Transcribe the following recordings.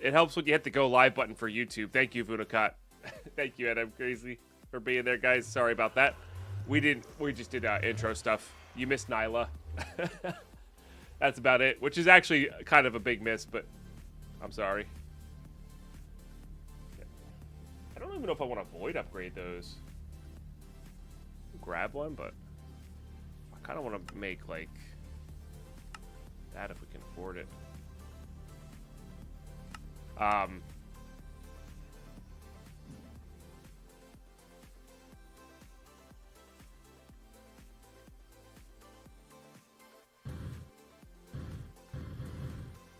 It helps when you hit the go live button for YouTube. Thank you, Vunakat. Thank you, Adam Crazy, for being there, guys. Sorry about that. We just did intro stuff. You missed Nyla. That's about it, which is actually kind of a big miss, but I'm sorry. I don't even know if I want to void upgrade those. Grab one, but I kind of want to make like that if we can afford it.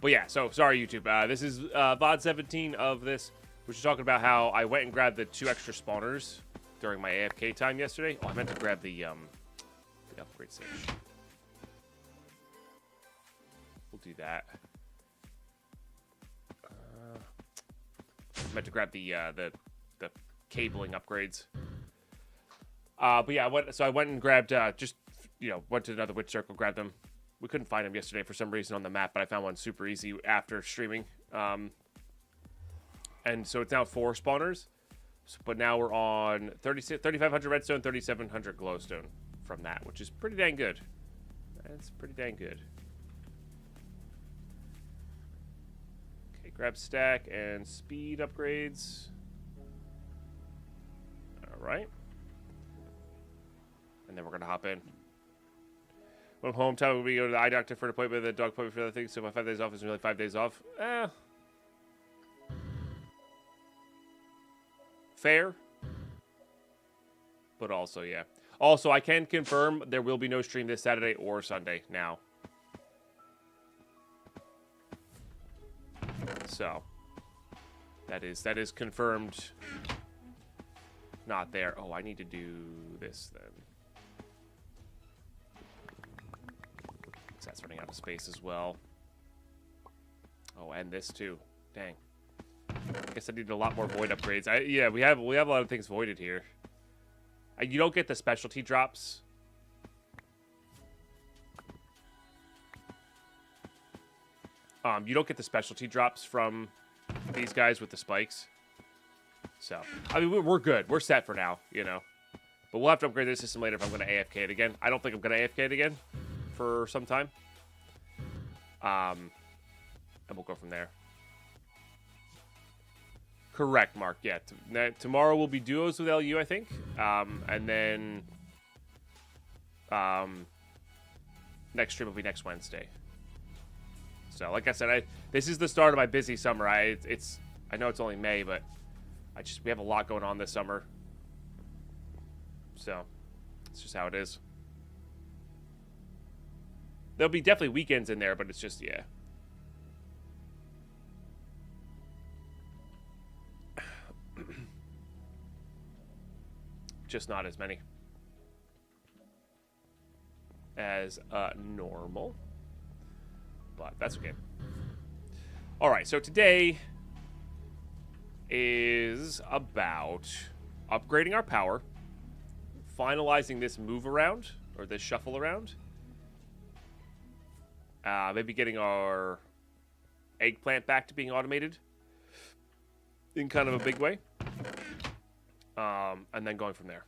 But yeah, so sorry YouTube. This is VOD 17 of this, which is talking about how I went and grabbed the 2 extra spawners during my AFK time yesterday. Oh, I meant to grab the upgrade stage. We'll do that. I meant to grab the cabling upgrades. But yeah, I went and grabbed went to another witch circle, grabbed them. We couldn't find them yesterday for some reason on the map, but I found one super easy after streaming. And so it's now 4 spawners. But now we're on 3,500 redstone, 3,700 glowstone from that, which is pretty dang good. That's pretty dang good. Okay, grab stack and speed upgrades. All right. And then we're going to hop in. When I'm home, time we go to the eye doctor for an appointment, the dog appointment for other things. So my 5 days off is really 5 days off. Fair. But also, yeah. Also, I can confirm there will be no stream this Saturday or Sunday now. So that is confirmed. Not there. Oh, I need to do this then. That's running out of space as well. Oh, and this too. Dang. I guess I need a lot more void upgrades. Yeah, we have a lot of things voided here. You don't get the specialty drops. You don't get the specialty drops from these guys with the spikes. So, I mean, we're good. We're set for now, you know. But we'll have to upgrade this system later if I'm going to AFK it again. I don't think I'm going to AFK it again for some time. And we'll go from there. Correct, Mark. Yeah, tomorrow will be duos with LU, I think. And then next stream will be next Wednesday. So, like I said, this is the start of my busy summer. I know it's only May, but we have a lot going on this summer. So, it's just how it is. There'll be definitely weekends in there, but it's just, yeah. Just not as many as normal. But that's okay. Alright, so today is about upgrading our power, finalizing this move around, or this shuffle around. Maybe getting our eggplant back to being automated in kind of a big way. And then going from there.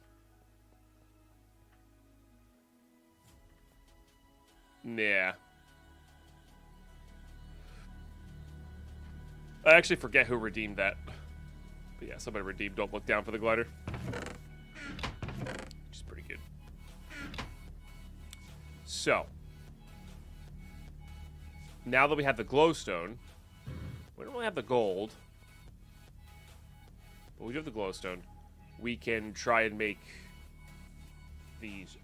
Yeah. I actually forget who redeemed that. But yeah, somebody redeemed Don't Look Down for the glider. Which is pretty good. So. Now that we have the glowstone, we don't really have the gold, but we do have the glowstone. We can try and make these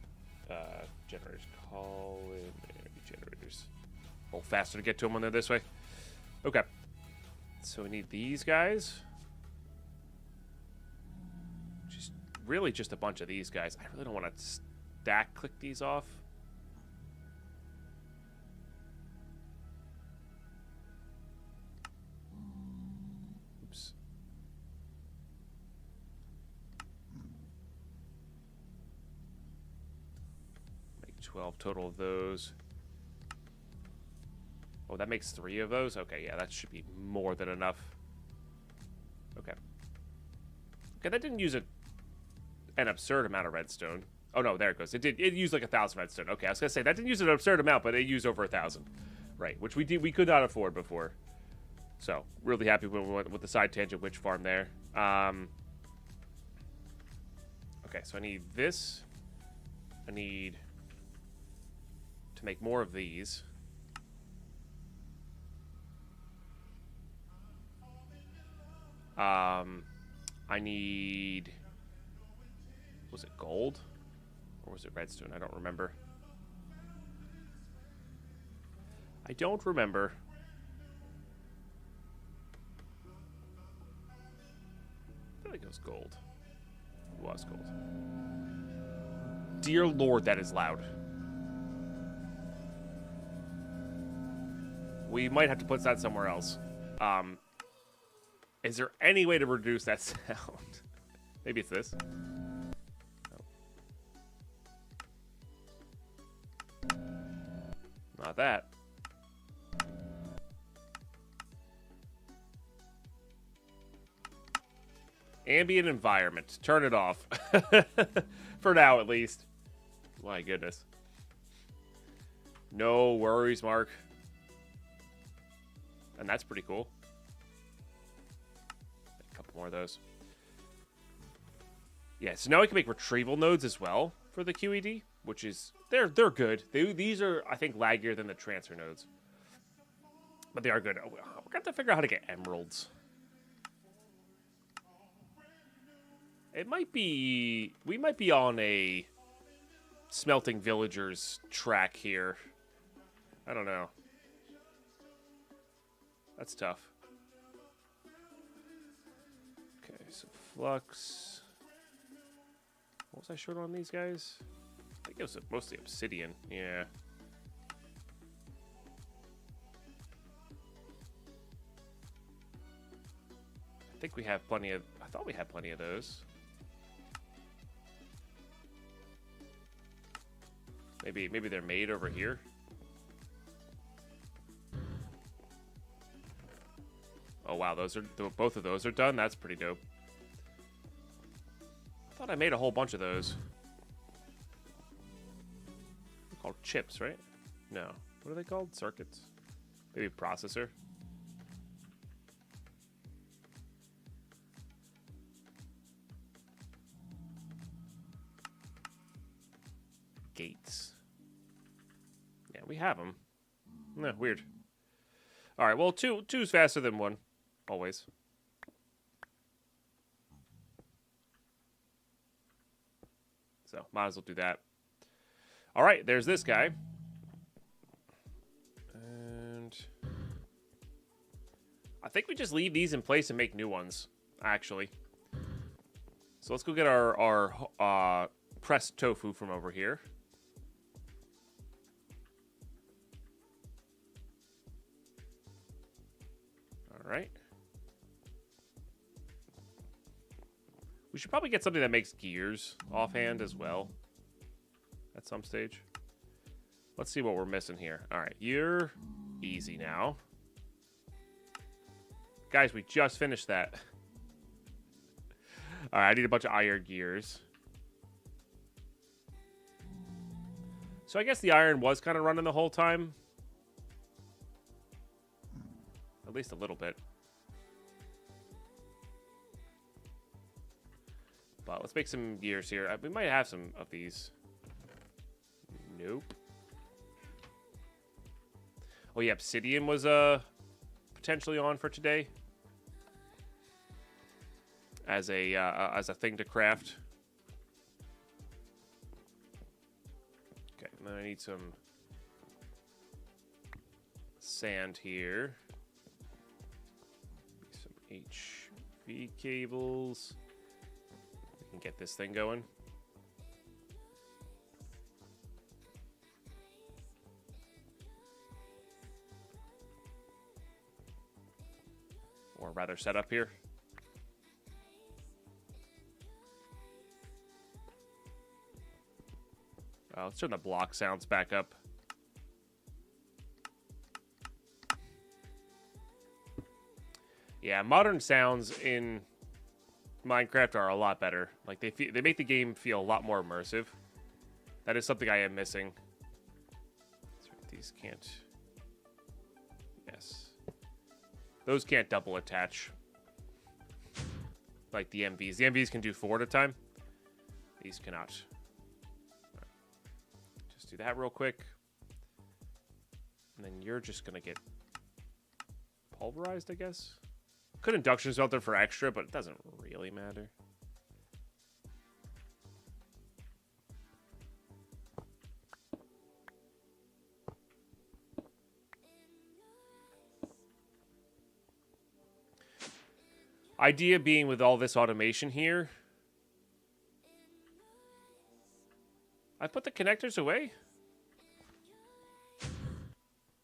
generators. Call in generators. A little faster to get to them when they're this way. Okay. So we need these guys. Really just a bunch of these guys. I really don't want to stack click these off. Oops. Make 12 total of those. Oh, that makes 3 of those? Okay, yeah, that should be more than enough. Okay. Okay, that didn't use an absurd amount of redstone. Oh, no, there it goes. It used like 1,000 redstone. Okay, I was going to say, that didn't use an absurd amount, but it used over 1,000. Right, which we could not afford before. So, really happy when we went with the side tangent witch farm there. Okay, so I need this. I need to make more of these. I need... Was it gold? Or was it redstone? I don't remember. I don't remember. I feel like it was gold. It was gold. Dear Lord, that is loud. We might have to put that somewhere else. Is there any way to reduce that sound? Maybe it's this. No. Not that. Ambient environment. Turn it off. For now, at least. My goodness. No worries, Mark. And that's pretty cool. A couple more of those. Yeah, so now we can make retrieval nodes as well for the QED, which is... They're good. These are, I think, laggier than the transfer nodes. But they are good. We're going to have to figure out how to get emeralds. It might be... We might be on a smelting villagers track here. I don't know. That's tough. Okay, so flux. What was I short on these guys? I think it was mostly obsidian. Yeah. I think we have plenty of... I thought we had plenty of those. Maybe they're made over here. Oh wow, those are both of those are done. That's pretty dope. I thought I made a whole bunch of those. They're called chips, right? No. What are they called? Circuits. Maybe processor. Gates. Yeah, we have them. No, weird. All right, well, two's faster than one, always. So, might as well do that. All right, there's this guy. And I think we just leave these in place and make new ones, actually. So let's go get our pressed tofu from over here. All right. We should probably get something that makes gears offhand as well at some stage. Let's see what we're missing here. All right, you're easy now. Guys, we just finished that. All right, I need a bunch of iron gears. So I guess the iron was kind of running the whole time. At least a little bit. But let's make some gears here. We might have some of these. Nope. Oh yeah, obsidian was potentially on for today. As a thing to craft. Okay, and then I need some sand here. Some HV cables. We can get this thing going. Or rather set up here. Let's turn the block sounds back up. Yeah, modern sounds in Minecraft are a lot better. Like they make the game feel a lot more immersive. That is something I am missing. These can't. Yes. Those can't double attach. Like the MVs. The MVs can do 4 at a time. These cannot. Right. Just do that real quick. And then you're just going to get pulverized, I guess. Could induction smelter for extra, but it doesn't really matter. Idea being with all this automation here, I put the connectors away.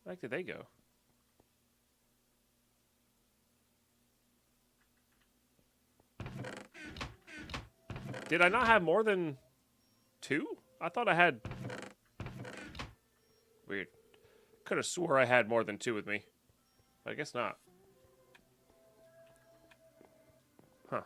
Where did they go? Did I not have more than 2? I thought I had... Weird. Could have swore I had more than 2 with me. But I guess not. Huh.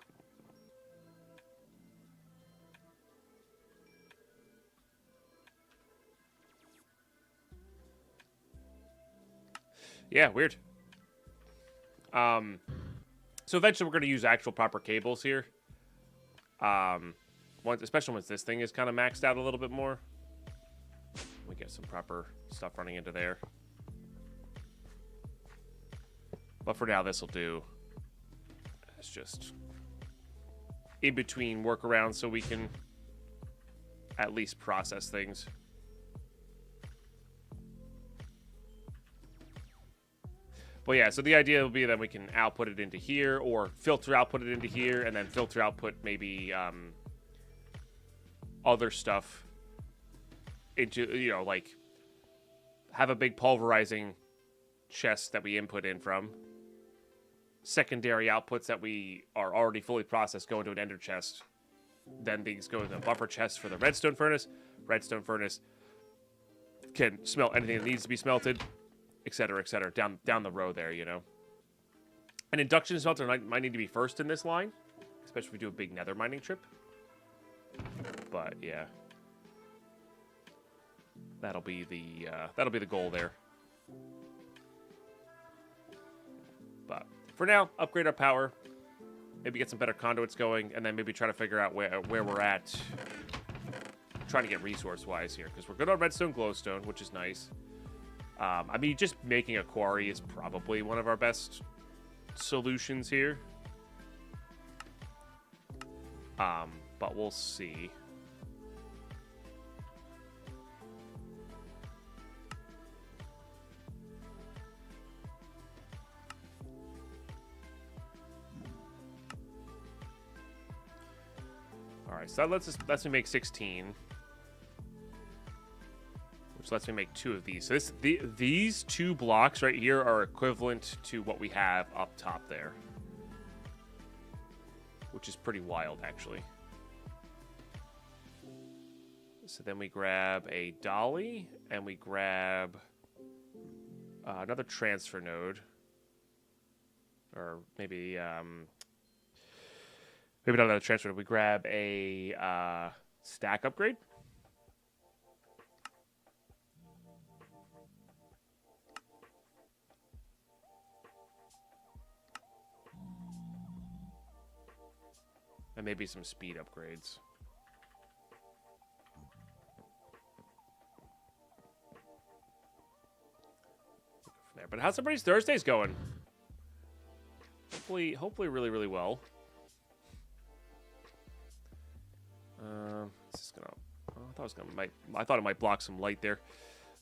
Yeah, weird. So eventually we're going to use actual proper cables here. Especially once this thing is kind of maxed out a little bit more. We get some proper stuff running into there. But for now, this will do. It's just in between workarounds so we can at least process things. But yeah, so the idea will be that we can output it into here, or filter output it into here, and then filter output maybe other stuff into, you know, like have a big pulverizing chest that we input in from. Secondary outputs that we are already fully processed go into an ender chest. Then these go into a buffer chest for the redstone furnace. Redstone furnace can smelt anything that needs to be smelted, etc., down the road there, you know. An induction smelter might need to be first in this line, especially if we do a big nether mining trip. But yeah, that'll be the goal there. But for now, upgrade our power, maybe get some better conduits going, and then maybe try to figure out where we're at, trying to get resource-wise here, because we're good on redstone glowstone, which is nice. I mean, just making a quarry is probably one of our best solutions here. But we'll see. All right, so that lets me make 16. Which lets me make 2 of these. So these 2 blocks right here are equivalent to what we have up top there. Which is pretty wild, actually. So then we grab a dolly, and we grab another transfer node. Or maybe not another transfer node. We grab a stack upgrade. And maybe some speed upgrades. From there. But how's everybody's Thursdays going? Hopefully really, really well. This is gonna. Oh, I thought it might block some light there.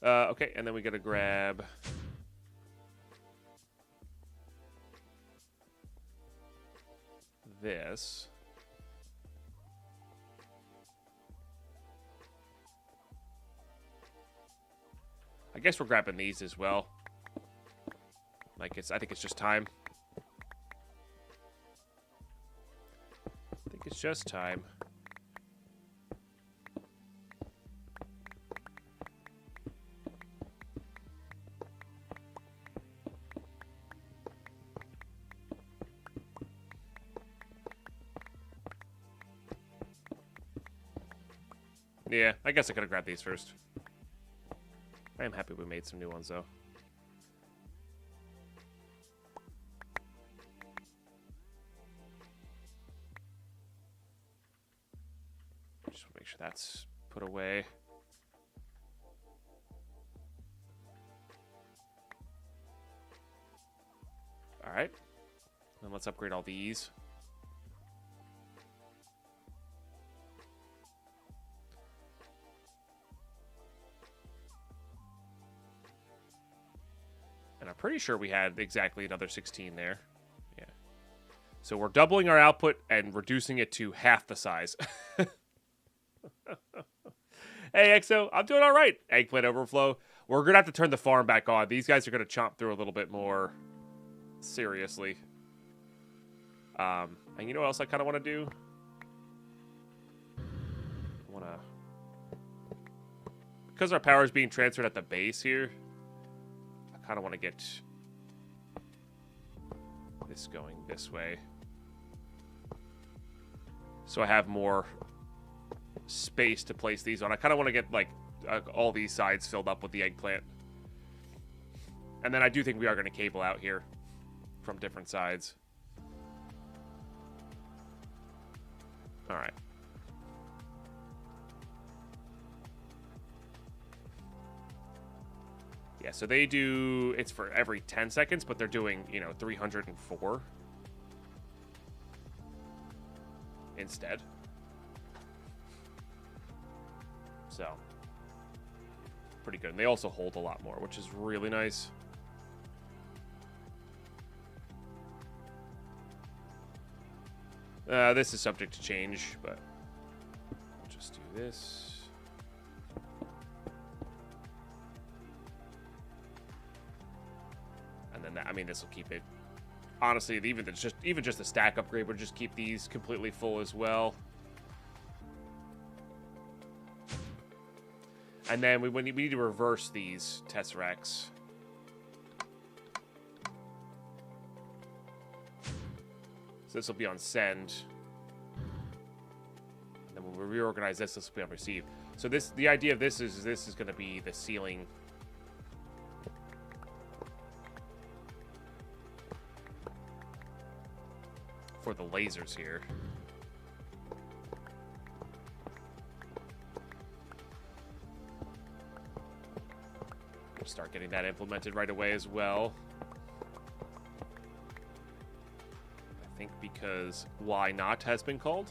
Okay, and then we gotta grab this. I guess we're grabbing these as well. I think it's just time. I think it's just time. Yeah, I guess I could have grabbed these first. I am happy we made some new ones, though. Just want to make sure that's put away. All right. Then let's upgrade all these. And I'm pretty sure we had exactly another 16 there. Yeah. So we're doubling our output and reducing it to half the size. Hey, EXO, I'm doing all right. Eggplant overflow. We're going to have to turn the farm back on. These guys are going to chomp through a little bit more seriously. And you know what else I kind of want to do? I want to... Because our power is being transferred at the base here, I kind of want to get this going this way. So I have more space to place these on. I kind of want to get, like, all these sides filled up with the eggplant. And then I do think we are going to cable out here from different sides. All right. Yeah, so they do, it's for every 10 seconds, but they're doing, 304 instead. So, pretty good. And they also hold a lot more, which is really nice. This is subject to change, but I'll just do this. And then, this will keep it. Honestly, even just a stack upgrade would just keep these completely full as well. And then we need to reverse these Tesseracts. So this will be on send. And then when we reorganize this will be on receive. So the idea of this is going to be the ceiling. For the lasers here. We'll start getting that implemented right away as well. I think because why not has been called.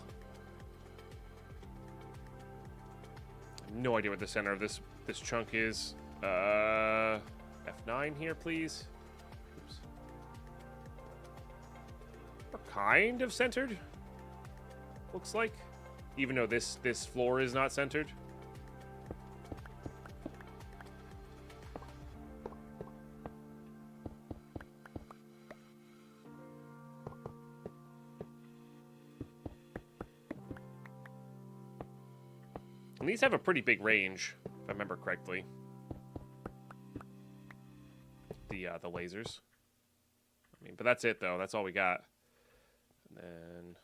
I have no idea what the center of this chunk is. F9 here, please. Oops. We're kind of centered. Looks like, even though this floor is not centered. And these have a pretty big range, if I remember correctly. The lasers. But that's it though. That's all we got. And then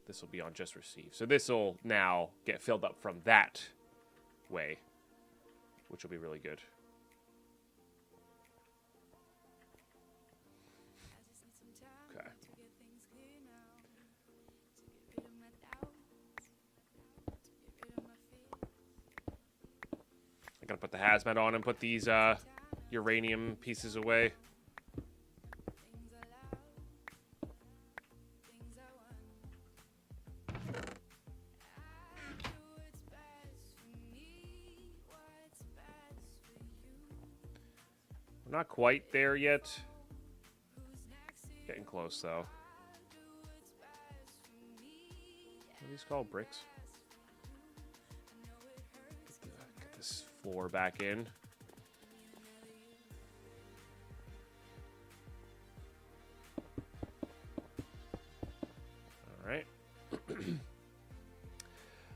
this will be on just receive. So this will now get filled up from that way, which will be really good. Okay. I'm gonna put the hazmat on and put these uranium pieces away. We're not quite there yet. Getting close though. What are these called? Bricks? Get this floor back in. Alright.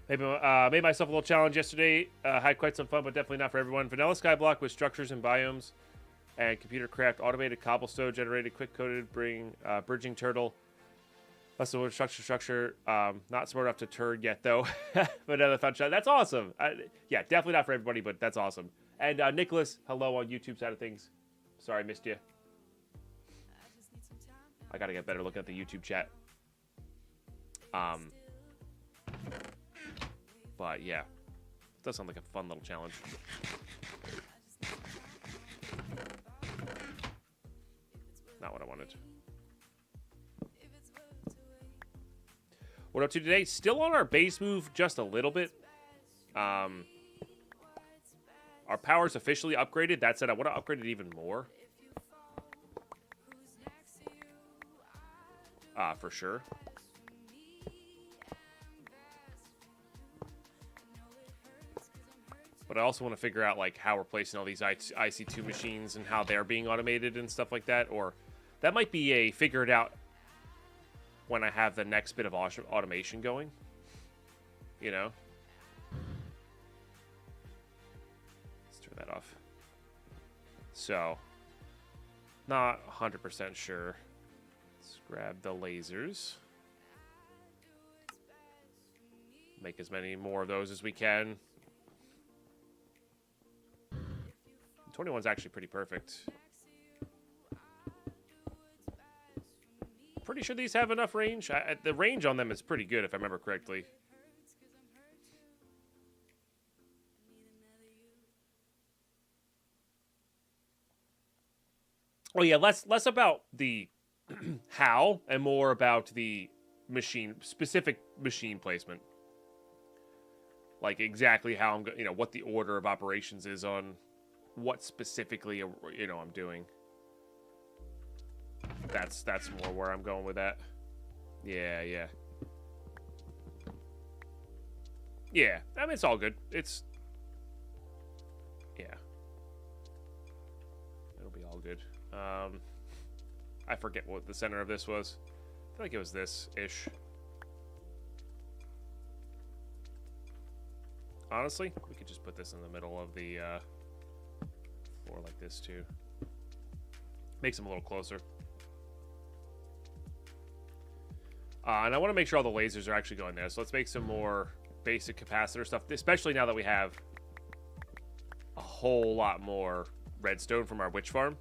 Made myself a little challenge yesterday. Had quite some fun, but definitely not for everyone. Vanilla Skyblock with structures and biomes. And computer craft automated cobblestone generated quick coded bridging turtle. Less of a structure. Not smart enough to turn yet, though. But another fun shot. That's awesome. Yeah, definitely not for everybody, but that's awesome. And Nicholas, hello on YouTube side of things. Sorry I missed you. I gotta get better looking at the YouTube chat. But yeah, it does sound like a fun little challenge. Not what I wanted. What up to today? Still on our base move just a little bit. Our power's officially upgraded. That said, I want to upgrade it even more. For sure. But I also want to figure out like how we're placing all these IC2 machines and how they're being automated and stuff like that. Or that might be a figure it out when I have the next bit of automation going. You know? Let's turn that off. So, not 100% sure. Let's grab the lasers. Make as many more of those as we can. 21's actually pretty perfect. Pretty sure these have enough range. The range on them is pretty good, if I remember correctly. Oh yeah, less about the how and more about the specific machine placement. Like exactly how I'm, what the order of operations is on what specifically, I'm doing. That's more where I'm going with that. Yeah. Yeah, I mean, it's all good. Yeah. It'll be all good. I forget what the center of this was. I feel like it was this-ish. Honestly, we could just put this in the middle of the floor like this too. Makes them a little closer. And I want to make sure all the lasers are actually going there. So let's make some more basic capacitor stuff, especially now that we have a whole lot more redstone from our witch farm.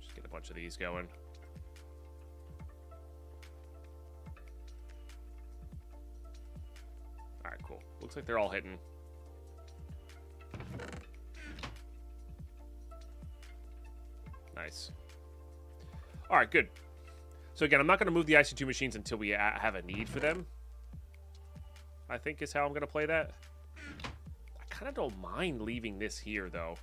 Just get a bunch of these going. All right, cool. Looks like they're all hitting. Nice. All right, good. So again, I'm not going to move the IC2 machines until we have a need for them. I think is how I'm going to play that. I kind of don't mind leaving this here, though.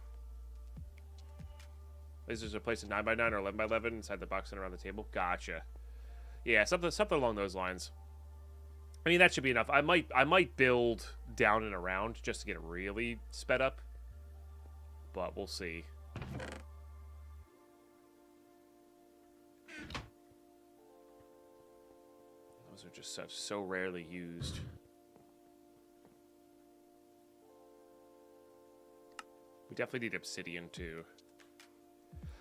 Lasers are placed in 9x9 or 11x11 inside the box and around the table. Gotcha. Yeah, something along those lines. I mean, that should be enough. I might build down and around just to get it really sped up. But we'll see. Those are just so rarely used. We definitely need obsidian, too.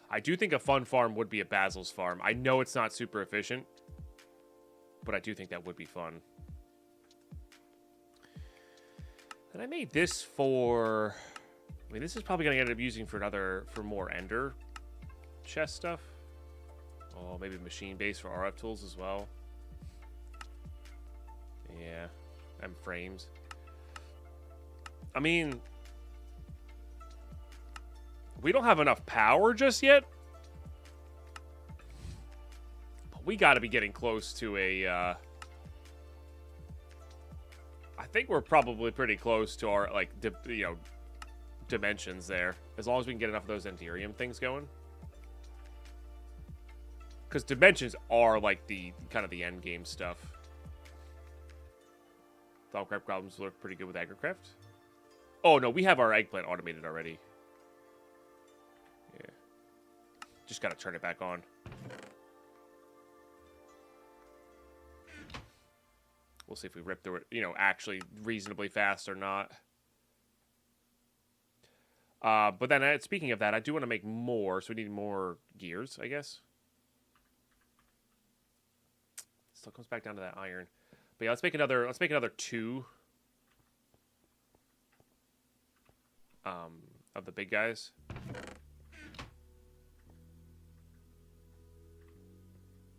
I do think a fun farm would be a Basil's farm. I know it's not super efficient, but I do think that would be fun. And I made this for... I mean, this is probably going to end up using for more Ender chest stuff. Oh, maybe machine base for RF tools as well. Yeah, and frames. I mean... we don't have enough power just yet. But we got to be getting close to a... I think we're probably pretty close to our, like, dimensions there. As long as we can get enough of those Enderium things going. Because dimensions are, like, the kind of the end game stuff. Thaumcraft problems look pretty good with Agricraft. Oh, no, we have our eggplant automated already. Yeah. Just gotta turn it back on. We'll see if we rip through it, actually reasonably fast or not. But then, speaking of that, I do want to make more, so we need more gears, I guess. Still comes back down to that iron. But yeah, let's make another 2 of the big guys.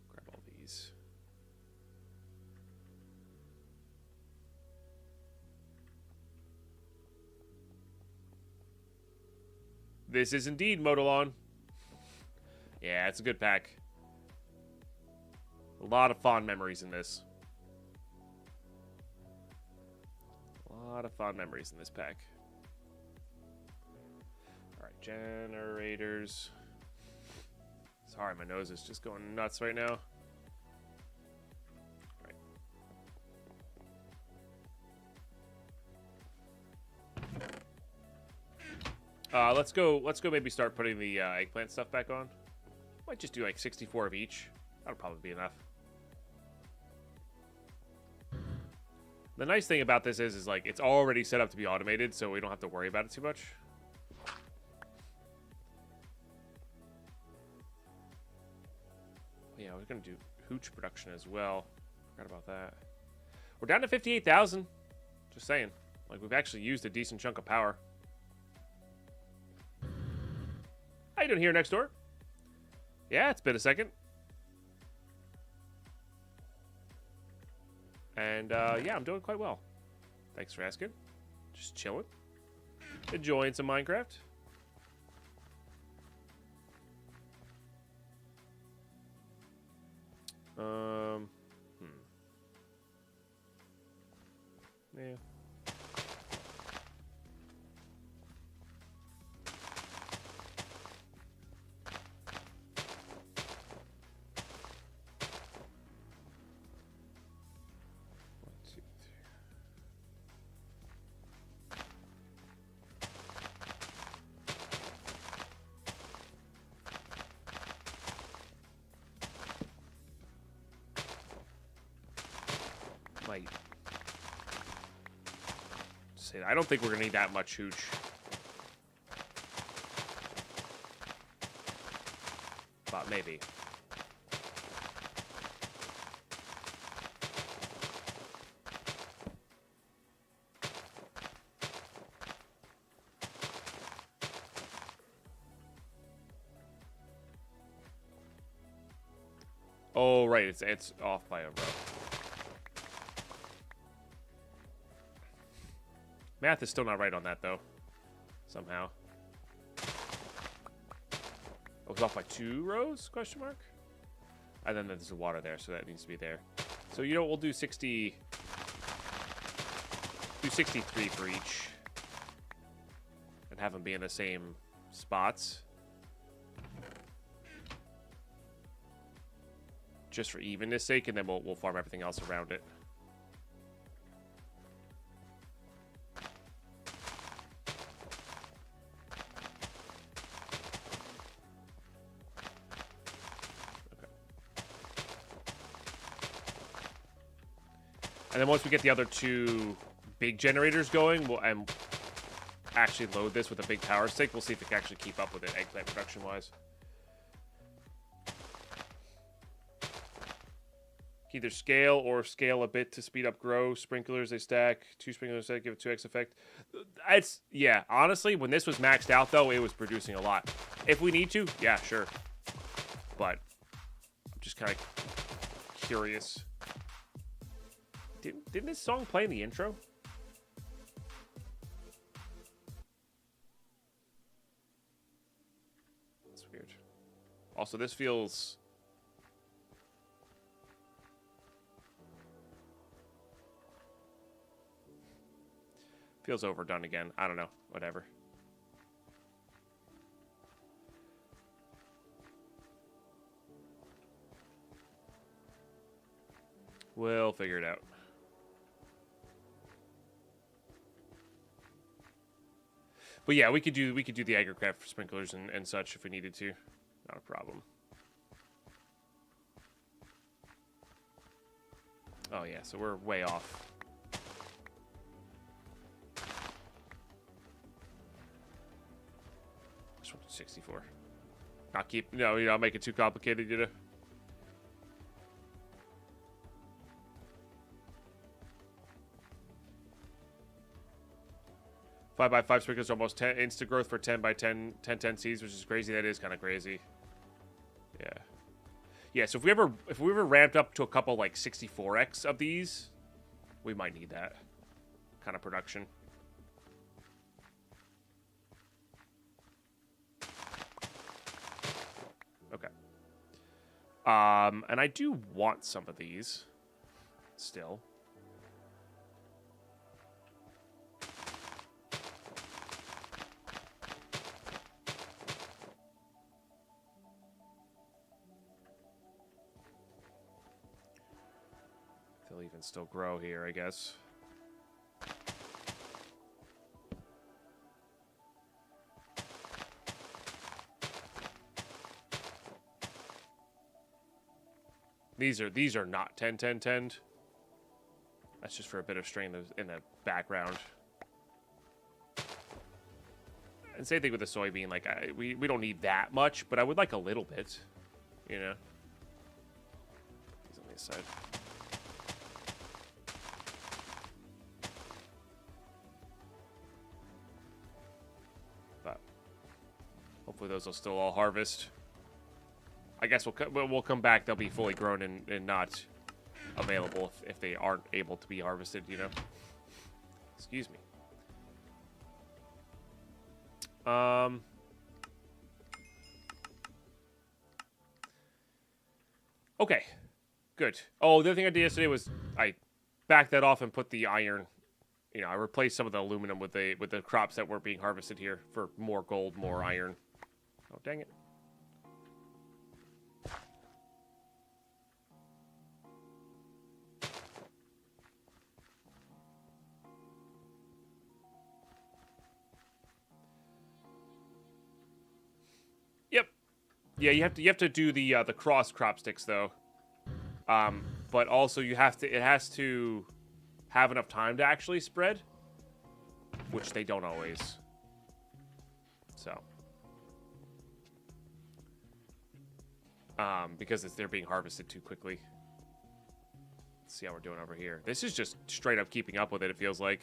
Grab all these. This is indeed Modalon. Yeah, it's a good pack. A lot of fond memories in this. A lot of fond memories in this pack. Alright, generators. Sorry, my nose is just going nuts right now. Let's go maybe start putting the eggplant stuff back on. Might just do like 64 of each. That'll probably be enough. The nice thing about this is like it's already set up to be automated, so we don't have to worry about it too much. Yeah, we're gonna do hooch production as well. Forgot about that. We're down to 58,000. Just saying. Like we've actually used a decent chunk of power. How you doing here next door? Yeah, it's been a second. And yeah, I'm doing quite well. Thanks for asking. Just chilling. Enjoying some Minecraft. Yeah. I don't think we're gonna need that much hooch. But maybe. Oh right, it's off by a row. Math is still not right on that, though. Somehow. Oh, it's off by 2 rows? Question mark? And then there's the water there, so that needs to be there. So, you know, we'll do 60... Do 63 for each. And have them be in the same spots. Just for evenness sake, and then we'll farm everything else around it. And then once we get the other 2 big generators going, we'll actually load this with a big power stick. We'll see if it can actually keep up with it, eggplant production-wise. Either scale or scale a bit to speed up grow. Sprinklers, they stack. 2 sprinklers, they give it 2x effect. It's, yeah, honestly, when this was maxed out, though, it was producing a lot. If we need to, yeah, sure. But I'm just kind of curious. Didn't this song play in the intro? That's weird. Also, this feels... Feels overdone again. I don't know. Whatever. We'll figure it out. But yeah, we could do the agrocraft sprinklers and such if we needed to. Not a problem. Oh yeah, so we're way off. just want 64. Not keep, no, you know, make it too complicated, you know. 5x5 sprinklers are almost 10 insta growth for 10x10 10 seeds, which is crazy. That is kind of crazy. Yeah. Yeah, so if we ever ramped up to a couple like 64x of these, we might need that kind of production. Okay. And I do want some of these still. They'll even still grow here, I guess. These are not 10 10 10. That's just for a bit of strain in the background. And same thing with the soybean. Like we don't need that much, but I would like a little bit, you know. He's on this side. But hopefully those will still all harvest. I guess we'll come back. They'll be fully grown and not available if they aren't able to be harvested, you know. Excuse me. Okay. Good. Oh, the other thing I did yesterday was I backed that off and put the iron. You know, I replaced some of the aluminum with the crops that were being harvested here for more gold, more iron. Oh, dang it. Yeah, you have to do the cross crop sticks though, but also it has to have enough time to actually spread, which they don't always. So, because they're being harvested too quickly. Let's see how we're doing over here. This is just straight up keeping up with it. It feels like.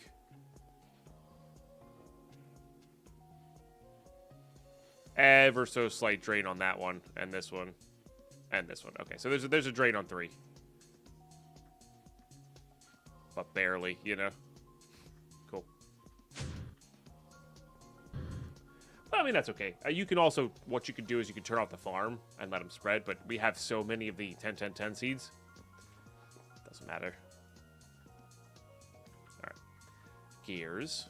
Ever so slight drain on that one, and this one, and this one. Okay, so there's a drain on 3. But barely, you know. Cool. Well, I mean, that's okay. You can also, what you can do is you can turn off the farm and let them spread, but we have so many of the 10 10 10 seeds. Doesn't matter. Alright. Gears.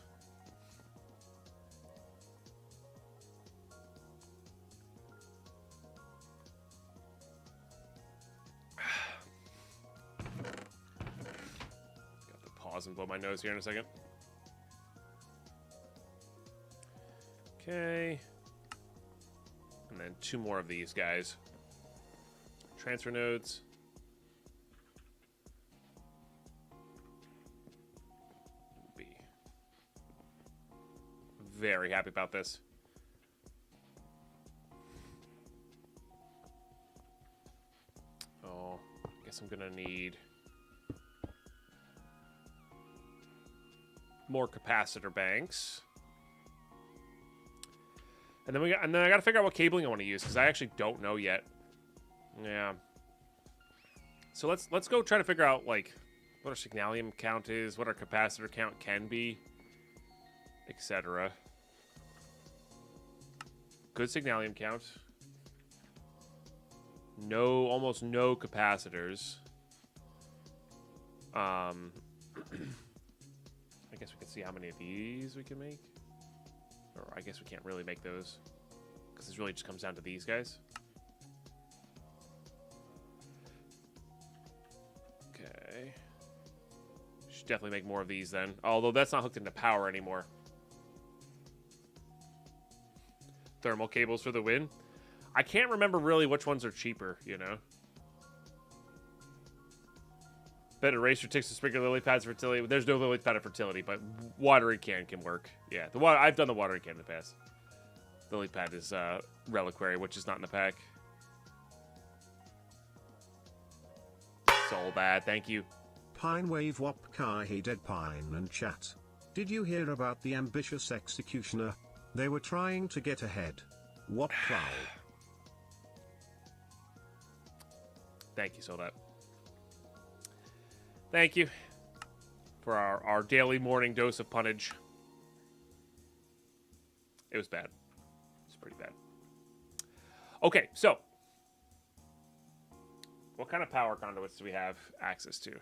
And blow my nose here in a second. Okay. And then 2 more of these guys. Transfer nodes. Be very happy about this. Oh, I guess I'm gonna need more capacitor banks, and then I gotta figure out what cabling I want to use because I actually don't know yet. Yeah. So let's go try to figure out like what our signalium count is, what our capacitor count can be, etc. Good signalium count. No, almost no capacitors. I guess we can see how many of these we can make. Or I guess we can't really make those. Because this really just comes down to these guys. Okay. Should definitely make more of these then. Although that's not hooked into power anymore. Thermal cables for the win. I can't remember really which ones are cheaper, you know. Better racer ticks to sprinkler lily pads fertility. There's no lily pad of fertility, but watering can work. Yeah, I've done the watering can in the past. Lily pad is reliquary, which is not in the pack. Sold that. Thank you. Pine Wave Wop Kai Deadpine and chat. Did you hear about the ambitious executioner? They were trying to get ahead. What cloud? Thank you, Soldat. Thank you for our daily morning dose of punnage. It was bad. It's pretty bad. Okay, so what kind of power conduits do we have access to?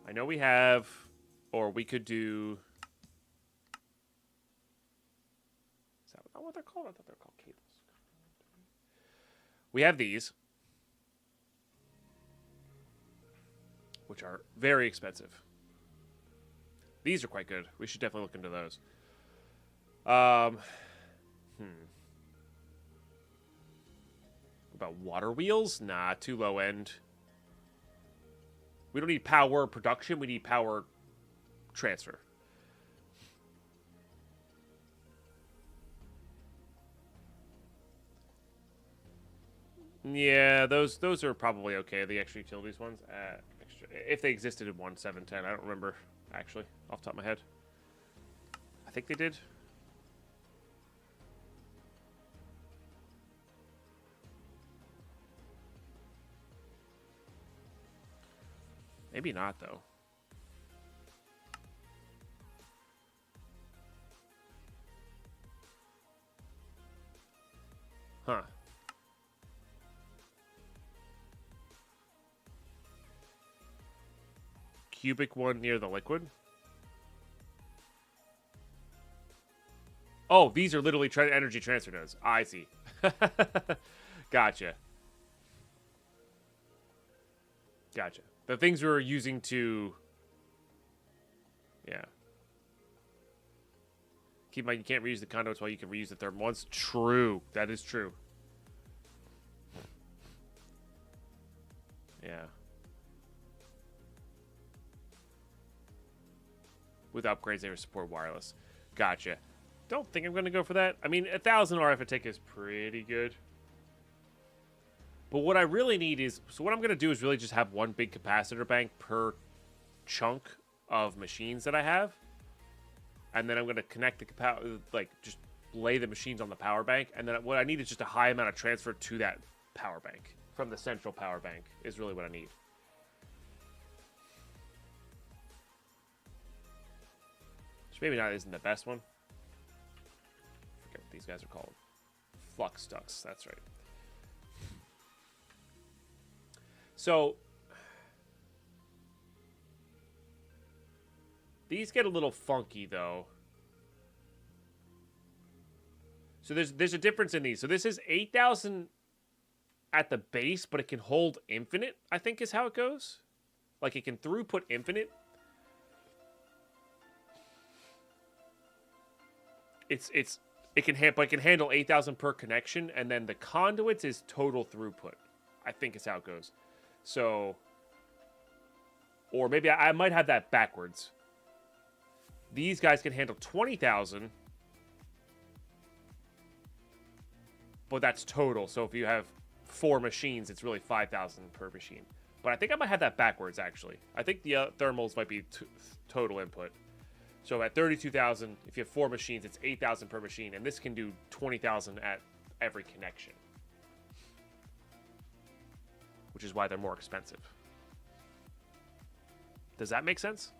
I know we have, or we could do. Is that not what they're called? I thought they were called cables. We have these, which are very expensive. These are quite good. We should definitely look into those. What about water wheels? Nah, too low end. We don't need power production. We need power transfer. Yeah, those are probably okay. The extra utilities ones, if they existed in 1.7.10, I don't remember actually off the top of my head. I think they did. Maybe not though. Huh. Cubic one near the liquid. Oh, these are literally energy transfer nodes. I see. Gotcha. Gotcha. The things we were using to... Yeah. Keep in mind, you can't reuse the conduits while you can reuse the thermal ones. True. That is true. Yeah. With upgrades, they would support wireless. Gotcha. Don't think I'm going to go for that. I mean, 1,000 RF a tick is pretty good. But what I really need is... So what I'm going to do is really just have one big capacitor bank per chunk of machines that I have. And then I'm going to connect the just lay the machines on the power bank. And then what I need is just a high amount of transfer to that power bank. From the central power bank is really what I need. Which maybe not isn't the best one. I forget what these guys are called. Flux ducts, that's right. So these get a little funky though. So there's a difference in these. So this is 8,000 at the base, but it can hold infinite, I think is how it goes. Like it can throughput infinite. It can handle 8,000 per connection, and then the conduits is total throughput, I think is how it goes. So, or maybe I might have that backwards. These guys can handle 20,000, but that's total. So if you have 4 machines, it's really 5,000 per machine. But I think I might have that backwards actually. I think the thermals might be total input. So at 32,000, if you have 4 machines, it's 8,000 per machine, and this can do 20,000 at every connection, which is why they're more expensive. Does that make sense?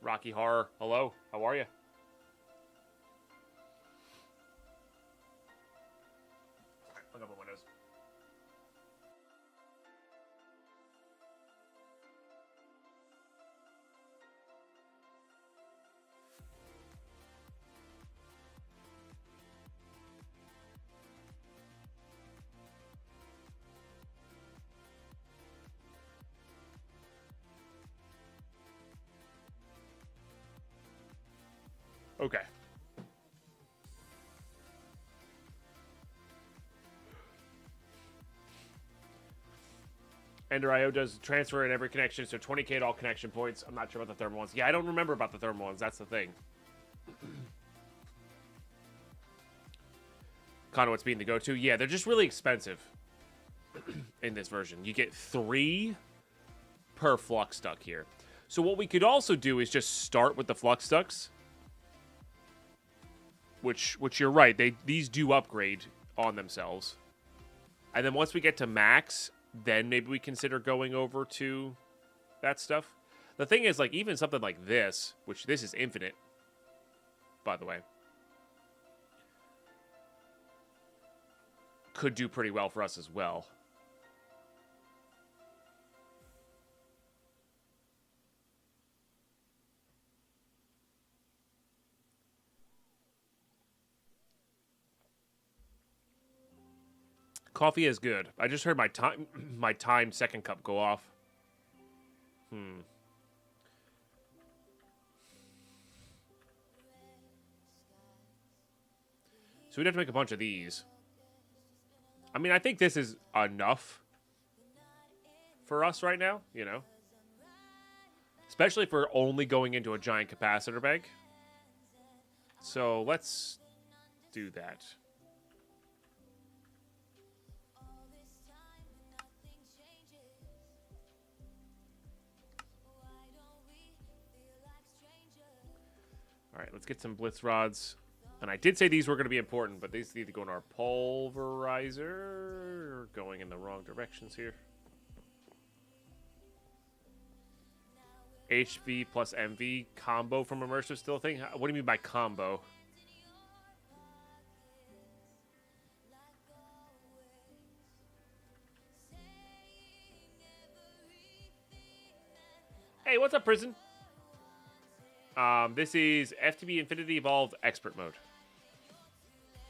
Rocky Horror, hello, how are you? Look up my windows. Okay. Ender IO does transfer in every connection, so 20k at all connection points. I'm not sure about the thermal ones. Yeah, I don't remember about the thermal ones. That's the thing. Conduits being the go-to. Yeah, they're just really expensive in this version. You get 3 per flux duct here. So what we could also do is just start with the flux ducts, which you're right. These do upgrade on themselves. And then once we get to max, then maybe we consider going over to that stuff. The thing is, like, even something like this, which this is infinite, by the way, could do pretty well for us as well. Coffee is good. I just heard my time second cup go off. So we'd have to make a bunch of these. I mean, I think this is enough for us right now, you know? Especially if we're only going into a giant capacitor bank. So let's do that. All right, let's get some blitz rods. And I did say these were going to be important, but these need to go in our pulverizer. We're going in the wrong directions here. HV plus MV combo from immersive still a thing? What do you mean by combo? Hey, what's up, Prison? This is FTB Infinity Evolved Expert Mode.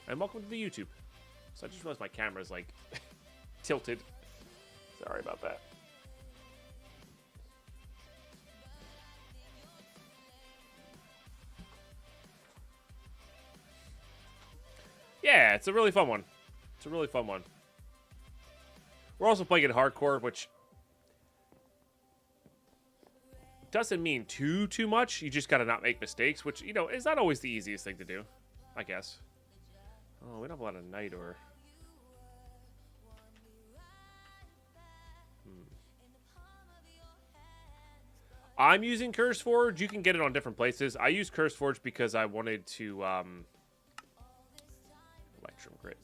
And welcome to the YouTube. So I just realized my camera's like tilted. Sorry about that. Yeah, it's a really fun one. It's a really fun one. We're also playing it hardcore, which doesn't mean too much. You just gotta not make mistakes, which, you know, is not always the easiest thing to do, I guess. Oh, we don't have a lot of night ore. I'm using CurseForge. You can get it on different places. I use CurseForge because I wanted to Electrum Grid.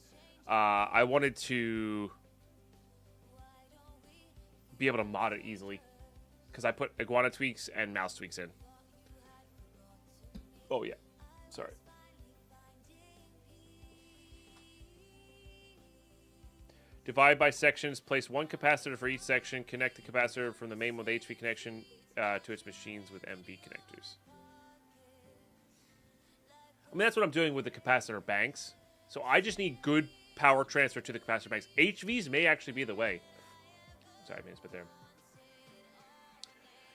I wanted to be able to mod it easily, because I put iguana tweaks and mouse tweaks in. Oh, yeah. Sorry. Divide by sections. Place one capacitor for each section. Connect the capacitor from the main with HV connection to its machines with MV connectors. I mean, that's what I'm doing with the capacitor banks. So I just need good power transfer to the capacitor banks. HVs may actually be the way. Sorry, I missed it there.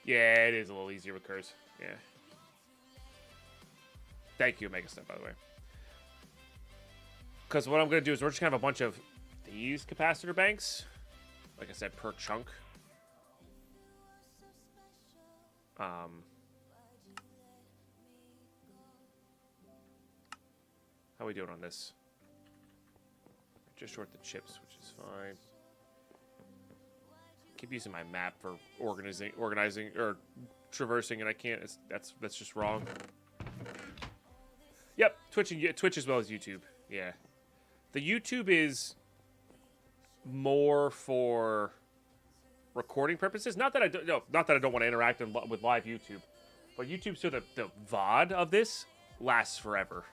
Yeah, it is a little easier with Curse. Yeah. Thank you, Megastar, by the way. Because what I'm going to do is we're just going to have a bunch of these capacitor banks. Like I said, per chunk. How are we doing on this? Just short the chips, which is fine. Keep using my map for organizing or traversing, and I can't. That's just wrong. Yep, Twitch as well as YouTube. Yeah, the YouTube is more for recording purposes. Not that I don't want to interact with live YouTube, but YouTube, so the VOD of this lasts forever.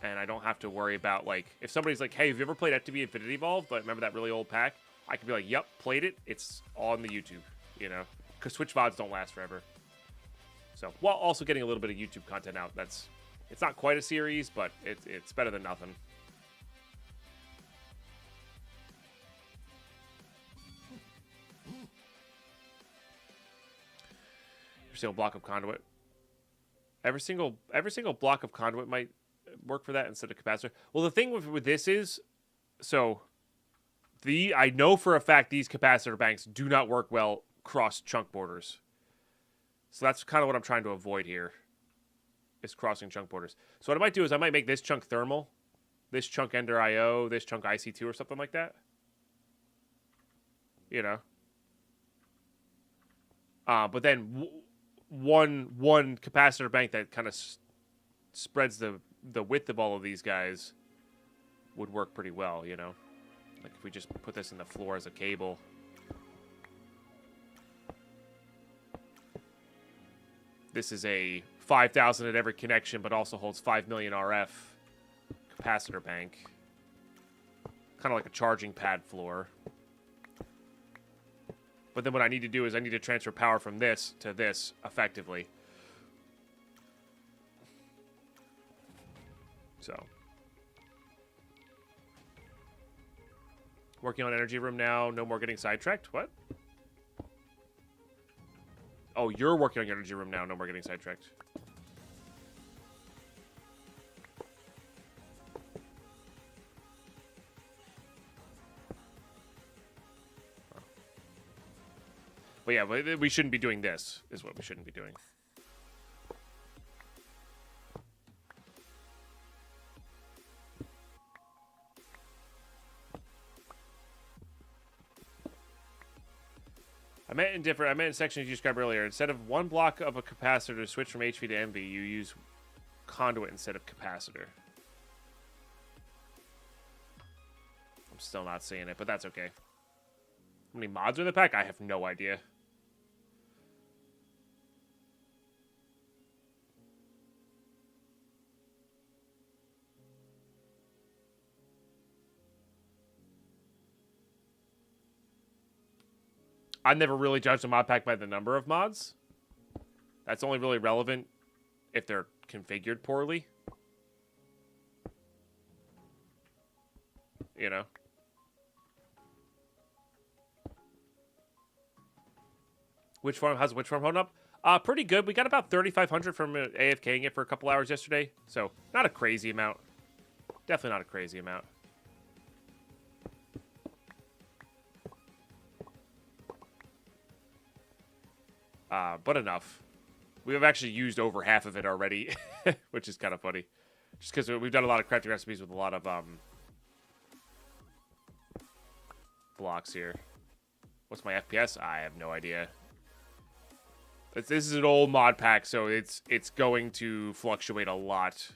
And I don't have to worry about, like, if somebody's like, hey, have you ever played FTB Infinity Evolved? But remember that really old pack? I could be like, yep, played it. It's on the YouTube, you know? Because Twitch VODs don't last forever. So, while also getting a little bit of YouTube content out. It's not quite a series, but it's better than nothing. Every single block of conduit. Every single block of conduit might work for that instead of capacitor. Well, the thing with this is, so I know for a fact these capacitor banks do not work well cross chunk borders. So that's kind of what I'm trying to avoid here, is crossing chunk borders. So what I might do is I might make this chunk thermal, this chunk Ender IO, this chunk IC2 or something like that. You know. But then one capacitor bank that kind of spreads the width of all of these guys would work pretty well, you know. Like if we just put this in the floor as a cable. This is a 5,000 at every connection, but also holds 5 million RF capacitor bank. Kind of like a charging pad floor. But then what I need to do is I need to transfer power from this to this effectively. So. Working on energy room now. No more getting sidetracked. What? Oh, you're working on your energy room now. No more getting sidetracked. But yeah, we shouldn't be doing this, is what we shouldn't be doing. I meant in sections you described earlier. Instead of one block of a capacitor to switch from HV to MV, you use conduit instead of capacitor. I'm still not seeing it, but that's okay. How many mods are in the pack? I have no idea. I've never really judged a mod pack by the number of mods. That's only really relevant if they're configured poorly. You know? How's which farm holding up? Pretty good. We got about 3,500 from AFKing it for a couple hours yesterday. So, not a crazy amount. Definitely not a crazy amount. But enough. We've actually used over half of it already, which is kind of funny. Just because we've done a lot of crafting recipes with a lot of blocks here. What's my FPS? I have no idea. This is an old mod pack, so it's going to fluctuate a lot.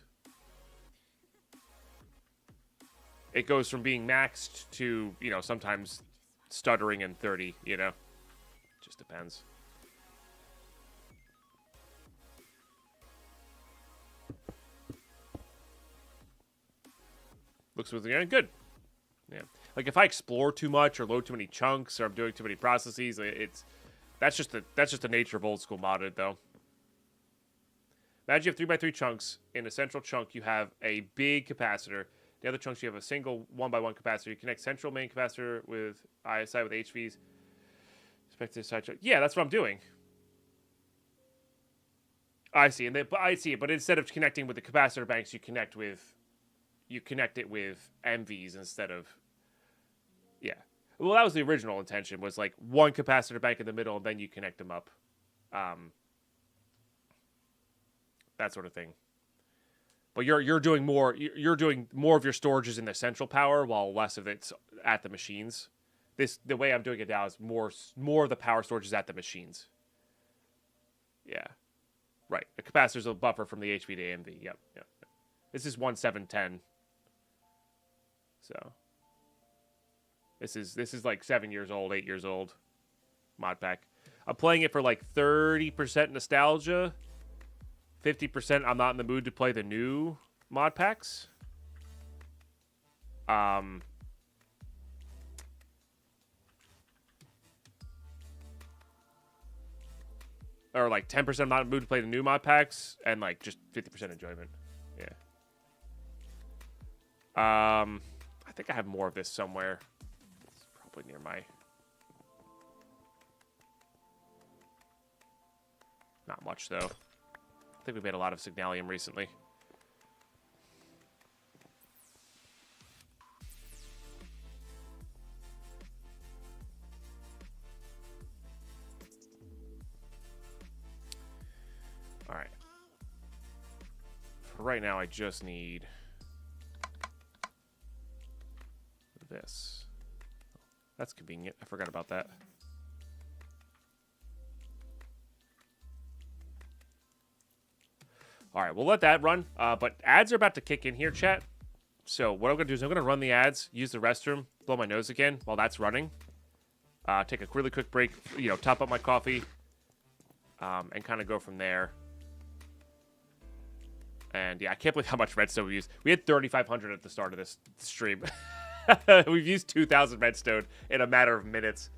It goes from being maxed to, you know, sometimes stuttering in 30, you know? Just depends. Looks smoothly good. Yeah. Like if I explore too much or load too many chunks or I'm doing too many processes, that's just the nature of old school modded though. Imagine you have 3x3 chunks. In a central chunk you have a big capacitor. The other chunks you have a single 1x1 capacitor. You connect central main capacitor with ISI with HVs. Expected side chunk. Yeah, that's what I'm doing. I see. But instead of connecting with the capacitor banks, you connect it with MVs instead of, yeah. Well, that was the original intention, was like one capacitor bank in the middle and then you connect them up. That sort of thing. But you're doing more of your storages in the central power while less of it's at the machines. The way I'm doing it now is more of the power storage is at the machines. Yeah. Right. The capacitor's a buffer from the HV to MV. Yep. This is 1710. So this is like 7 years old, 8 years old mod pack. I'm playing it for like 30% nostalgia. 50% I'm not in the mood to play the new mod packs. Or like 10% I'm not in the mood to play the new mod packs, and like just 50% enjoyment. Yeah. I think I have more of this somewhere. It's probably near my... Not much, though. I think we made a lot of Signalium recently. for right now, I just need this. That's convenient. I forgot about that. All right, we'll let that run. But ads are about to kick in here, chat. So what I'm going to do is I'm going to run the ads, use the restroom, blow my nose again while that's running. Take a really quick break, top up my coffee, and kind of go from there. And yeah, I can't believe how much redstone we used. We had 3,500 at the start of this stream. We've used 2,000 redstone in a matter of minutes.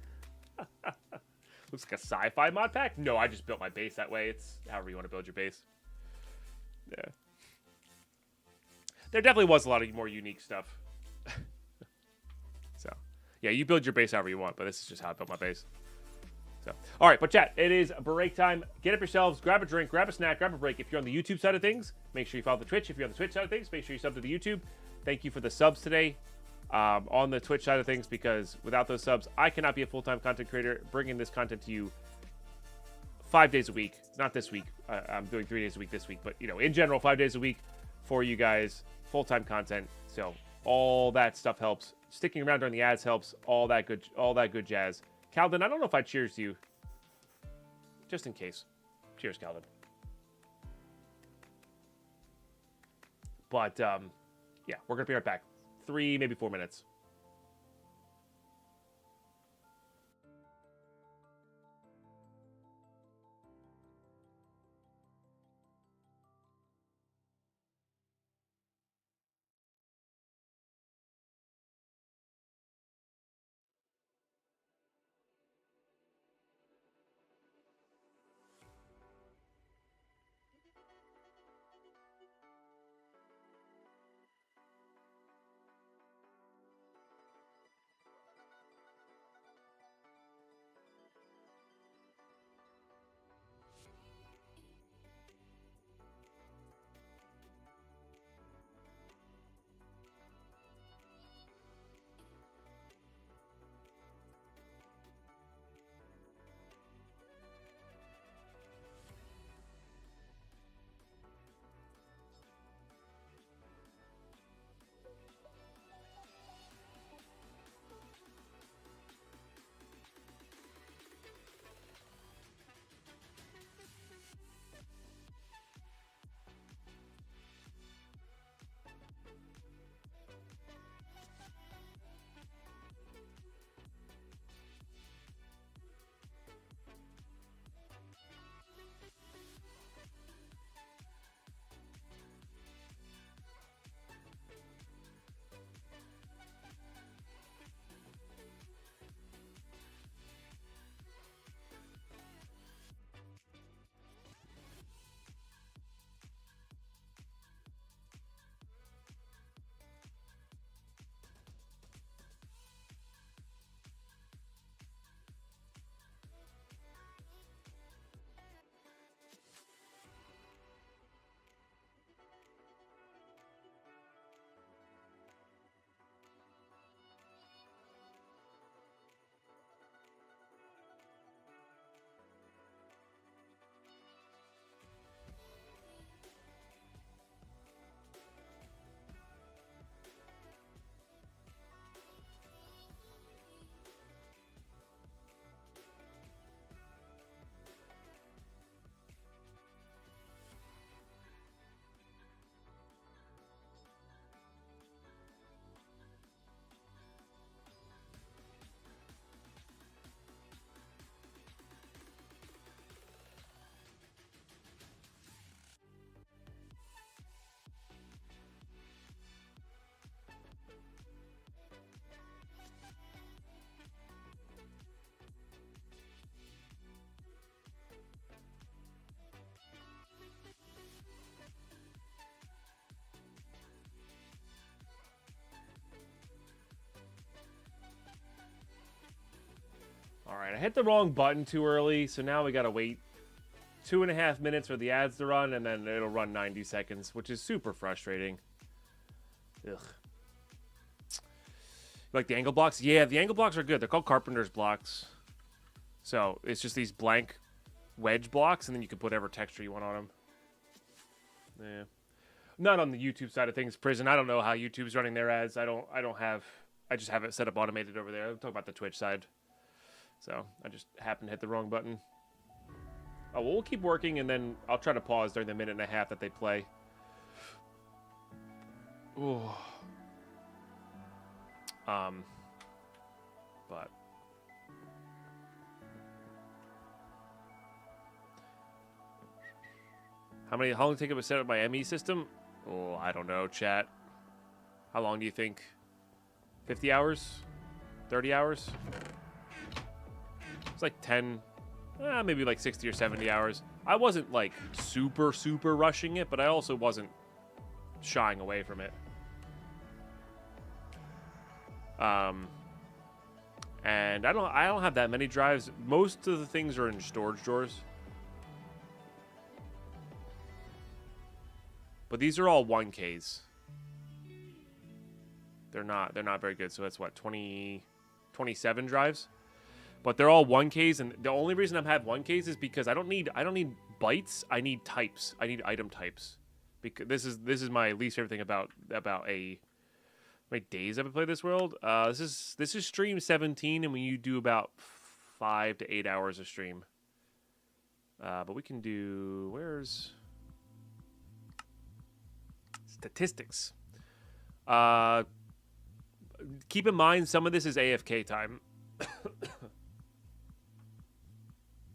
Looks like a sci-fi mod pack. No, I just built my base that way. It's however you want to build your base. Yeah. There definitely was a lot of more unique stuff. So, yeah, you build your base however you want, but this is just how I built my base. So, all right, but chat, it is break time. Get up yourselves, grab a drink, grab a snack, grab a break. If you're on the YouTube side of things, make sure you follow the Twitch. If you're on the Twitch side of things, make sure you sub to the YouTube. Thank you for the subs today on the Twitch side of things, because without those subs, I cannot be a full-time content creator bringing this content to you 5 days a week. Not this week. I'm doing 3 days a week this week, but, in general, 5 days a week for you guys, full-time content. So all that stuff helps. Sticking around during the ads helps. All that good jazz. Calvin, I don't know if I cheers you. Just in case. Cheers, Calvin. But, yeah, we're going to be right back. 3, maybe 4 minutes. All right, I hit the wrong button too early, so now we gotta wait 2.5 minutes for the ads to run, and then it'll run 90 seconds, which is super frustrating. Ugh. Like the angle blocks? Yeah, the angle blocks are good. They're called carpenter's blocks. So it's just these blank wedge blocks, and then you can put whatever texture you want on them. Yeah. Not on the YouTube side of things. Prison. I don't know how YouTube's running their ads. I just have it set up automated over there. I'm talking about the Twitch side. So I just happened to hit the wrong button. Oh, well, we'll keep working, and then I'll try to pause during the minute and a half that they play. Ooh. But how long did it take to set up my ME system? Oh, I don't know, chat. How long do you think? 50 hours? 30 hours? It's like 10, maybe like 60 or 70 hours. I wasn't like super rushing it, but I also wasn't shying away from it. And I don't have that many drives. Most of the things are in storage drawers. But these are all 1Ks. They're not very good. So that's what, 27 drives? But they're all 1Ks, and the only reason I have 1Ks is because I don't need bytes. I need types. I need item types. Because this is my least favorite thing about a how many days I've played this world. This is stream 17, and when you do about 5 to 8 hours of stream. But we can do, where's statistics? Keep in mind some of this is AFK time.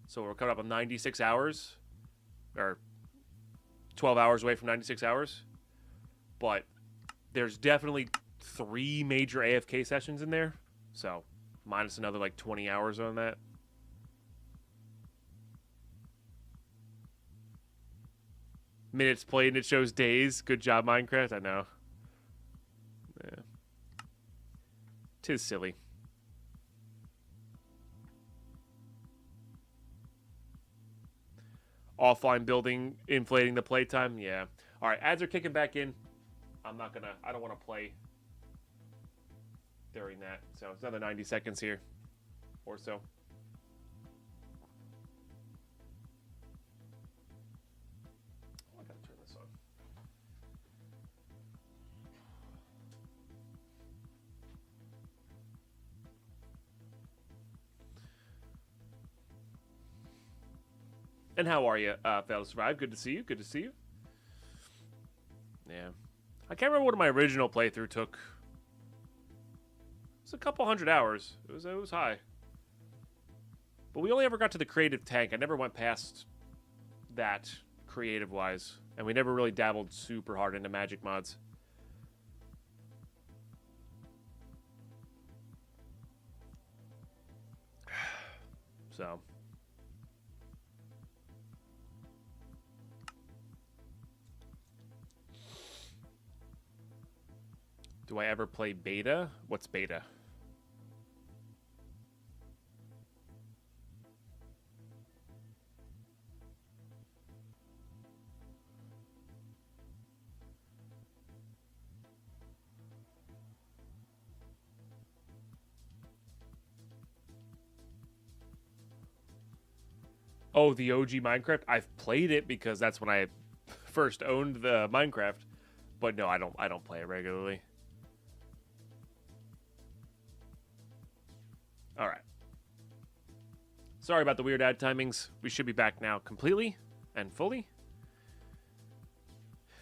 So we're coming up on 96 hours, or 12 hours away from 96 hours. But there's definitely 3 major AFK sessions in there. So minus another like 20 hours on that. Minutes played and it shows days. Good job, Minecraft. I know. Yeah. 'Tis silly. Offline building, inflating the playtime. Yeah. All right, ads are kicking back in. I don't want to play during that. So it's another 90 seconds here or so. Oh, I gotta turn this on. And how are you, Fail to Survive? Good to see you. Good to see you. Yeah. I can't remember what my original playthrough took. It was a couple hundred hours. It was high. But we only ever got to the creative tank. I never went past that creative-wise. And we never really dabbled super hard into magic mods. So... do I ever play beta? What's beta? Oh, the OG Minecraft? I've played it because that's when I first owned the Minecraft. But no, I don't play it regularly. All right. Sorry about the weird ad timings. We should be back now completely and fully.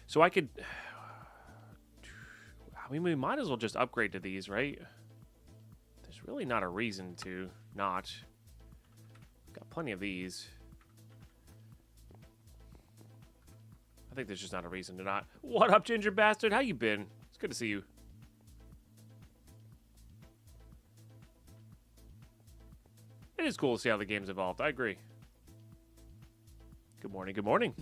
So I could... I mean, we might as well just upgrade to these, right? There's really not a reason to not. Got plenty of these. I think there's just not a reason to not. What up, Ginger Bastard? How you been? It's good to see you. It is cool to see how the game's evolved. I agree. Good morning. Good morning.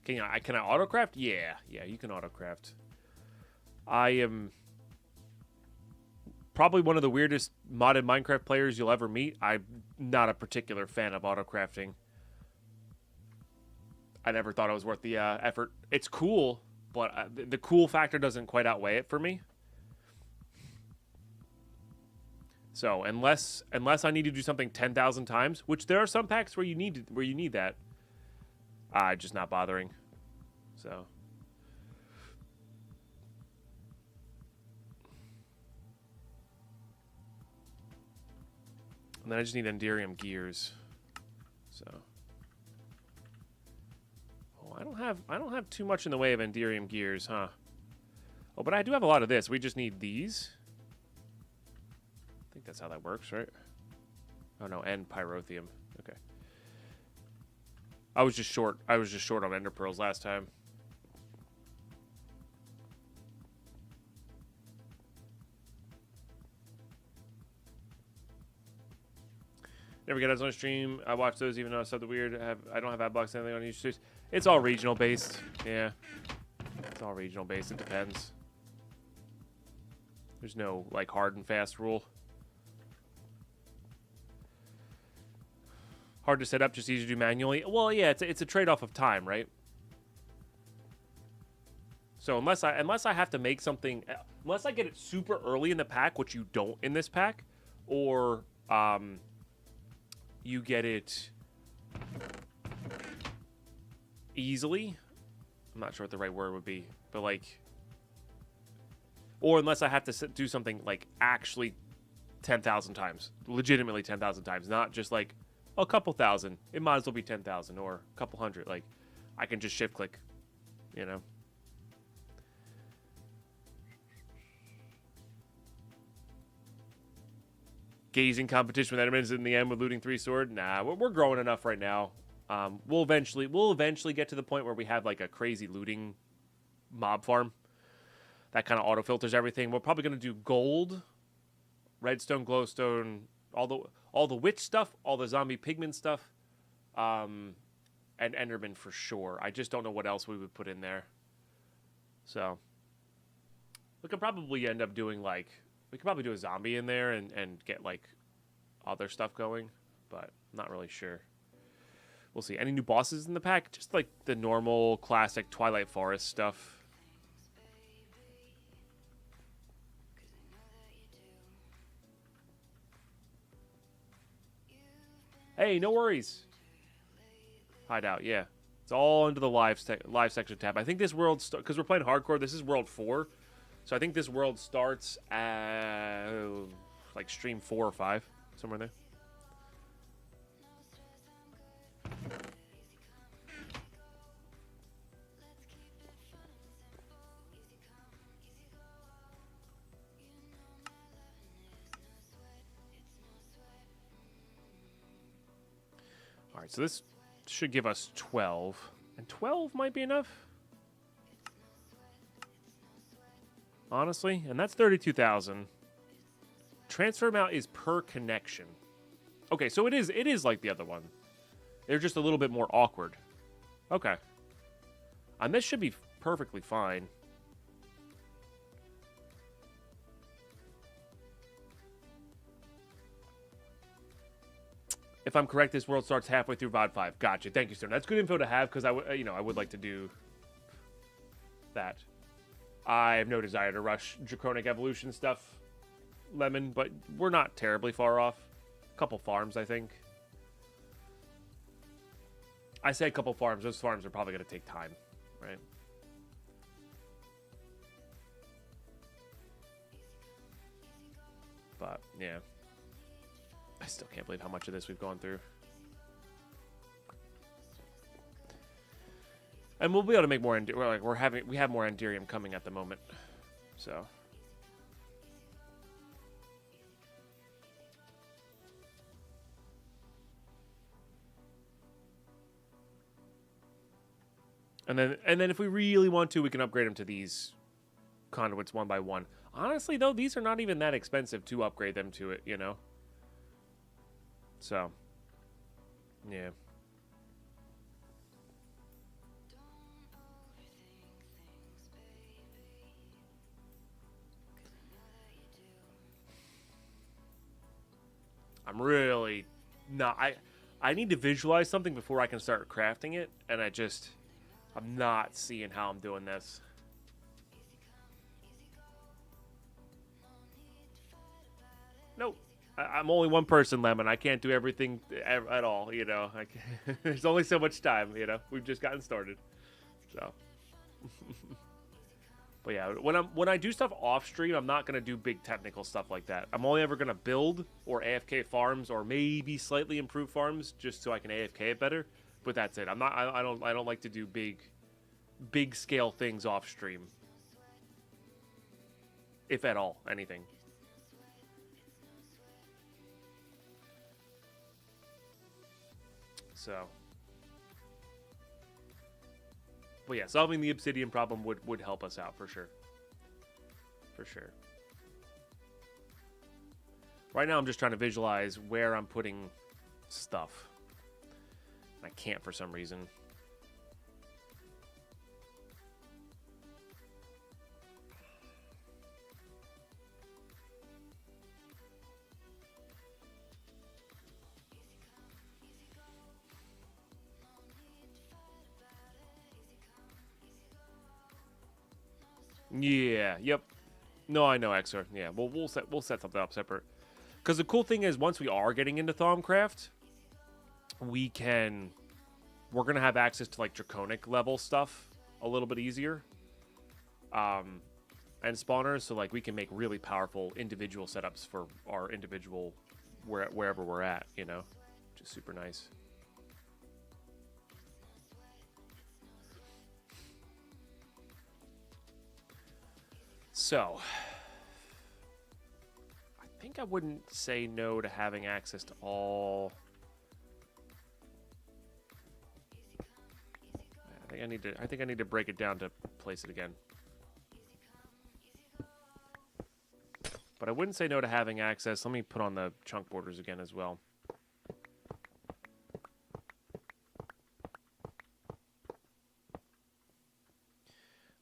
Can I autocraft? Yeah, you can autocraft. I am probably one of the weirdest modded Minecraft players you'll ever meet. I'm not a particular fan of autocrafting. I never thought it was worth the effort. It's cool. But the cool factor doesn't quite outweigh it for me. So unless I need to do something 10,000 times, which there are some packs where you need that, just not bothering. So. And then I just need Enderium gears. So. Oh, I don't have too much in the way of Enderium gears, huh? Oh, but I do have a lot of this. We just need these. I think that's how that works, right? Oh no, and Pyrotheum. Okay. I was just short on Ender Pearls last time. Never get us on stream. I watch those even though it's something weird. I don't have ad blocks or anything on YouTube. It's all regional based. Yeah. It's all regional based. It depends. There's no like hard and fast rule. Hard to set up, just easy to do manually. Well, yeah, it's a trade-off of time, right? So unless I have to make something, unless I get it super early in the pack, which you don't in this pack, or you get it easily. I'm not sure what the right word would be, but like, or unless I have to do something like actually 10,000 times, legitimately 10,000 times, not just like a couple thousand. It might as well be 10,000 or a couple hundred. Like, I can just shift click, you know. Gazing competition with enemies in the end with looting 3 sword. Nah, we're growing enough right now. We'll eventually get to the point where we have like a crazy looting mob farm that kind of auto filters everything. We're probably gonna do gold, redstone, glowstone, all the witch stuff, all the zombie pigment stuff, and Enderman for sure. I just don't know what else we would put in there. So we could probably end up doing like, we could probably do a zombie in there and get like other stuff going, but I'm not really sure. We'll see. Any new bosses in the pack? Just like the normal classic Twilight Forest stuff. Hey, no worries. Hideout, yeah. It's all under the live section tab. I think this world, because we're playing hardcore, this is world 4. So I think this world starts at like stream 4 or 5, somewhere there. All right, so this should give us 12, and 12 might be enough. Honestly, and that's 32,000. Transfer amount is per connection. Okay, so it is like the other one. They're just a little bit more awkward. Okay. And this should be perfectly fine. If I'm correct, this world starts halfway through VOD 5. Gotcha. Thank you, sir. That's good info to have because I would like to do that. I have no desire to rush Draconic Evolution stuff, Lemon, but we're not terribly far off. A couple farms, I think. I say a couple farms. Those farms are probably going to take time, right? But, yeah. I still can't believe how much of this we've gone through. And we'll be able to make more. We have more Enderium coming at the moment, so. And then if we really want to, we can upgrade them to these conduits one by one. Honestly, though, these are not even that expensive to upgrade them to it, you know. So, yeah. I'm really not. I need to visualize something before I can start crafting it, and I'm not seeing how I'm doing this. Nope. I'm only one person, Lemon. I can't do everything at all, you know. There's only so much time, you know. We've just gotten started. So. But yeah, when I do stuff off stream, I'm not gonna do big technical stuff like that. I'm only ever gonna build or AFK farms or maybe slightly improve farms just so I can AFK it better. But that's it. I don't like to do big scale things off stream, if at all, anything. So. But yeah, solving the obsidian problem would help us out for sure. For sure. Right now I'm just trying to visualize where I'm putting stuff. I can't for some reason. Yeah, yep. No, I know, Xor. Yeah, we'll set something up separate. Because the cool thing is, once we are getting into Thaumcraft, we're gonna have access to like draconic level stuff a little bit easier. And spawners, so like we can make really powerful individual setups for our individual wherever we're at, you know, which is super nice. So, I think I wouldn't say no to having access to all. I think I need to break it down to place it again. But I wouldn't say no to having access. Let me put on the chunk borders again as well.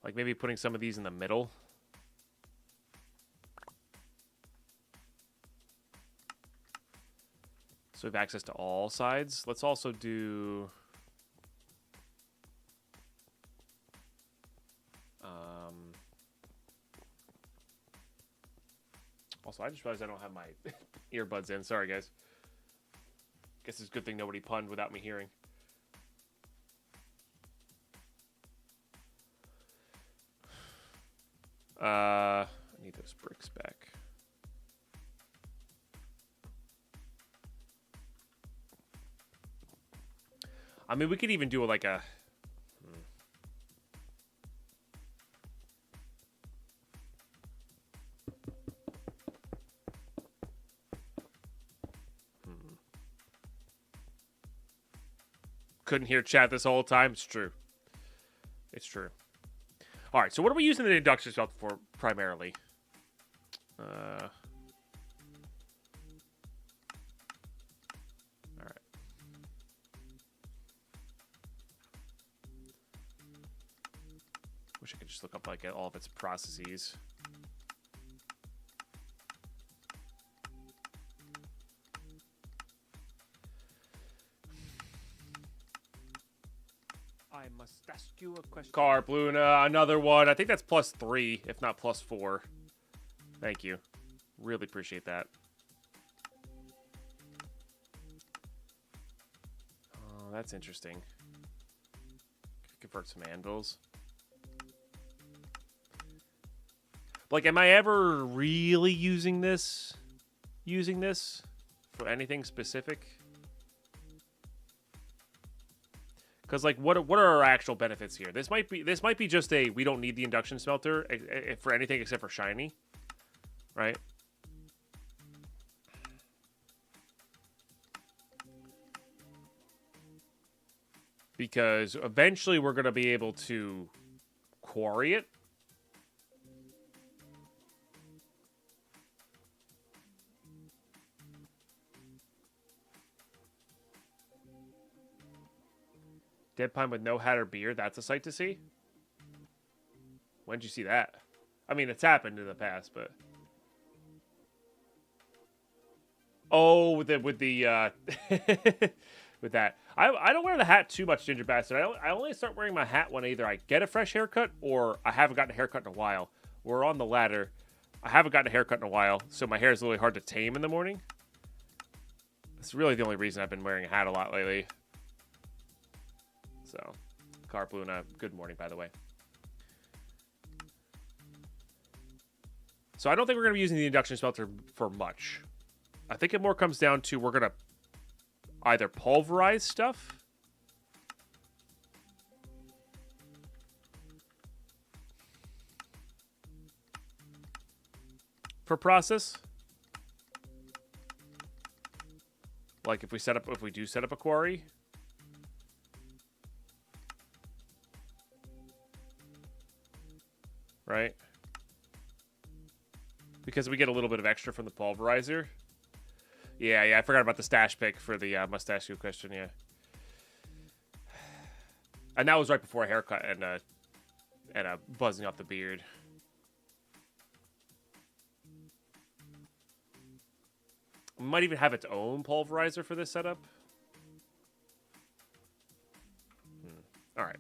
Like maybe putting some of these in the middle. So we have access to all sides. Let's also do... Also, I just realized I don't have my earbuds in. Sorry, guys. Guess it's a good thing nobody punned without me hearing. I need those bricks back. I mean, we could even do like a... Couldn't hear chat this whole time. It's true. It's true. All right, so what are we using the induction smelter for primarily? All right. Wish I could just look up like all of its processes. I must ask you a question. Carp, Luna, another one. I think that's +3, if not +4. Thank you. Really appreciate that. Oh, that's interesting. Convert some anvils. Like, am I ever really using this? Using this for anything specific? Because like, what are our actual benefits here? This might be just a we don't need the induction smelter for anything except for shiny, right? Because eventually we're gonna be able to quarry it. Deadpine with no hat or beard. That's a sight to see. When'd you see that? I mean, it's happened in the past, but... Oh, with the with that. I don't wear the hat too much, Ginger Bastard. I only start wearing my hat when either I get a fresh haircut or I haven't gotten a haircut in a while. We're on the ladder. I haven't gotten a haircut in a while, so my hair is really hard to tame in the morning. It's really the only reason I've been wearing a hat a lot lately. So, Carp Luna, good morning, by the way. So I don't think we're going to be using the induction smelter for much. I think it more comes down to we're going to either pulverize stuff. For process. Like if we do set up a quarry. Right? Because we get a little bit of extra from the pulverizer. Yeah, I forgot about the stash pick for the mustachio question, yeah. And that was right before a haircut and buzzing off the beard. We might even have its own pulverizer for this setup. All right.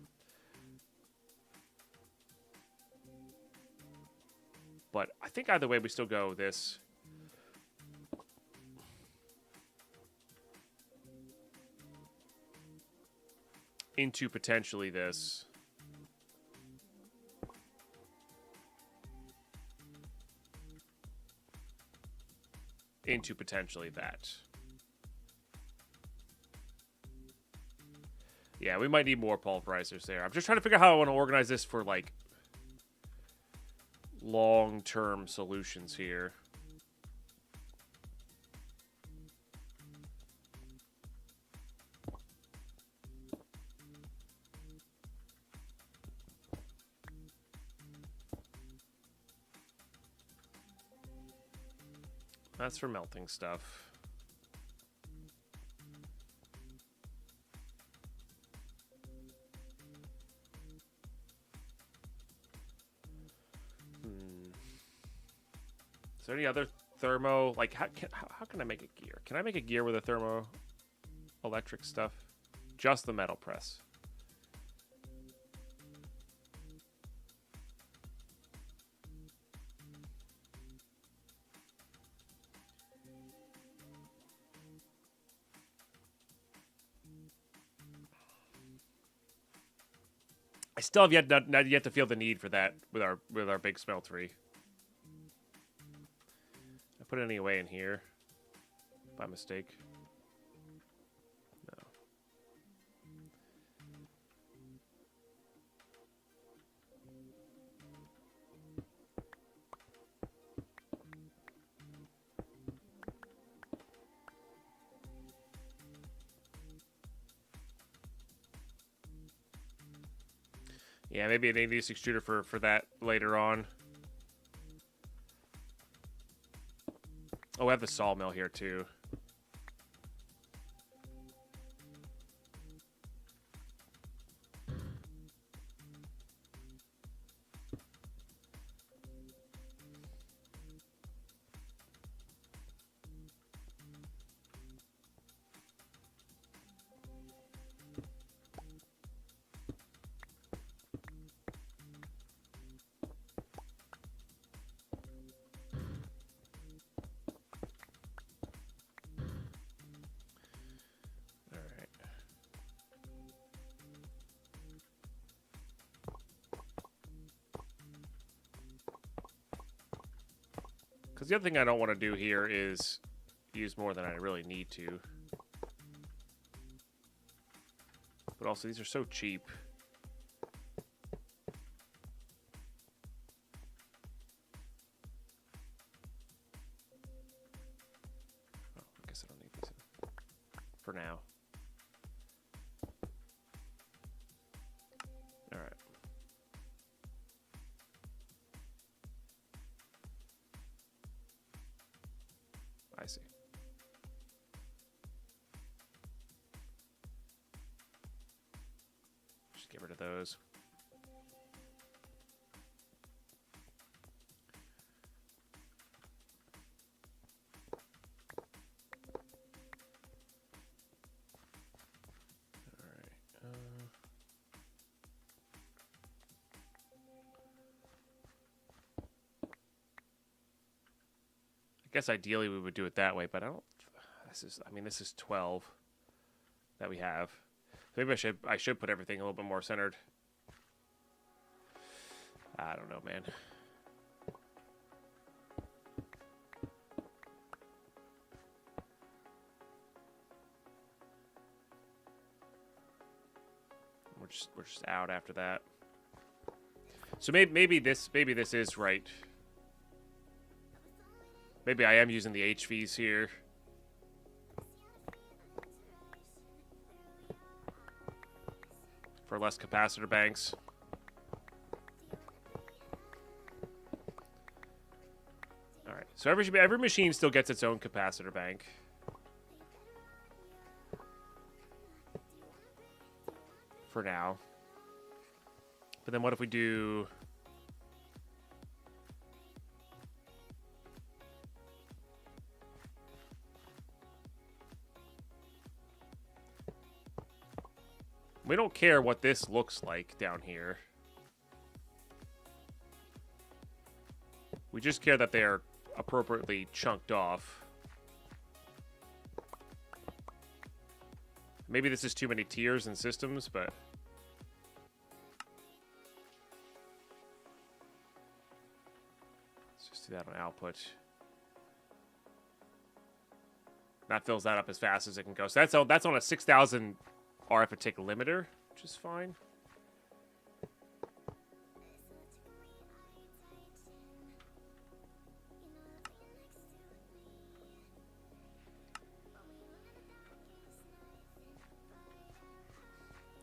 But I think either way we still go this. Into potentially this. Into potentially that. Yeah, we might need more pulverizers there. I'm just trying to figure out how I want to organize this for, like, long-term solutions here. That's for melting stuff. Is there any other thermo? Like, how can I make a gear? Can I make a gear with a thermo electric stuff? Just the metal press. I still have not yet to feel the need for that with our big smeltery. I put any away in here by mistake. No. Yeah, maybe an 86 extruder for that later on. Oh, we have the sawmill here too. Because the other thing I don't want to do here is use more than I really need to. But also, these are so cheap. Oh, I guess I don't need these for now. All right. I see. Just get rid of those. All right. I guess ideally we would do it that way, but I This is 12 that we have. Maybe I should put everything a little bit more centered. I don't know, man. We're just out after that. So maybe this is right. Maybe I am using the HVs here. For less capacitor banks. Alright, so every machine still gets its own capacitor bank. For now. But then what if we do... We don't care what this looks like down here. We just care that they are appropriately chunked off. Maybe this is too many tiers and systems, but... Let's just do that on output. That fills that up as fast as it can go. So that's on a 6,000 RF tick limiter, which is fine.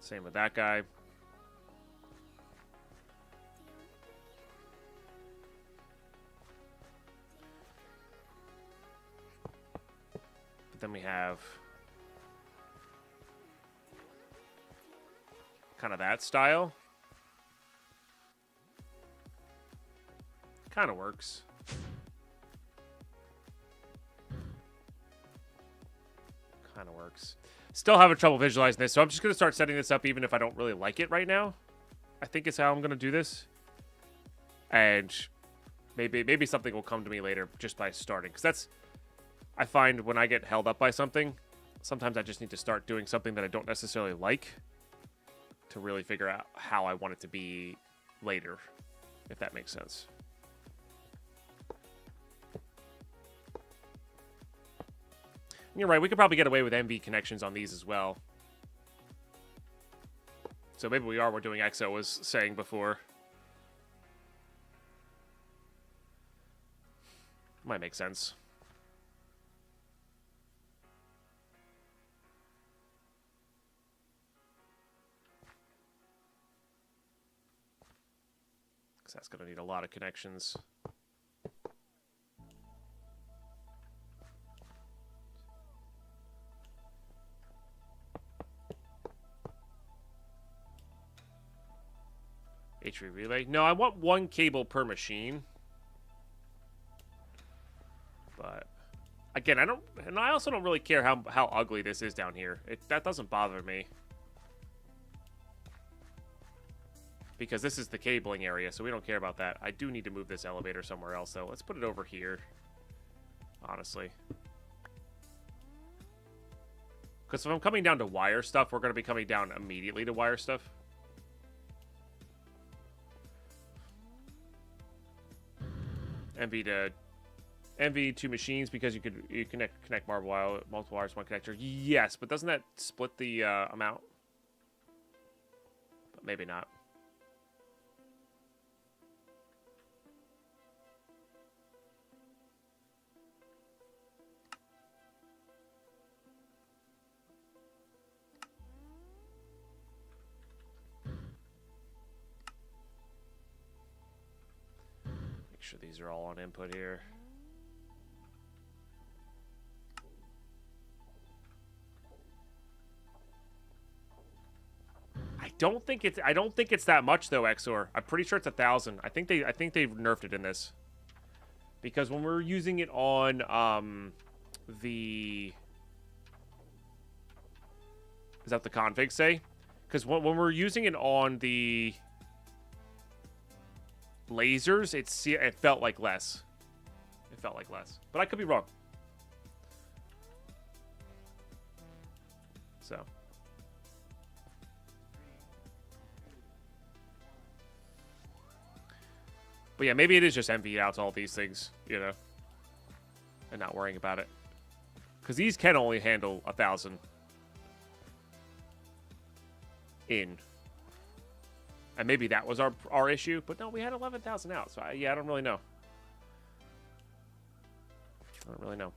Same with that guy. But then we have kind of that style. Kind of works. Kind of works. Still having trouble visualizing this, so I'm just going to start setting this up even if I don't really like it right now. I think is how I'm going to do this. And maybe something will come to me later just by starting. Because that's... I find when I get held up by something, sometimes I just need to start doing something that I don't necessarily like to really figure out how I want it to be later, if that makes sense. You're right, we could probably get away with MV connections on these as well. So maybe we're doing EXO, was saying before. Might make sense. Because that's going to need a lot of connections. HV relay. No, I want one cable per machine. But again, I also don't really care how ugly this is down here. That doesn't bother me. Because this is the cabling area, so we don't care about that. I do need to move this elevator somewhere else, though. Let's put it over here. Honestly. Because if I'm coming down to wire stuff, we're going to be coming down immediately to wire stuff. MV to machines because you connect multiple wires, one connector. Yes, but doesn't that split the amount? But maybe not. Make sure these are all on input here. I don't think it's that much though, XOR. I'm pretty sure it's 1,000. I think they've nerfed it in this. Because when we're using it on the... Is that the config say? Because when we're using it on the lasers, it felt like less. It felt like less. But I could be wrong. So. But yeah, maybe it is just MV out to all these things, you know, and not worrying about it. Because these can only handle 1,000 in. And maybe that was our issue. But no, we had 11,000 out. So, yeah, I don't really know. I don't really know.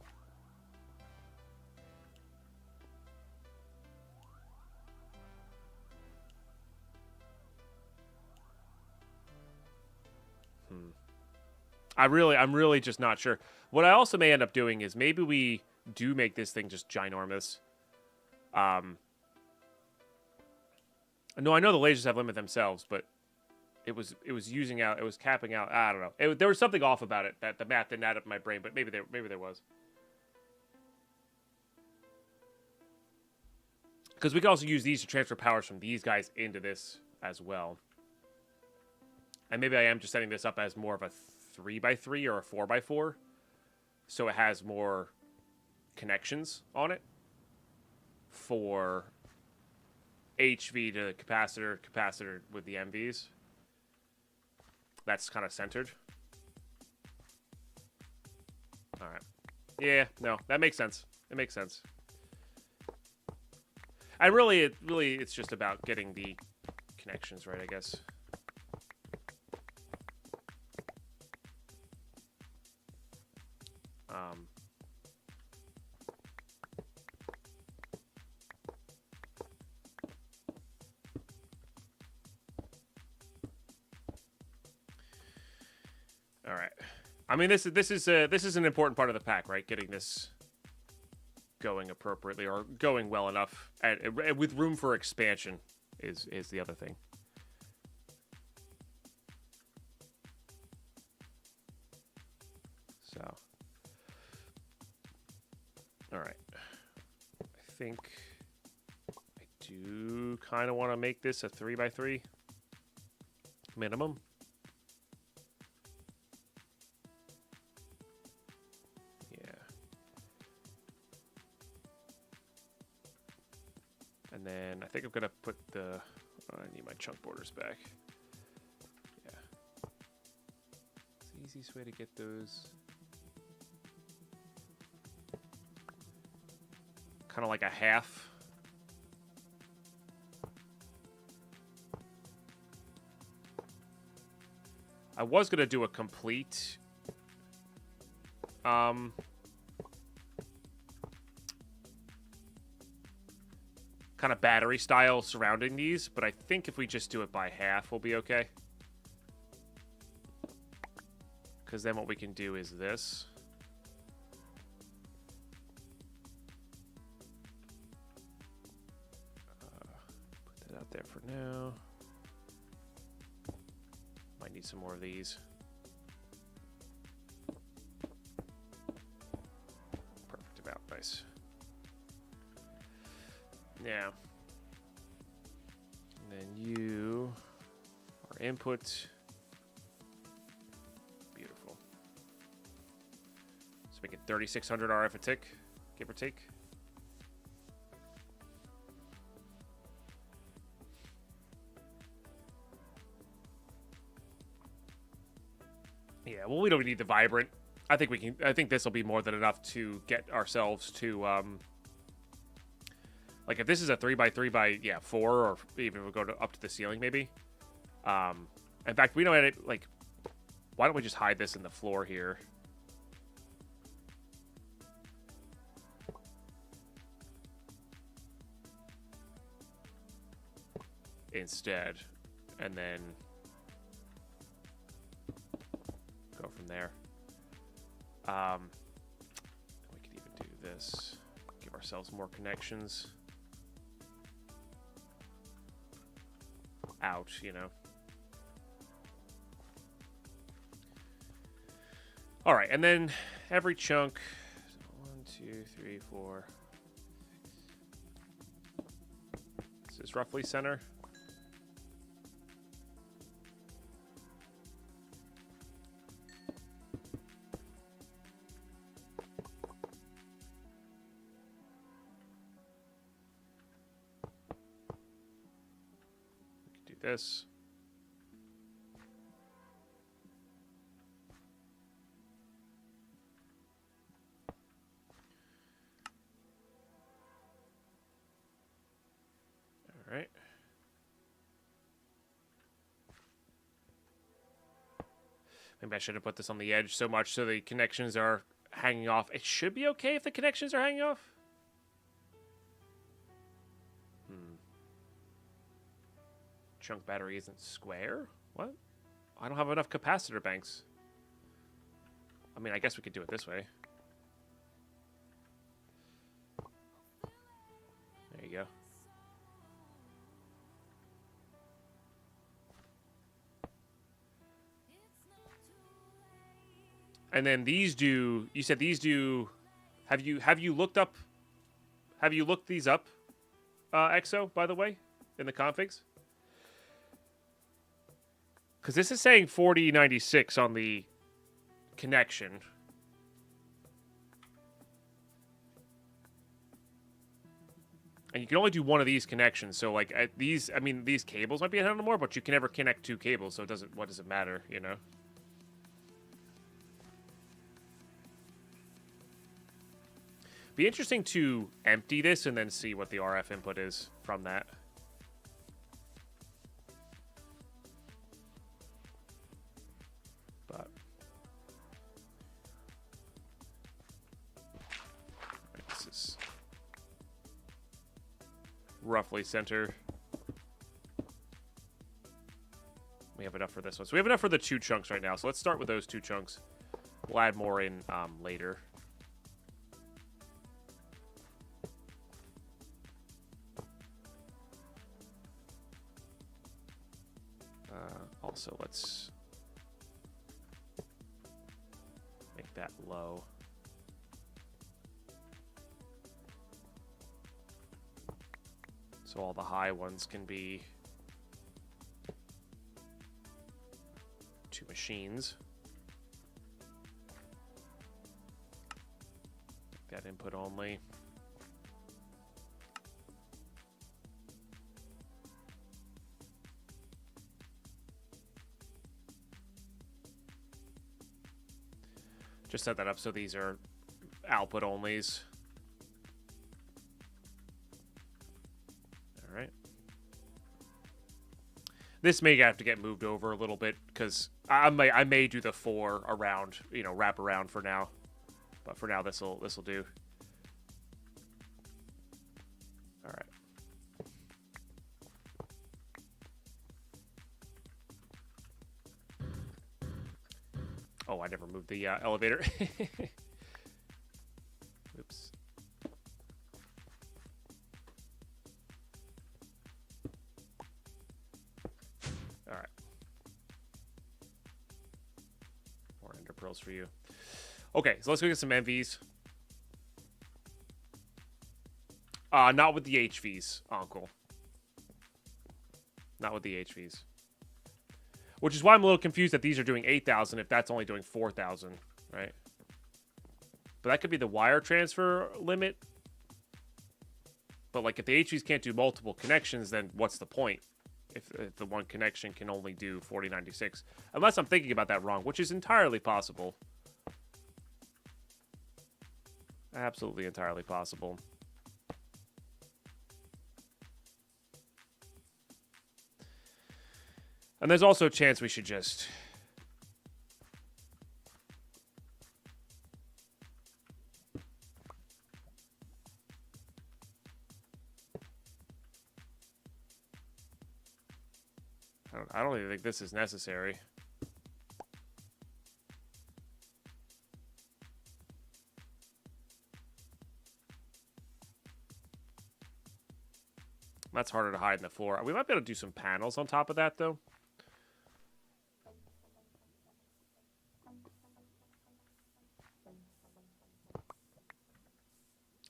I'm really just not sure. What I also may end up doing is maybe we do make this thing just ginormous. No, I know the lasers have limit themselves, but it was capping out. I don't know. There was something off about it that the math didn't add up in my brain, but maybe there was. Because we can also use these to transfer powers from these guys into this as well. And maybe I am just setting this up as more of a 3x3 or a 4x4, so it has more connections on it for HV to capacitor with the MVs. That's kind of centered. All right. Yeah, no, that makes sense. It makes sense. And really, it's just about getting the connections right, I guess. All right. I mean, this is an important part of the pack, right? Getting this going appropriately or going well enough, and with room for expansion is the other thing. So, all right. I think I do kind of want to make this a 3x3 minimum. And then I think I'm going to put the... I need my chunk borders back. Yeah. It's the easiest way to get those. Kind of like a half. I was going to do a complete... kind of battery style surrounding these, but I think if we just do it by half, we'll be okay. Because then what we can do is this. Put that out there for now. Might need some more of these. Perfect amount, nice. Yeah. And then you are input. Beautiful. Let's make it 3600 RF a tick, give or take. Yeah, well, we don't need the vibrant. I think this will be more than enough to get ourselves to like if this is a 3x3 by 4, or even we'll go up to the ceiling maybe. In fact, we don't edit, like, why don't we just hide this in the floor here? Instead, and then go from there. We could even do this, give ourselves more connections out, you know. All right, and then every chunk, 1, 2, 3, 4. This is roughly center. this. All right. Maybe I should have put this on the edge so much so the connections are hanging off. It should be okay if the connections are hanging off. Chunk battery isn't square? What? I don't have enough capacitor banks. I mean, I guess we could do it this way. There you go. And then these do, you said these do, have you looked these up, EXO, by the way, in the configs? Because this is saying 4096 on the connection. And you can only do one of these connections. So, like, these cables might be a handle more, but you can never connect two cables, so what does it matter, you know? Be interesting to empty this and then see what the RF input is from that. But this is roughly center. We have enough for this one. So we have enough for the 2 chunks right now. So let's start with those 2 chunks. We'll add more in later. Also, let's make that low. So all the high ones can be 2 machines. Make that input only. Just set that up so these are output onlys. All right. This may have to get moved over a little bit because I may do the 4 around, you know, wrap around for now. But for now, this'll do. All right. Oh, I never moved the elevator. Oops. All right. More ender pearls for you. Okay, so let's go get some MVs. Not with the HVs, Uncle. Not with the HVs. Which is why I'm a little confused that these are doing 8,000 if that's only doing 4,000, right? But that could be the wire transfer limit. But like if the HVs can't do multiple connections, then what's the point? If the one connection can only do 4096. Unless I'm thinking about that wrong, which is entirely possible. Absolutely entirely possible. And there's also a chance we should just... I don't even think this is necessary. That's harder to hide in the floor. We might be able to do some panels on top of that, though.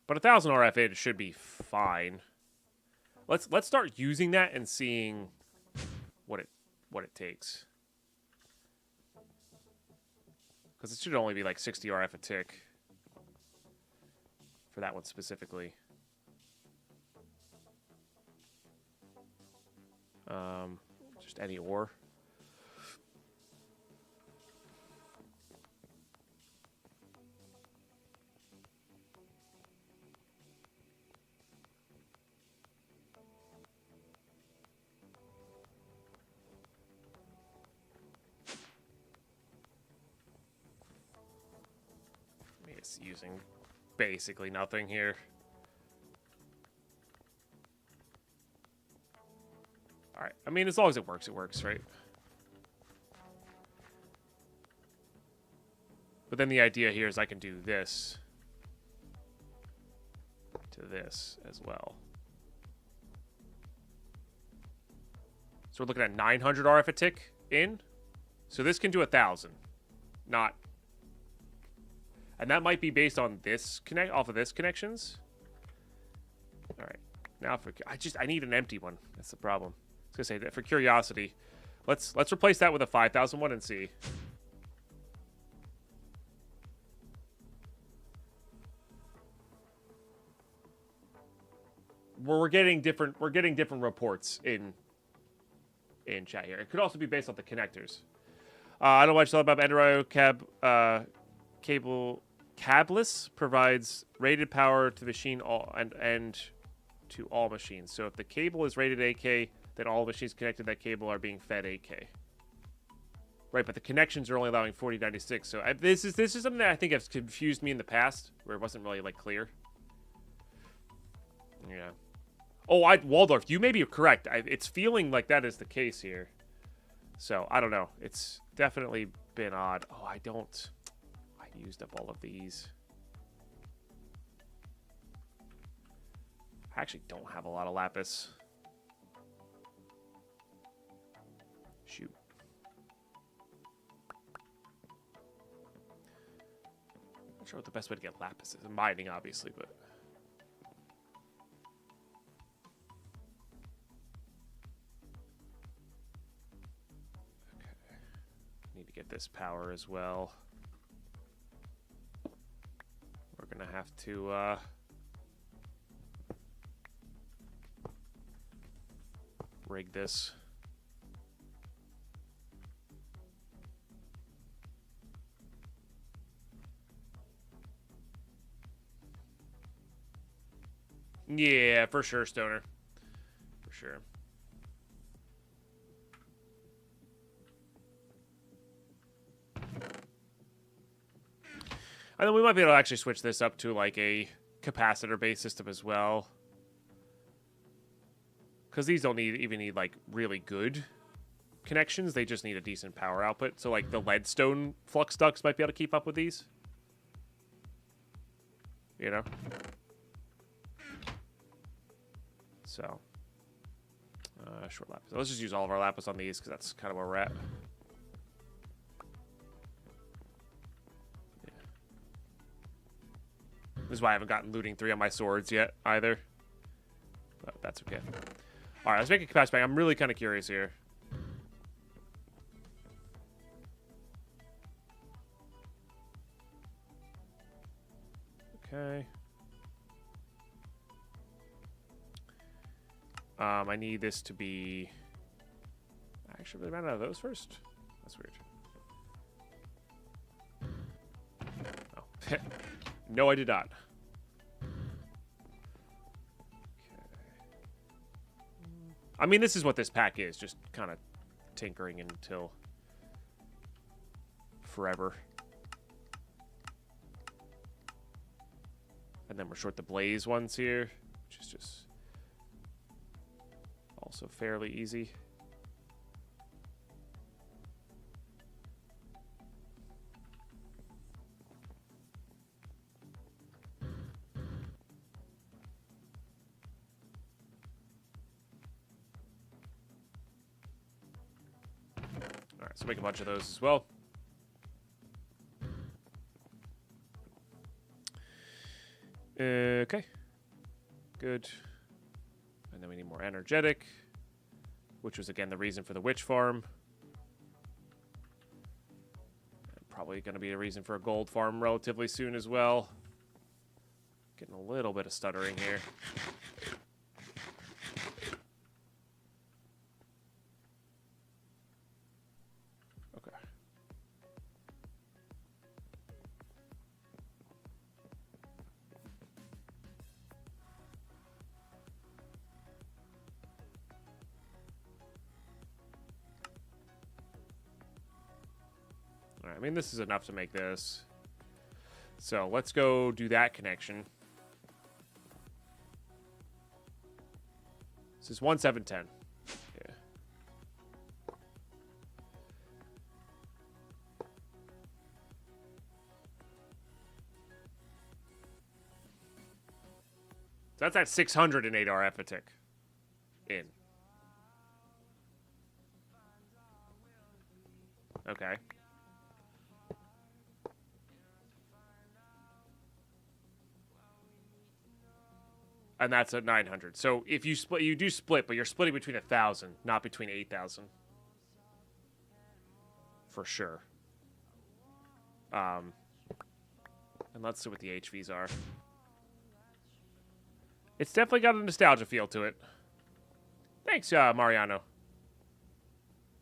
But 1,000 RF8 should be fine. Let's start using that and seeing what it takes. Because it should only be like 60 RF a tick for that one specifically. Just any ore. It's using basically nothing here. Alright, I mean, as long as it works, right? But then the idea here is I can do this to this as well. So we're looking at 900 RF a tick in. So this can do 1,000. Not... And that might be based on this off of this connections. All right, now for I need an empty one. That's the problem. I was gonna say that for curiosity, let's replace that with a 5,000 one and see. We're getting different reports in chat here. It could also be based on the connectors. I don't know much about Enderio cable. Cabless provides rated power to the machine and to all machines. So if the cable is rated 8K, then all machines connected to that cable are being fed 8K. Right, but the connections are only allowing 4096. So this is something that I think has confused me in the past, where it wasn't really like clear. Yeah. Oh, Waldorf, you may be correct. It's feeling like that is the case here. So I don't know. It's definitely been odd. Oh, I used up all of these. I actually don't have a lot of lapis. Shoot. Not sure what the best way to get lapis is. Mining, obviously, but... Okay. Need to get this power as well. We're gonna have to rig this. Yeah, for sure, Stoner. For sure. And then we might be able to actually switch this up to like a capacitor-based system as well. Because these don't even need like really good connections. They just need a decent power output. So like the leadstone flux ducts might be able to keep up with these. You know? So. Short lapis. So let's just use all of our lapis on these because that's kind of where we're at. This is why I haven't gotten looting 3 on my swords yet, either. But that's okay. Alright, let's make a capacity bank. I'm really kind of curious here. Okay. I need this to be... Actually, really ran out of those first? That's weird. Oh. No, I did not. Okay. I mean, this is what this pack is. Just kind of tinkering until forever. And then we're short the blaze ones here, which is just also fairly easy. Alright, so make a bunch of those as well. Okay. Good. And then we need more energetic, which was, again, the reason for the witch farm. And probably going to be a reason for a gold farm relatively soon as well. Getting a little bit of stuttering here. Alright, I mean, this is enough to make this. So let's go do that connection. This is 1710. Yeah. So that's at 608 RF a tick. In. Okay. And that's at 900. So if you split, you do split, but you're splitting between 1,000, not between 8,000. For sure. And let's see what the HVs are. It's definitely got a nostalgia feel to it. Thanks, Mariano.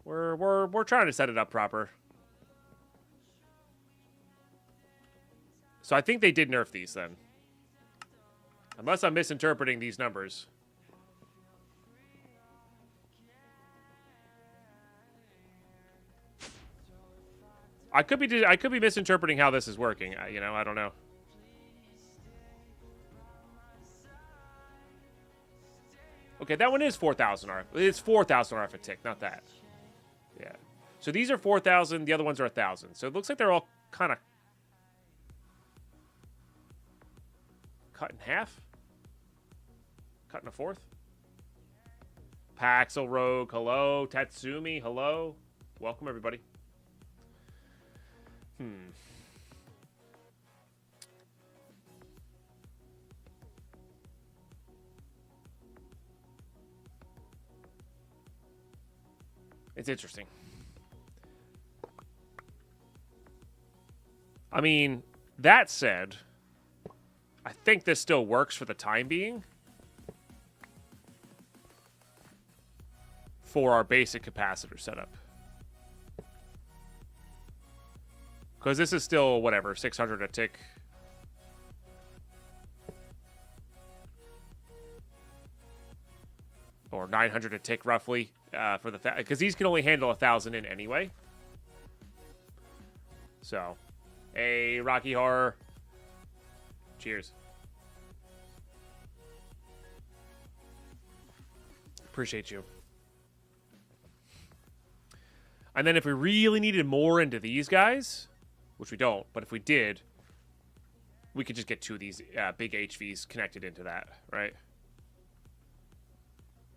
We're trying to set it up proper. So I think they did nerf these then. Unless I'm misinterpreting these numbers. I could be misinterpreting how this is working. You know, I don't know. Okay, that one is 4,000 RF. It's 4,000 RF a tick, not that. Yeah. So these are 4,000. The other ones are 1,000. So it looks like they're all kind of cut in half. Cut in a fourth. Paxel Rogue, hello. Tatsumi, hello. Welcome, everybody. It's interesting. I mean, that said, I think this still works for the time being. For our basic capacitor setup. Because this is still, whatever, 600 a tick. Or 900 a tick, roughly. For the because these can only handle 1,000 in anyway. So, hey, Rocky Horror. Cheers. Appreciate you. And then if we really needed more into these guys, which we don't, but if we did, we could just get two of these big HVs connected into that, right?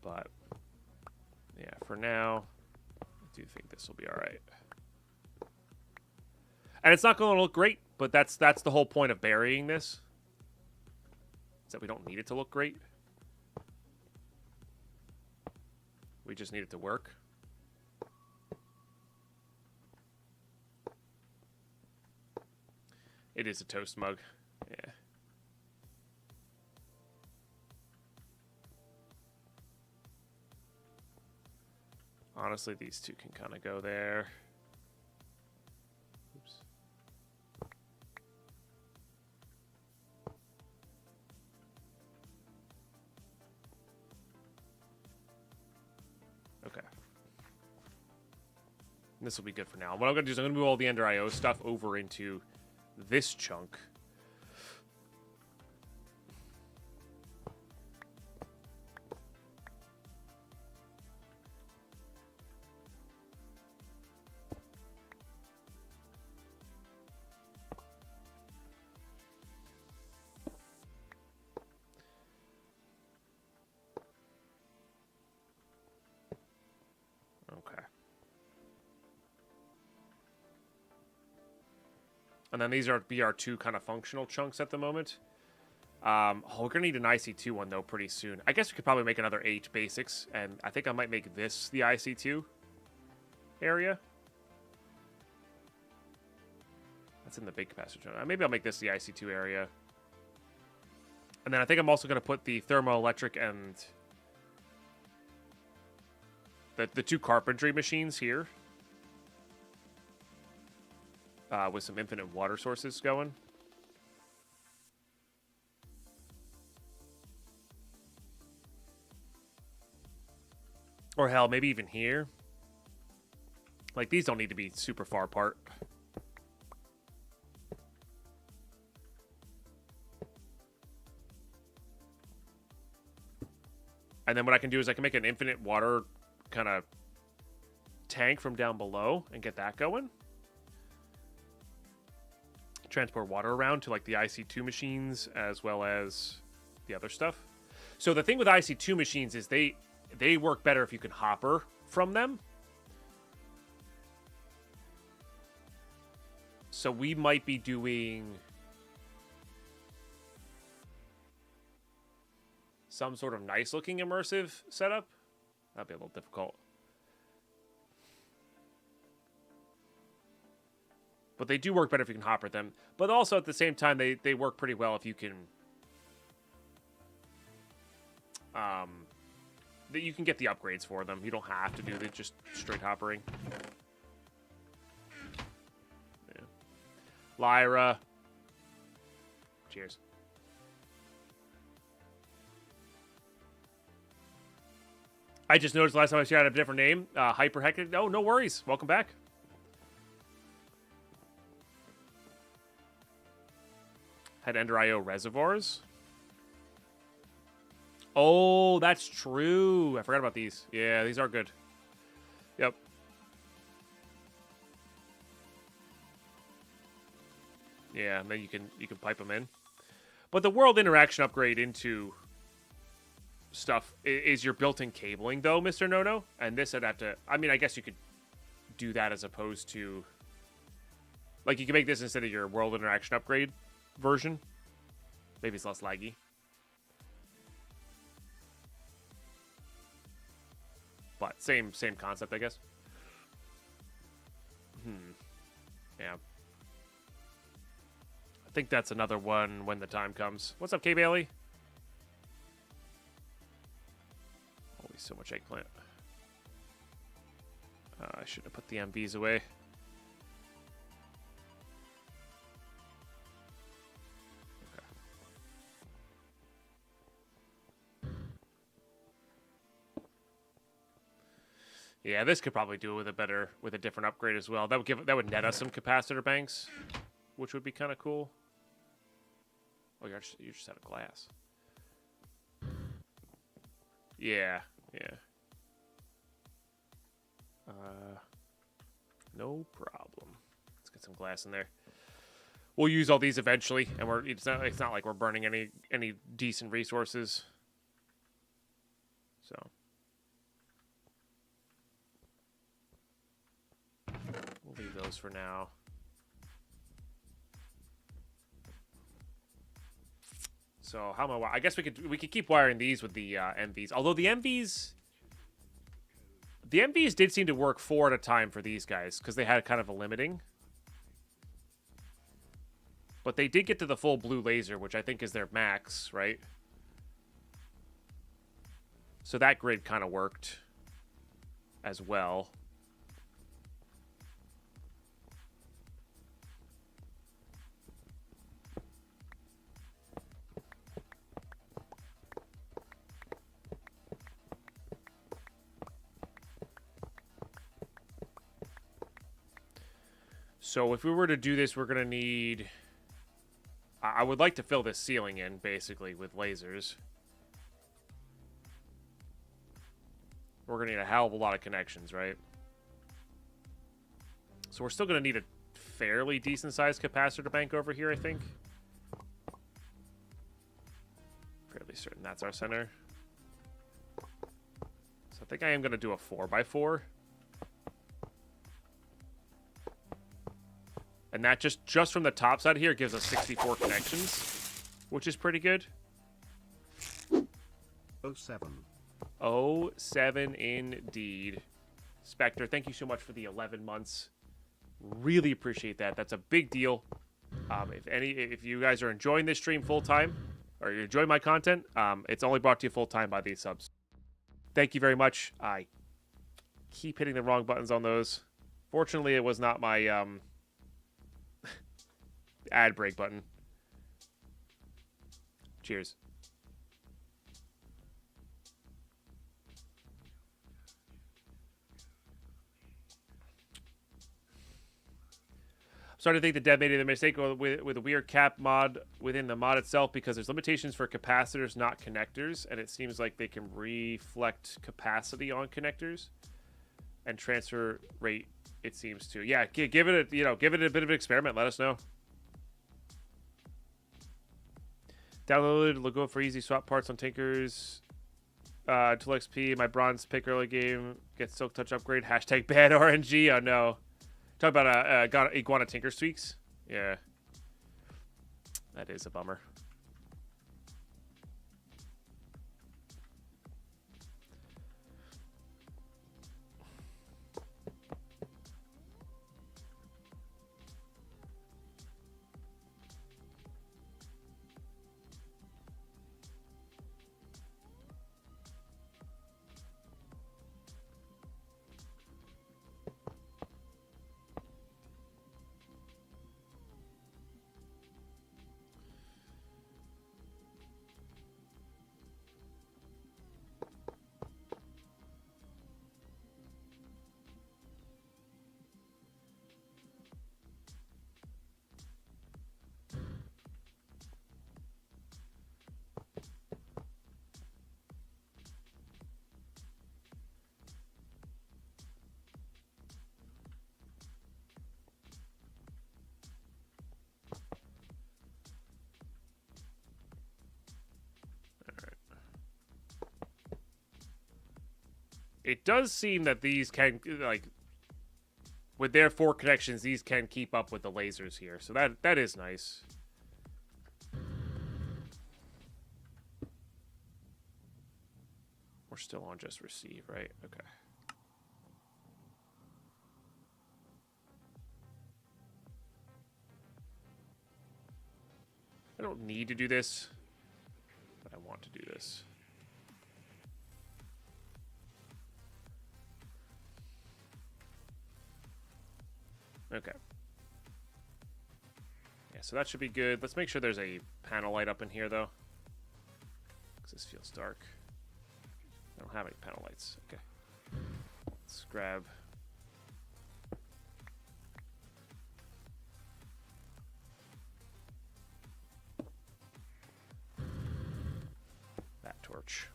But, yeah, for now, I do think this will be all right. And it's not going to look great, but that's the whole point of burying this. Is that we don't need it to look great. We just need it to work. It is a toast mug. Yeah. Honestly, these two can kind of go there. Oops. Okay. This will be good for now. What I'm going to do is I'm going to move all the Ender IO stuff over into this chunk. Okay. And then these are our two kind of functional chunks at the moment. We're going to need an IC2 one, though, pretty soon. I guess we could probably make another 8 basics, and I think I might make this the IC2 area. That's in the big capacitor. Maybe I'll make this the IC2 area. And then I think I'm also going to put the thermoelectric and the two carpentry machines here. With some infinite water sources going. Or hell, maybe even here. Like, these don't need to be super far apart. And then what I can do is I can make an infinite water kind of tank from down below and get that going. Transport water around to like the IC2 machines as well as the other stuff. So the thing with IC2 machines is they work better if you can hopper from them. So we might be doing some sort of nice looking immersive setup. That'd be a little difficult. But they do work better if you can hopper them. But also at the same time, they work pretty well if you can that you can get the upgrades for them. You don't have to do the just straight hoppering. Yeah. Lyra. Cheers. I just noticed last time I shared a different name. Hyper Hectic. Oh, no worries. Welcome back. Had Ender IO reservoirs. Oh, that's true. I forgot about these. Yeah, these are good. Yep. Yeah, and then you can pipe them in. But the world interaction upgrade into stuff is your built-in cabling, though, Mr. Nono. And this I'd have to... I mean, I guess you could do that as opposed to... Like, you can make this instead of your world interaction upgrade version. Maybe it's less laggy. But same concept, I guess. Yeah. I think that's another one when the time comes. What's up, K Bailey? Always so much eggplant. I should have put the MVs away. Yeah, this could probably do it with a different upgrade as well. That would net us some capacitor banks, which would be kind of cool. Oh, you're just out of glass. Yeah. No problem. Let's get some glass in there. We'll use all these eventually, and it's not like we're burning any decent resources. So. We'll leave those for now. So how am I guess we could keep wiring these with the MVs. Although the MVs did seem to work 4 at a time for these guys because they had kind of a limiting. But they did get to the full blue laser, which I think is their max, right? So that grid kind of worked as well. So if we were to do this, we're going to need... I would like to fill this ceiling in, basically, with lasers. We're going to need a hell of a lot of connections, right? So we're still going to need a fairly decent-sized capacitor bank over here, I think. Fairly certain that's our center. So I think I am going to do a 4x4. And that just from the top side here gives us 64 connections, which is pretty good. 07. 07 indeed. Spectre, thank you so much for the 11 months. Really appreciate that. That's a big deal. If you guys are enjoying this stream full time, or you enjoy my content, it's only brought to you full time by these subs. Thank you very much. I keep hitting the wrong buttons on those. Fortunately, it was not my ad break button. Cheers. Starting to think the dev made a mistake with a weird cap mod within the mod itself because there's limitations for capacitors, not connectors, and it seems like they can reflect capacity on connectors and transfer rate. It seems to, yeah. Give it a give it a bit of an experiment. Let us know. Downloaded Lagoa for easy swap parts on Tinkers. Until XP, my bronze pick early game gets Silk Touch upgrade. Hashtag bad RNG. Oh no. Talk about Iguana Tinker tweaks. Yeah. That is a bummer. It does seem that these can, like, with their 4 connections, these can keep up with the lasers here. So that is nice. We're still on just receive, right? Okay. I don't need to do this, but I want to do this. Okay. Yeah, so that should be good. Let's make sure there's a panel light up in here, though. Because this feels dark. I don't have any panel lights. Okay. Let's grab... that torch.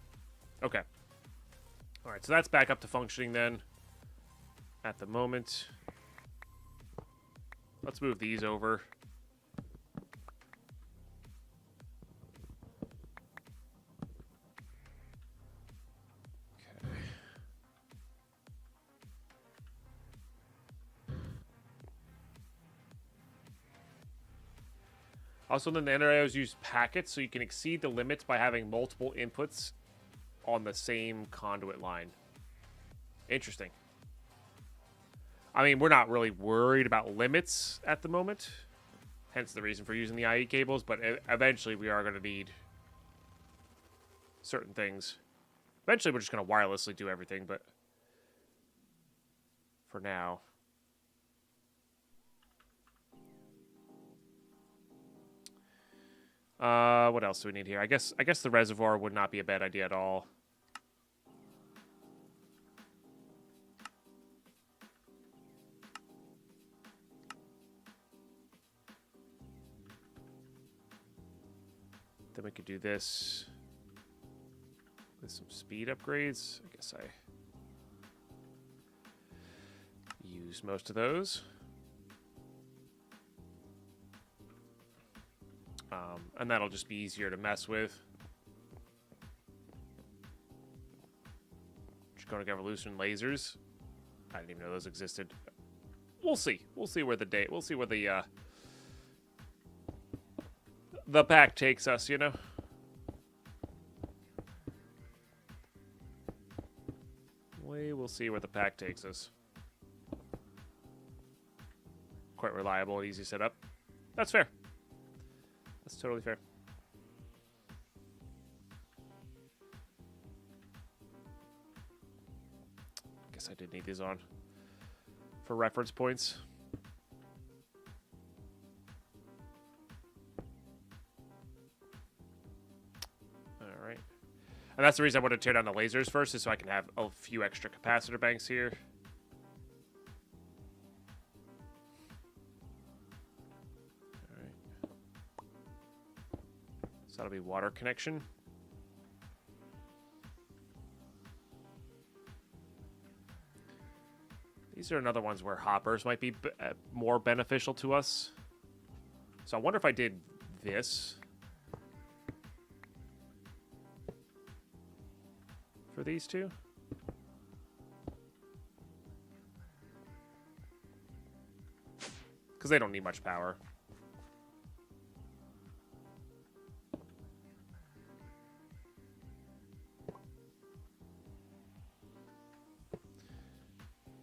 Okay. Alright, so that's back up to functioning then. At the moment... Let's move these over. Okay. Also, then the NRIOs use packets, so you can exceed the limits by having multiple inputs on the same conduit line. Interesting. I mean, we're not really worried about limits at the moment. Hence the reason for using the IE cables, but eventually we are going to need certain things. Eventually we're just going to wirelessly do everything, but for now. What else do we need here? I guess the reservoir would not be a bad idea at all. Then we could do this with some speed upgrades. I guess I use most of those. And that'll just be easier to mess with. Draconic Evolution lasers. I didn't even know those existed. We'll see. We'll see where the pack takes us, you know? We will see where the pack takes us. Quite reliable, easy setup. That's fair. That's totally fair. Guess I did need these on for reference points. Alright. And that's the reason I want to tear down the lasers first, is so I can have a few extra capacitor banks here. that'll be water connection. These are another ones where hoppers might be more beneficial to us. So I wonder if I did this for these two. Because they don't need much power.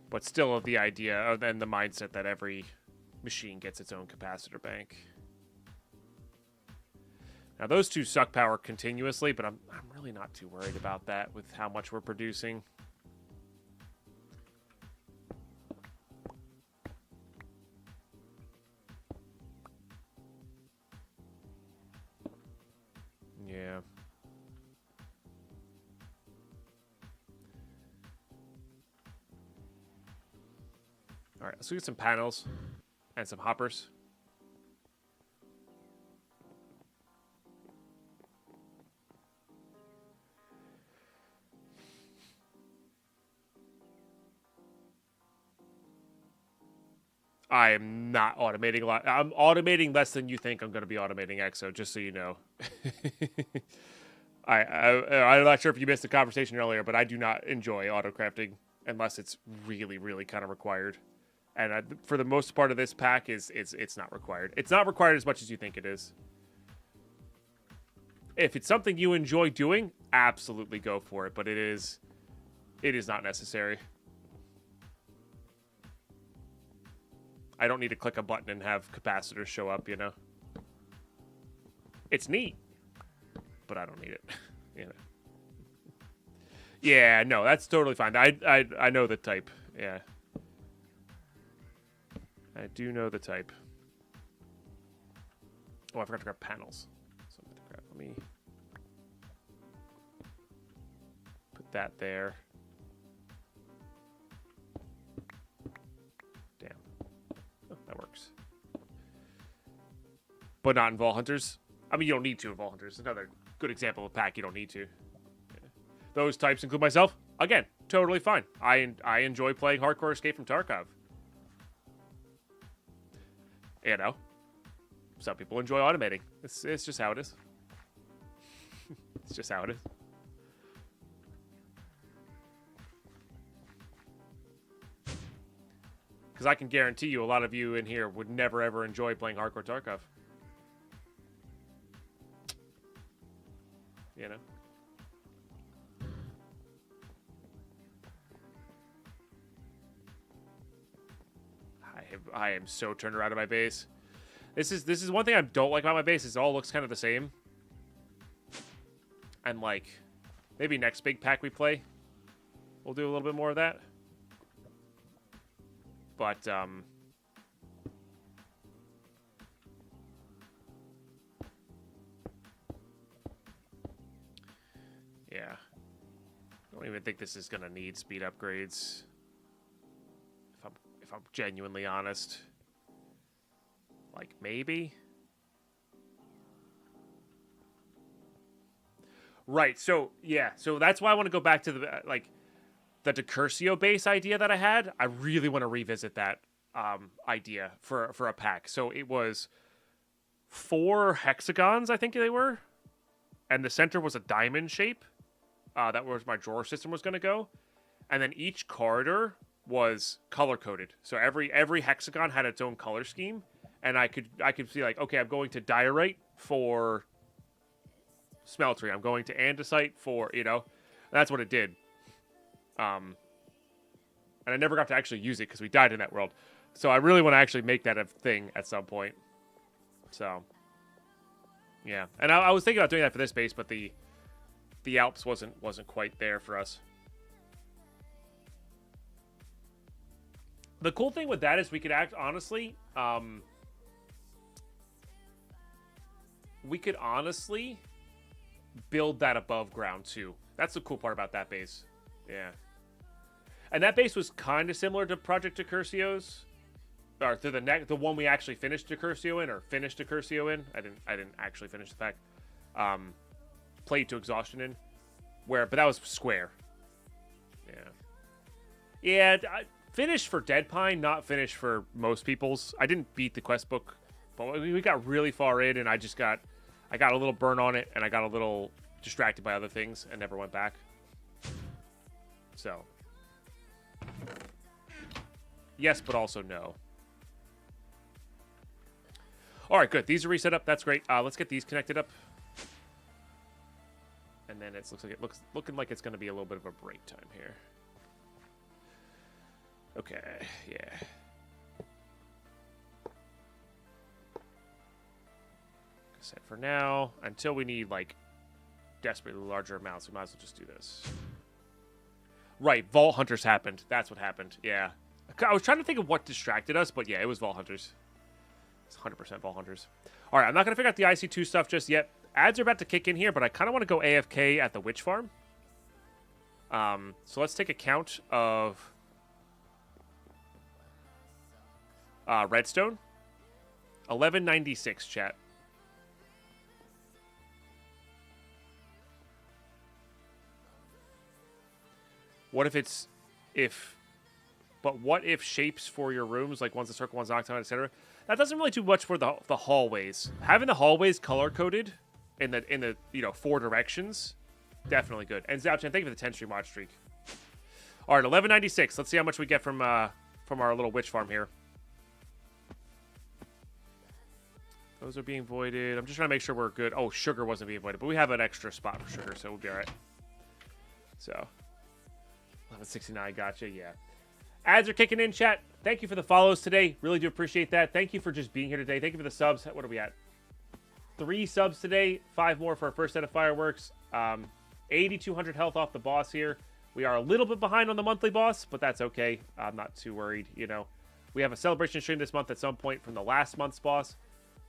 But still the idea and the mindset that every machine gets its own capacitor bank. Now those two suck power continuously, but I'm really not too worried about that with how much we're producing. Yeah. All right, let's get some panels and some hoppers. I am not automating a lot. I'm automating less than you think I'm going to be automating EXO, just so you know. I'm not sure if you missed the conversation earlier, but I do not enjoy auto crafting unless it's really, really kind of required. And for the most part of this pack, it's not required. It's not required as much as you think it is. If it's something you enjoy doing, absolutely go for it. But it is not necessary. I don't need to click a button and have capacitors show up, you know. It's neat, but I don't need it, you know. Yeah, no, that's totally fine. I know the type. Yeah. I do know the type. Oh, I forgot to grab panels. So let me put that there. Damn. Oh, that works. But not in Vault Hunters. I mean, you don't need to in Vault Hunters. Another good example of a pack you don't need to. Yeah. Those types include myself. Again, totally fine. I enjoy playing Hardcore Escape from Tarkov. You know, some people enjoy automating. It's just how it is. It's just how it is. Because I can guarantee you a lot of you in here would never ever enjoy playing Hardcore Tarkov. You know? I am so turned around to my base. This is one thing I don't like about my base. Is it all looks kind of the same. And like, maybe next big pack we play, we'll do a little bit more of that. But yeah, I don't even think this is gonna need speed upgrades. If I'm genuinely honest. Like, maybe? Right, so, yeah. So that's why I want to go back to the, like, the Decursio base idea that I had. I really want to revisit that idea for a pack. So it was 4 hexagons, I think they were. And the center was a diamond shape. That was my drawer system was going to go. And then each corridor was color coded. So every hexagon had its own color scheme, and I could see like, okay, I'm going to diorite for smeltery. I'm going to andesite for, you know, and that's what it did. And I never got to actually use it because we died in that world. So I really want to actually make that a thing at some point. So yeah, and I was thinking about doing that for this base, but the Alps wasn't quite there for us. The cool thing with that is we could honestly build that above ground too. That's the cool part about that base. Yeah. And that base was kind of similar to Project Decursio's, or to the one we actually finished Decursio in, or finished Decursio in. I didn't actually finish the pack. played to exhaustion in. But that was square. Yeah. Yeah, finished for Deadpine, not finished for most people's. I didn't beat the quest book, but we got really far in, and I got a little burn on it, and I got a little distracted by other things, and never went back. So, yes, but also no. All right, good. These are reset up. That's great. Let's get these connected up. And then looking like it's going to be a little bit of a break time here. Okay, yeah. Set for now until we need like desperately larger amounts. We might as well just do this. Right, Vault Hunters happened. That's what happened. Yeah, I was trying to think of what distracted us, but yeah, it was Vault Hunters. It's 100% Vault Hunters. All right, I'm not gonna figure out the IC2 stuff just yet. Ads are about to kick in here, but I kind of want to go AFK at the Witch Farm. So let's take a count of redstone. 1196, chat. What what if shapes for your rooms, like one's a circle, one's an octagon, etc. That doesn't really do much for the hallways. Having the hallways color coded in the 4 directions, definitely good. And Zouchan, thank you for the 10-stream watch streak. All right, 1196. Let's see how much we get from our little witch farm here. Those are being voided. I'm just trying to make sure we're good. Oh, sugar wasn't being voided, but we have an extra spot for sugar, so we'll be all right. So, 1169, gotcha, yeah. Ads are kicking in, chat. Thank you for the follows today. Really do appreciate that. Thank you for just being here today. Thank you for the subs. What are we at? 3 subs today. 5 more for our first set of fireworks. 8,200 health off the boss here. We are a little bit behind on the monthly boss, but that's okay. I'm not too worried, We have a celebration stream this month at some point from the last month's boss.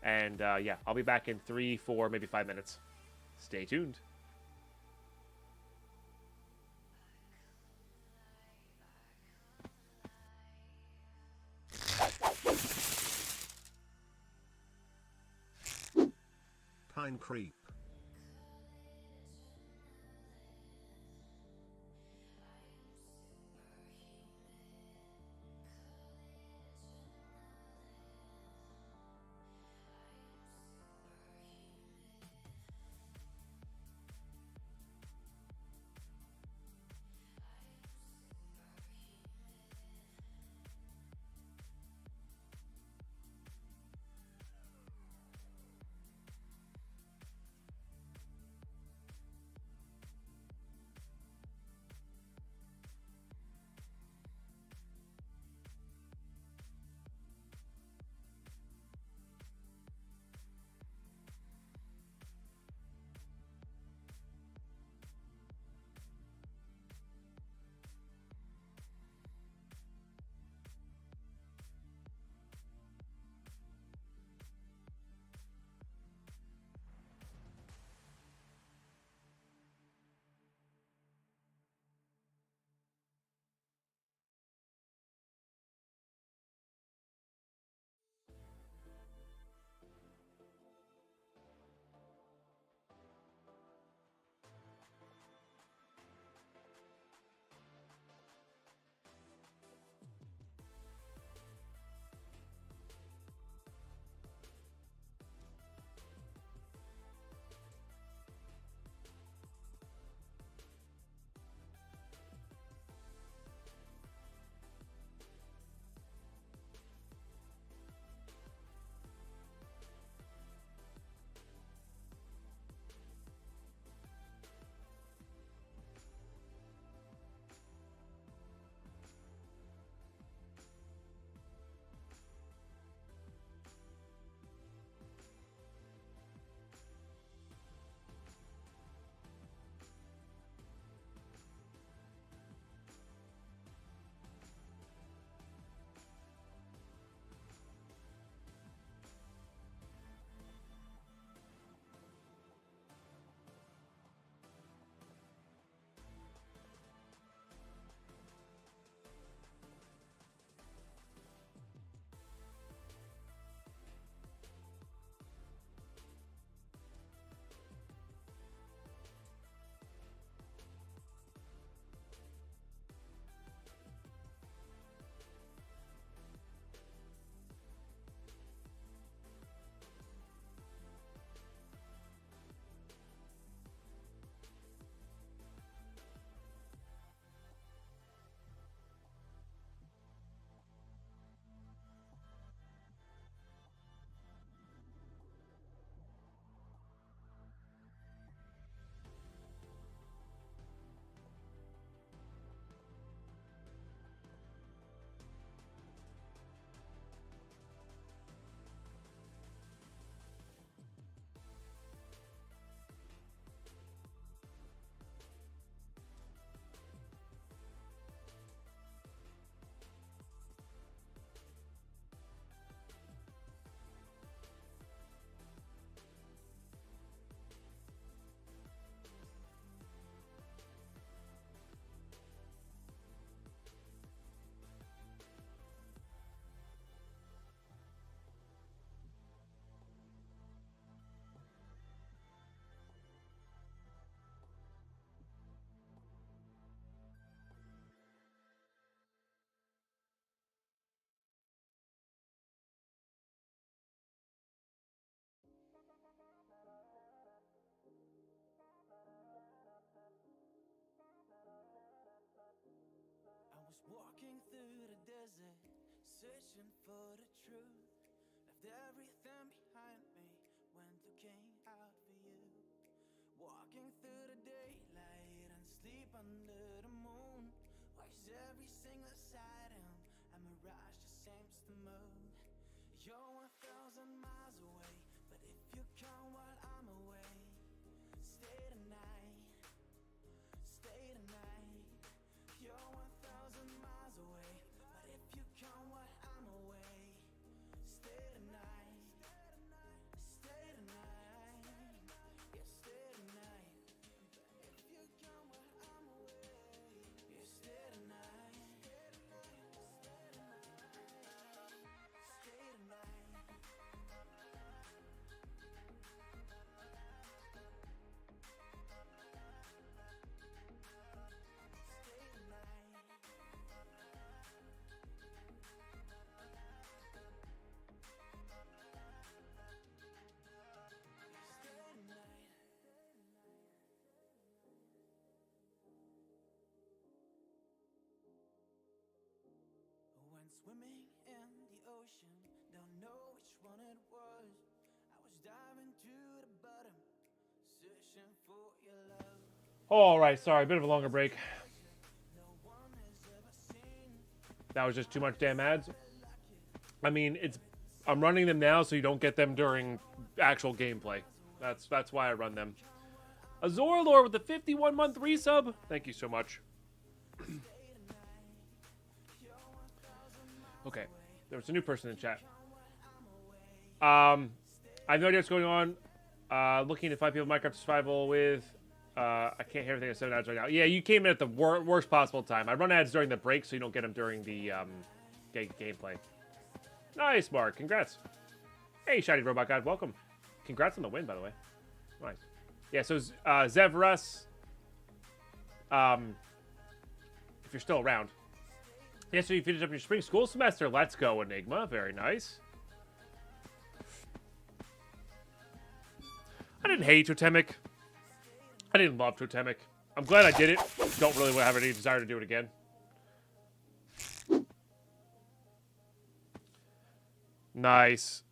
And, yeah, I'll be back in 3, 4, maybe 5 minutes. Stay tuned. Pine Creep. Walking through the desert, searching for the truth. Left everything behind me, went looking out for you. Walking through the daylight and sleep under the moon. Watch every single sighting, a mirage the same as the moon. You're 1,000 miles away, but if you come while I'm away, stay tonight, stay tonight. You're 1,000 miles away, but if you come while I'm away, stay tonight, stay tonight, yeah, stay tonight. But if you come while I'm away, yeah, stay tonight, stay tonight, stay tonight. Went swimming in the ocean, don't know which one it was. I was diving to the bottom, searching for your love. All right, sorry, a bit of a longer break. No one has ever seen. That was just too much damn ads. I mean, I'm running them now so you don't get them during actual gameplay. That's why I run them. Azorlord with the 51-month resub. Thank you so much. Okay, there was a new person in chat. I have no idea what's going on. Looking to find people Minecraft Survival with. I can't hear everything at 7 ads right now. Yeah, you came in at the worst possible time. I run ads during the break so you don't get them during the gameplay. Nice, Mark. Congrats. Hey, Shiny Robot God. Welcome. Congrats on the win, by the way. Nice. Yeah, so Zevrus, if you're still around. Yeah, so you finished up your spring school semester. Let's go, Enigma. Very nice. I didn't hate Totemic. I didn't love Totemic. I'm glad I did it. Don't really have any desire to do it again. Nice.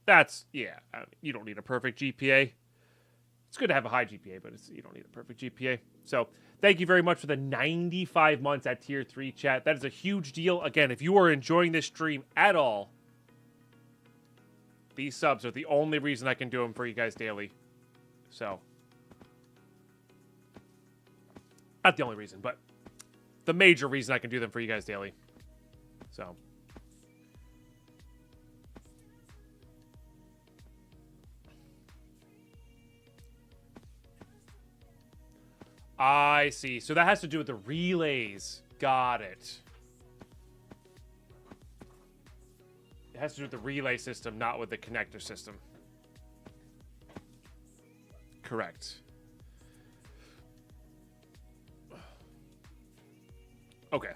That's, yeah, you don't need a perfect GPA. It's good to have a high GPA, but you don't need a perfect GPA. So, thank you very much for the 95 months at Tier 3, chat. That is a huge deal. Again, if you are enjoying this stream at all, these subs are the only reason I can do them for you guys daily. So, not the only reason, but the major reason I can do them for you guys daily. So, I see. So that has to do with the relays. Got it. It has to do with the relay system, not with the connector system. Correct. Okay.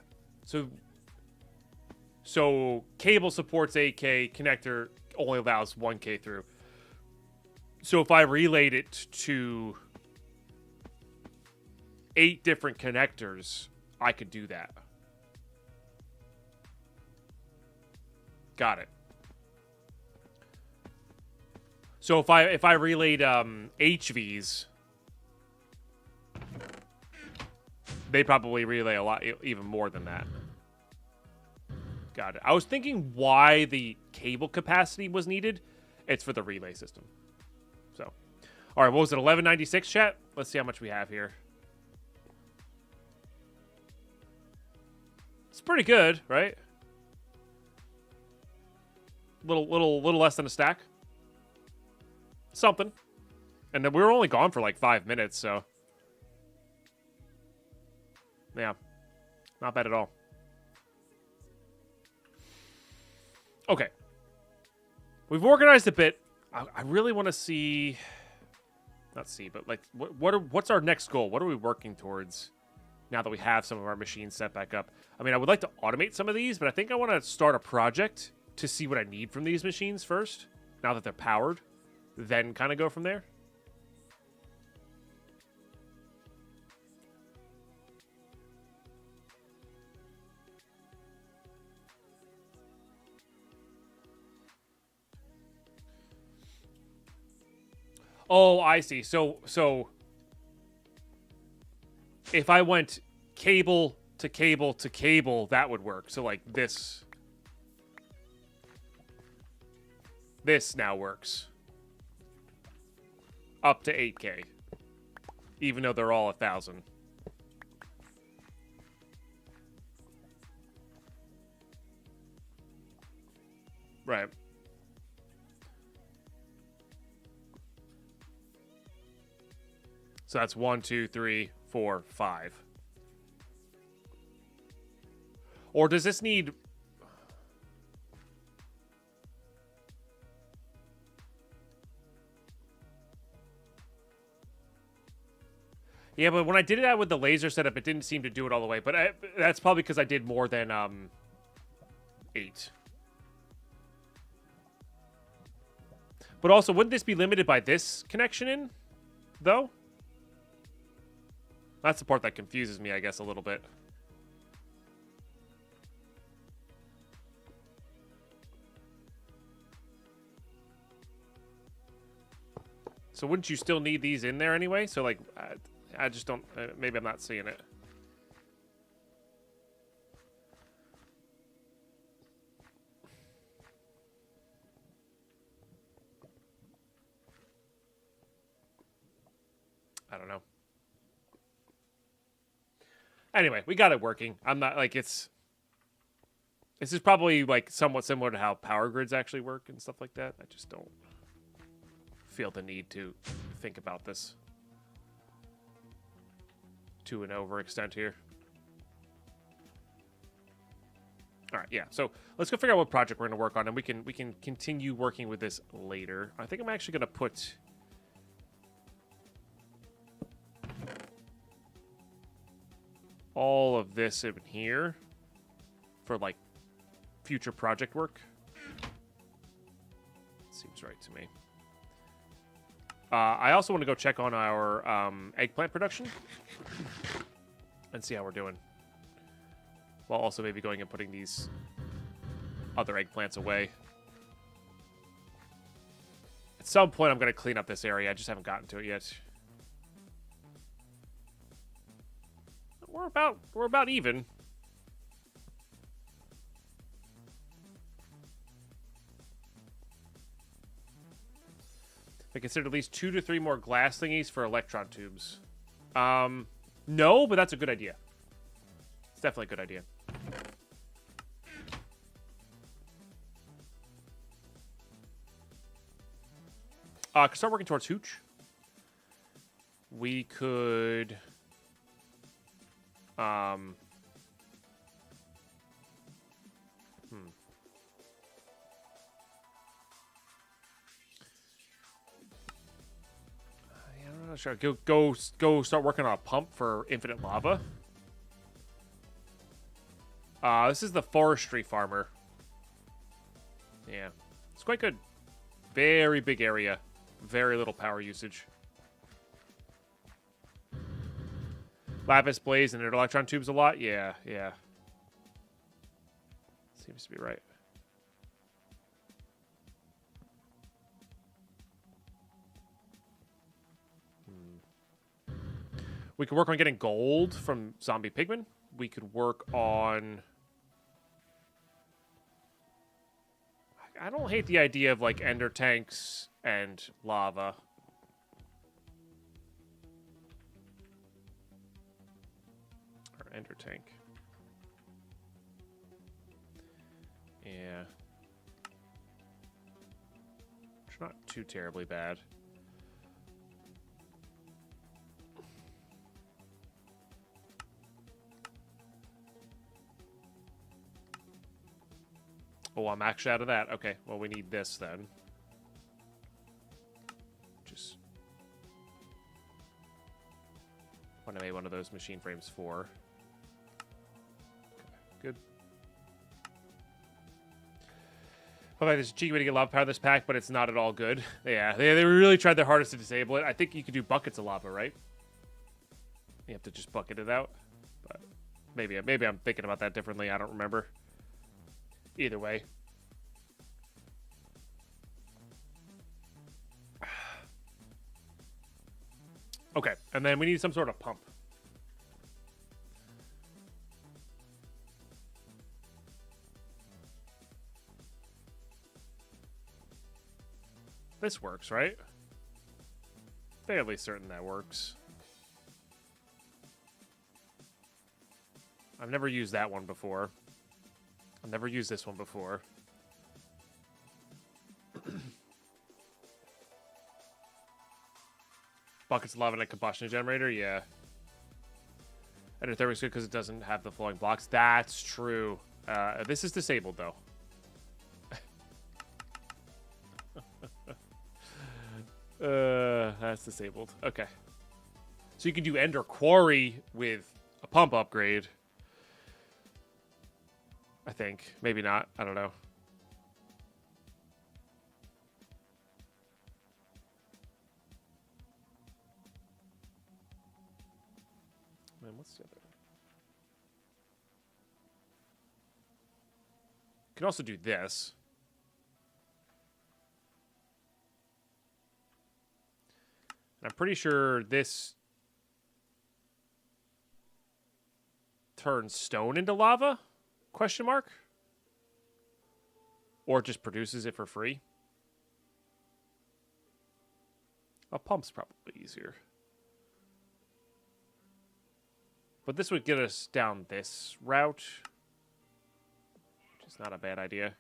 So cable supports 8K, connector only allows 1K through. So if I relayed it to 8 different connectors, I could do that. Got it. So if I relayed HVs, they probably relay a lot, even more than that. Got it. I was thinking why the cable capacity was needed. It's for the relay system. So, all right, what was it? 1196, chat. Let's see how much we have here. It's pretty good, right? Little less than a stack. Something. And then we were only gone for like 5 minutes, so yeah, not bad at all. Okay, we've organized a bit. I really want to see, not see, but like, what's our next goal? What are we working towards now that we have some of our machines set back up? I mean, I would like to automate some of these, but I think I want to start a project to see what I need from these machines first, now that they're powered, then kind of go from there. Oh, I see. So if I went cable to cable to cable, that would work. So like this now works. Up to 8K. Even though they're all 1,000. Right. So that's 1, 2, 3, 4, 5. Or does this need... Yeah, but when I did it with the laser setup, it didn't seem to do it all the way. But that's probably because I did more than 8. But also, wouldn't this be limited by this connection in, though? That's the part that confuses me, I guess, a little bit. So wouldn't you still need these in there anyway? So, like, I just don't... maybe I'm not seeing it. I don't know. Anyway, we got it working. I'm not, like, it's... This is probably, like, somewhat similar to how power grids actually work and stuff like that. I just don't feel the need to think about this to an overextent here. All right, yeah. So let's go figure out what project we're going to work on, and we can continue working with this later. I think I'm actually going to put... all of this in here for, like, future project work. Seems right to me. I also want to go check on our eggplant production and see how we're doing. While also maybe going and putting these other eggplants away. At some point, I'm going to clean up this area. I just haven't gotten to it yet. We're about even. I considered at least 2 to 3 more glass thingies for electron tubes. No, but that's a good idea. It's definitely a good idea. Could start working towards Hooch. We could... Yeah, I'm not sure. Go start working on a pump for infinite lava. This is the forestry farmer. Yeah, it's quite good. Very big area. Very little power usage. Lapis blaze and electron tubes a lot? Yeah, yeah. Seems to be right. We could work on getting gold from zombie pigmen. We could work on... I don't hate the idea of, like, ender tanks and lava. Or ender tank. Yeah. It's not too terribly bad. Oh, I'm actually out of that. Okay, well, we need this then. Just... what I made one of those machine frames for. Okay, good. Well, there's a cheeky way to get lava power this pack, but it's not at all good. Yeah, they really tried their hardest to disable it. I think you could do buckets of lava, right? You have to just bucket it out. But maybe I'm thinking about that differently. I don't remember. Either way. Okay, and then we need some sort of pump. This works, right? Fairly certain that works. I've never used that one before. I've never used this one before. Buckets of lava and a combustion generator? Yeah. Endothermic's good because it doesn't have the flowing blocks. That's true. This is disabled, though. That's disabled. Okay. So you can do Ender Quarry with a pump upgrade. I think. Maybe not. I don't know. Man, what's the other? You can also do this. I'm pretty sure this turns stone into lava? Question mark? Or it just produces it for free? A pump's probably easier. But this would get us down this route, which is not a bad idea.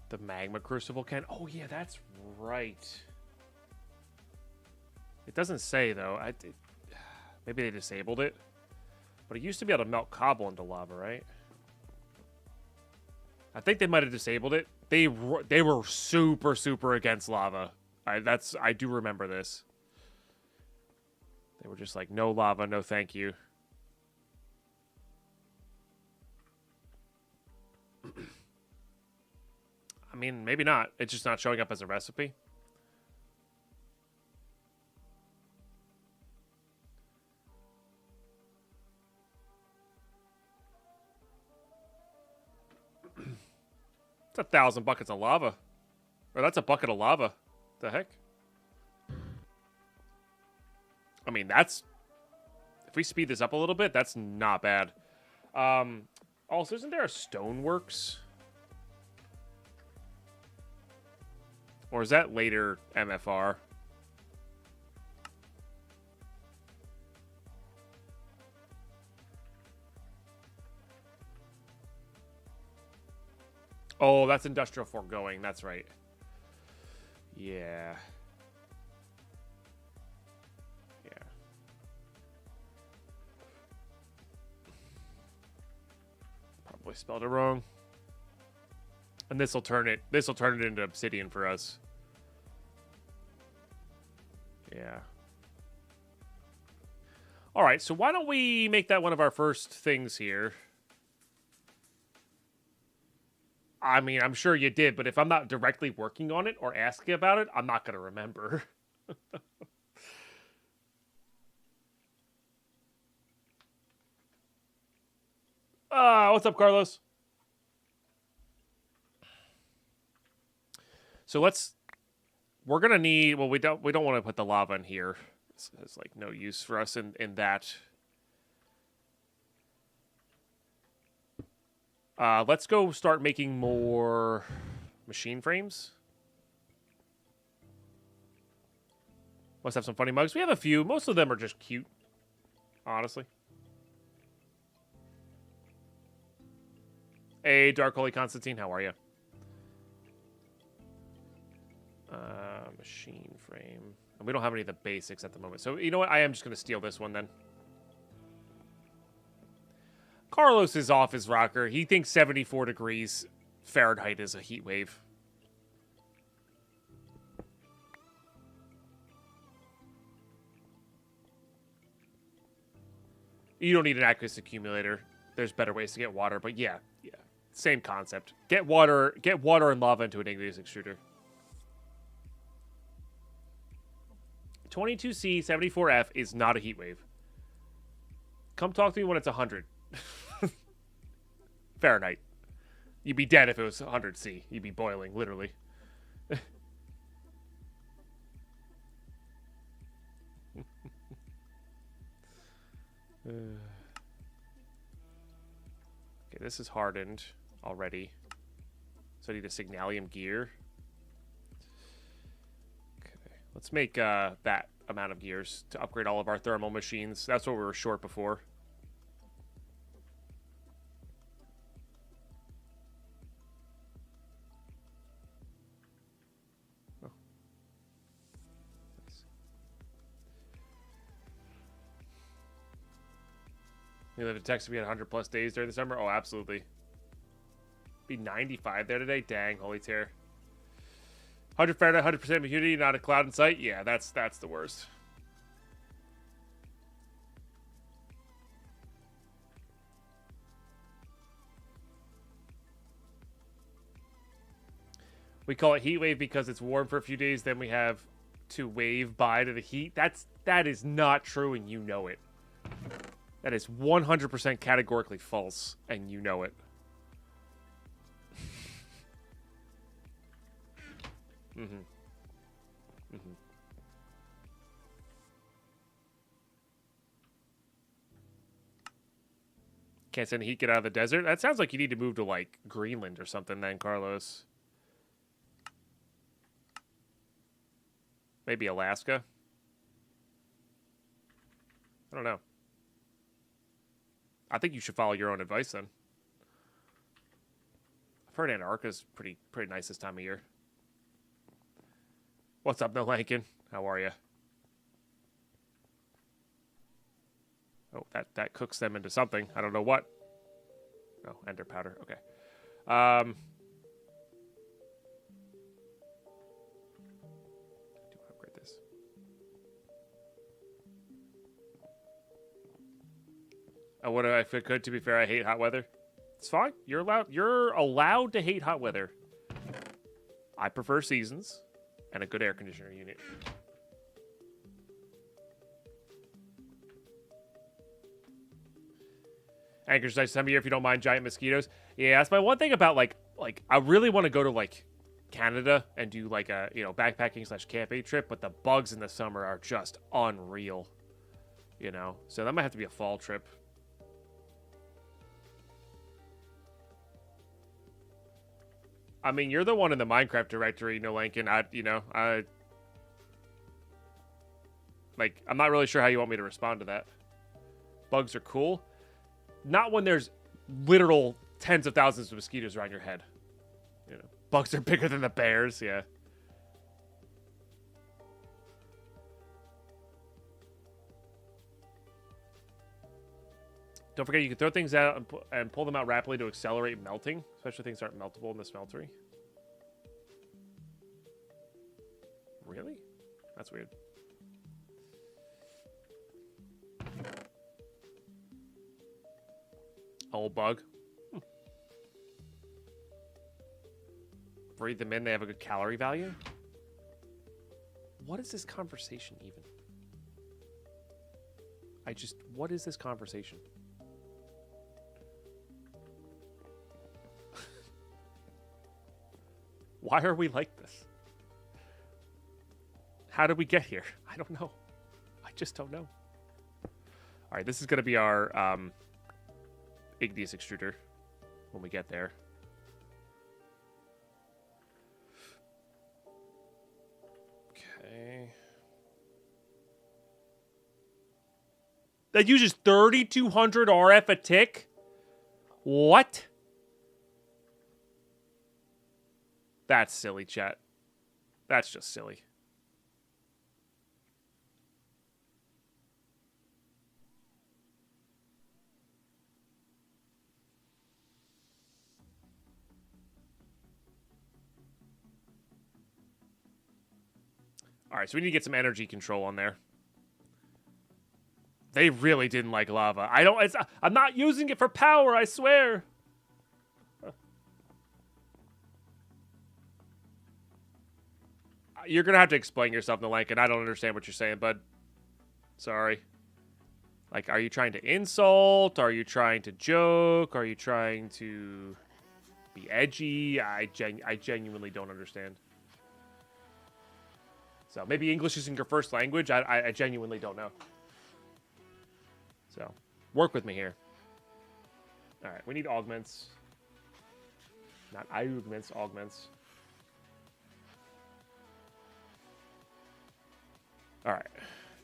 The magma crucible can. Oh yeah, that's right. It doesn't say though. Maybe they disabled it, but it used to be able to melt cobble into lava, right? I think they might have disabled it. They were super against lava. I do remember this. They were just like, no lava, no thank you. I mean, maybe not. It's just not showing up as a recipe. It's 1,000 buckets of lava. Or that's a bucket of lava. The heck? I mean, that's... If we speed this up a little bit, that's not bad. Also, isn't there a stoneworks? Or is that later MFR? Oh, that's industrial foregoing. That's right. Yeah. Yeah. Probably spelled it wrong. And this'll turn it into obsidian for us. Yeah. All right, so why don't we make that one of our first things here? I mean, I'm sure you did, but if I'm not directly working on it or asking about it, I'm not going to remember. What's up, Carlos? So we're gonna need. Well, we don't want to put the lava in here. It's like no use for us in that. Let's go start making more machine frames. Let's have some funny mugs. We have a few. Most of them are just cute, honestly. Hey, Dark Holy Constantine, how are you? Machine frame. And we don't have any of the basics at the moment. So, you know what? I am just going to steal this one then. Carlos is off his rocker. He thinks 74 degrees Fahrenheit is a heat wave. You don't need an aqueous accumulator. There's better ways to get water, but yeah. Same concept. Get water and lava into an igneous extruder. 22C 74F is not a heat wave. Come talk to me when it's 100 Fahrenheit. You'd be dead if it was 100C. You'd be boiling, literally. Okay, this is hardened already. So I need a Signalium gear. Okay, let's make that amount of gears to upgrade all of our thermal machines. That's what we were short before. Oh. Nice. You live in Texas, we had 100 plus days during the summer? Oh, absolutely. Be 95 there today? Dang, holy tear. 100 Fahrenheit, 100% humidity, not a cloud in sight? Yeah, that's the worst. We call it heat wave because it's warm for a few days, then we have to wave by to the heat. That is not true, and you know it. That is 100% categorically false, and you know it. Can't send heat, get out of the desert? That sounds like you need to move to, like, Greenland or something then, Carlos. Maybe Alaska? I don't know. I think you should follow your own advice then. I've heard Antarctica's pretty nice this time of year. What's up, No Lankin? How are you? Oh, that cooks them into something. I don't know what. Oh, ender powder. Okay. Do upgrade this. I would if it could. To be fair, I hate hot weather. It's fine. You're allowed to hate hot weather. I prefer seasons and a good air conditioner unit. Anchorage nice time of year if you don't mind giant mosquitoes. Yeah, that's my one thing about like I really want to go to like Canada and do like a backpacking / camping trip, but the bugs in the summer are just unreal. So that might have to be a fall trip. I mean, you're the one in the Minecraft directory, No Lankin. I'm not really sure how you want me to respond to that. Bugs are cool. Not when there's literal tens of thousands of mosquitoes around your head. Bugs are bigger than the bears, yeah. Don't forget, you can throw things out and pull them out rapidly to accelerate melting, especially things aren't meltable in the smeltery. Really? That's weird. Old bug. Breathe them in, they have a good calorie value? What is this conversation even? What is this conversation? Why are we like this? How did we get here? I don't know. I just don't know. All right, this is going to be our igneous extruder when we get there. Okay. That uses 3200 RF a tick? What? That's silly, chat. That's just silly. All right, so we need to get some energy control on there. They really didn't like lava. I'm not using it for power, I swear. You're gonna have to explain yourself, Nalankin. I don't understand what you're saying, bud. Sorry. Like, are you trying to insult? Are you trying to joke? Are you trying to be edgy? I genuinely don't understand. So maybe English isn't your first language. I genuinely don't know. So work with me here. All right, we need augments. Not augments, augments. All right.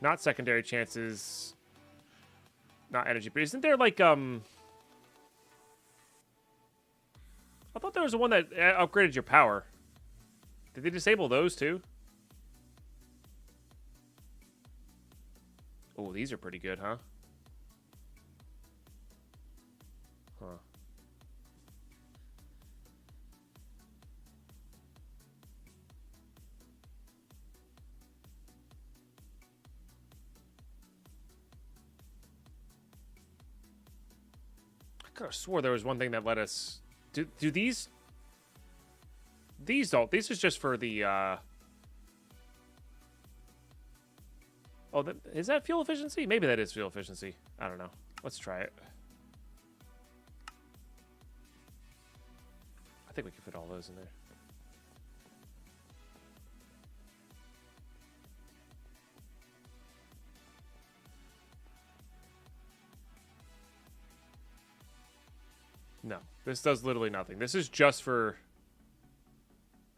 Not secondary chances. Not energy. But isn't there like, I thought there was one that upgraded your power. Did they disable those too? Oh, these are pretty good, huh? Huh. I could have swore there was one thing that let us... Do these... These don't. These is just for the, Oh, is that fuel efficiency? Maybe that is fuel efficiency. I don't know. Let's try it. I think we can fit all those in there. No, this does literally nothing. This is just for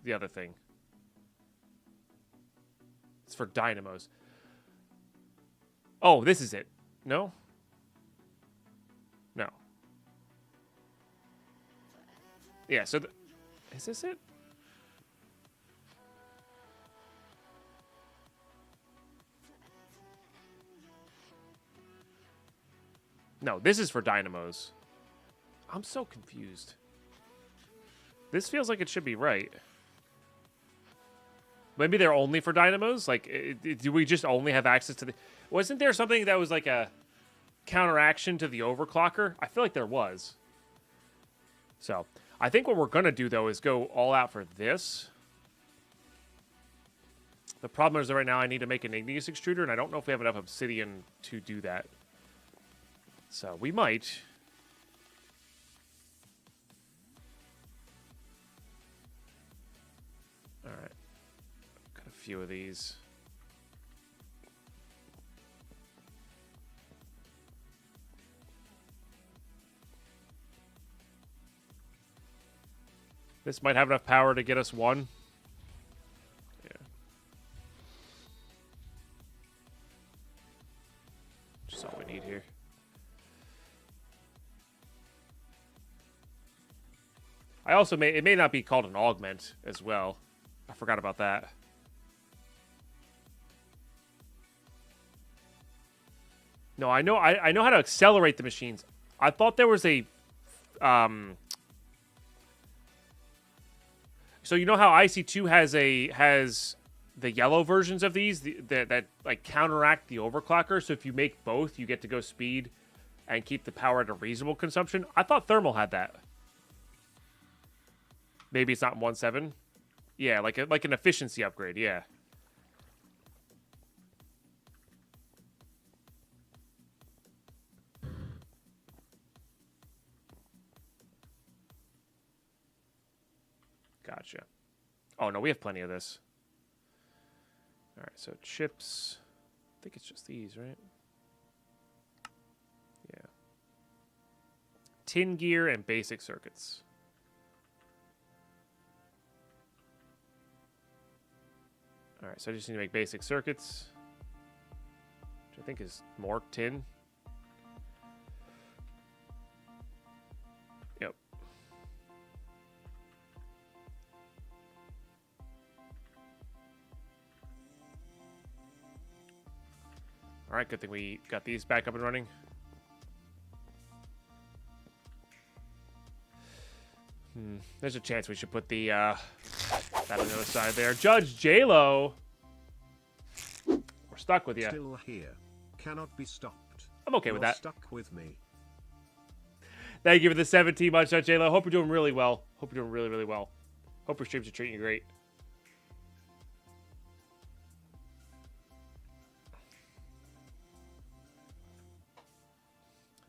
the other thing. It's for dynamos. Oh, this is it. No? No. Yeah, so... Is this it? No, this is for dynamos. I'm so confused. This feels like it should be right. Maybe they're only for dynamos? Like, do we just only have access to the... Wasn't there something that was like a counteraction to the overclocker? I feel like there was. So, I think what we're going to do, though, is go all out for this. The problem is that right now I need to make an igneous extruder, and I don't know if we have enough obsidian to do that. So, we might... Alright. Got a few of these. This might have enough power to get us one. Yeah. Just all we need here. I also it may not be called an augment as well. I forgot about that. No, I know how to accelerate the machines. I thought there was a so you know how IC2 has the yellow versions of these that like counteract the overclocker. So if you make both, you get to go speed and keep the power at a reasonable consumption. I thought thermal had that. Maybe it's not in 1.7. Yeah, like an efficiency upgrade. Yeah. Gotcha. Oh, no, we have plenty of this. All right, so chips. I think it's just these, right? Yeah. Tin gear and basic circuits. All right, so I just need to make basic circuits, which I think is more tin. Yep. All right, good thing we got these back up and running. There's a chance we should put the that on the other side there. Judge J-Lo, we're stuck with you. Still here, cannot be stopped. I'm okay with that. Stuck with me. Thank you for the 17 months, Judge J-Lo. Hope you're doing really well. Hope you're doing really, really well. Hope your streams are treating you great.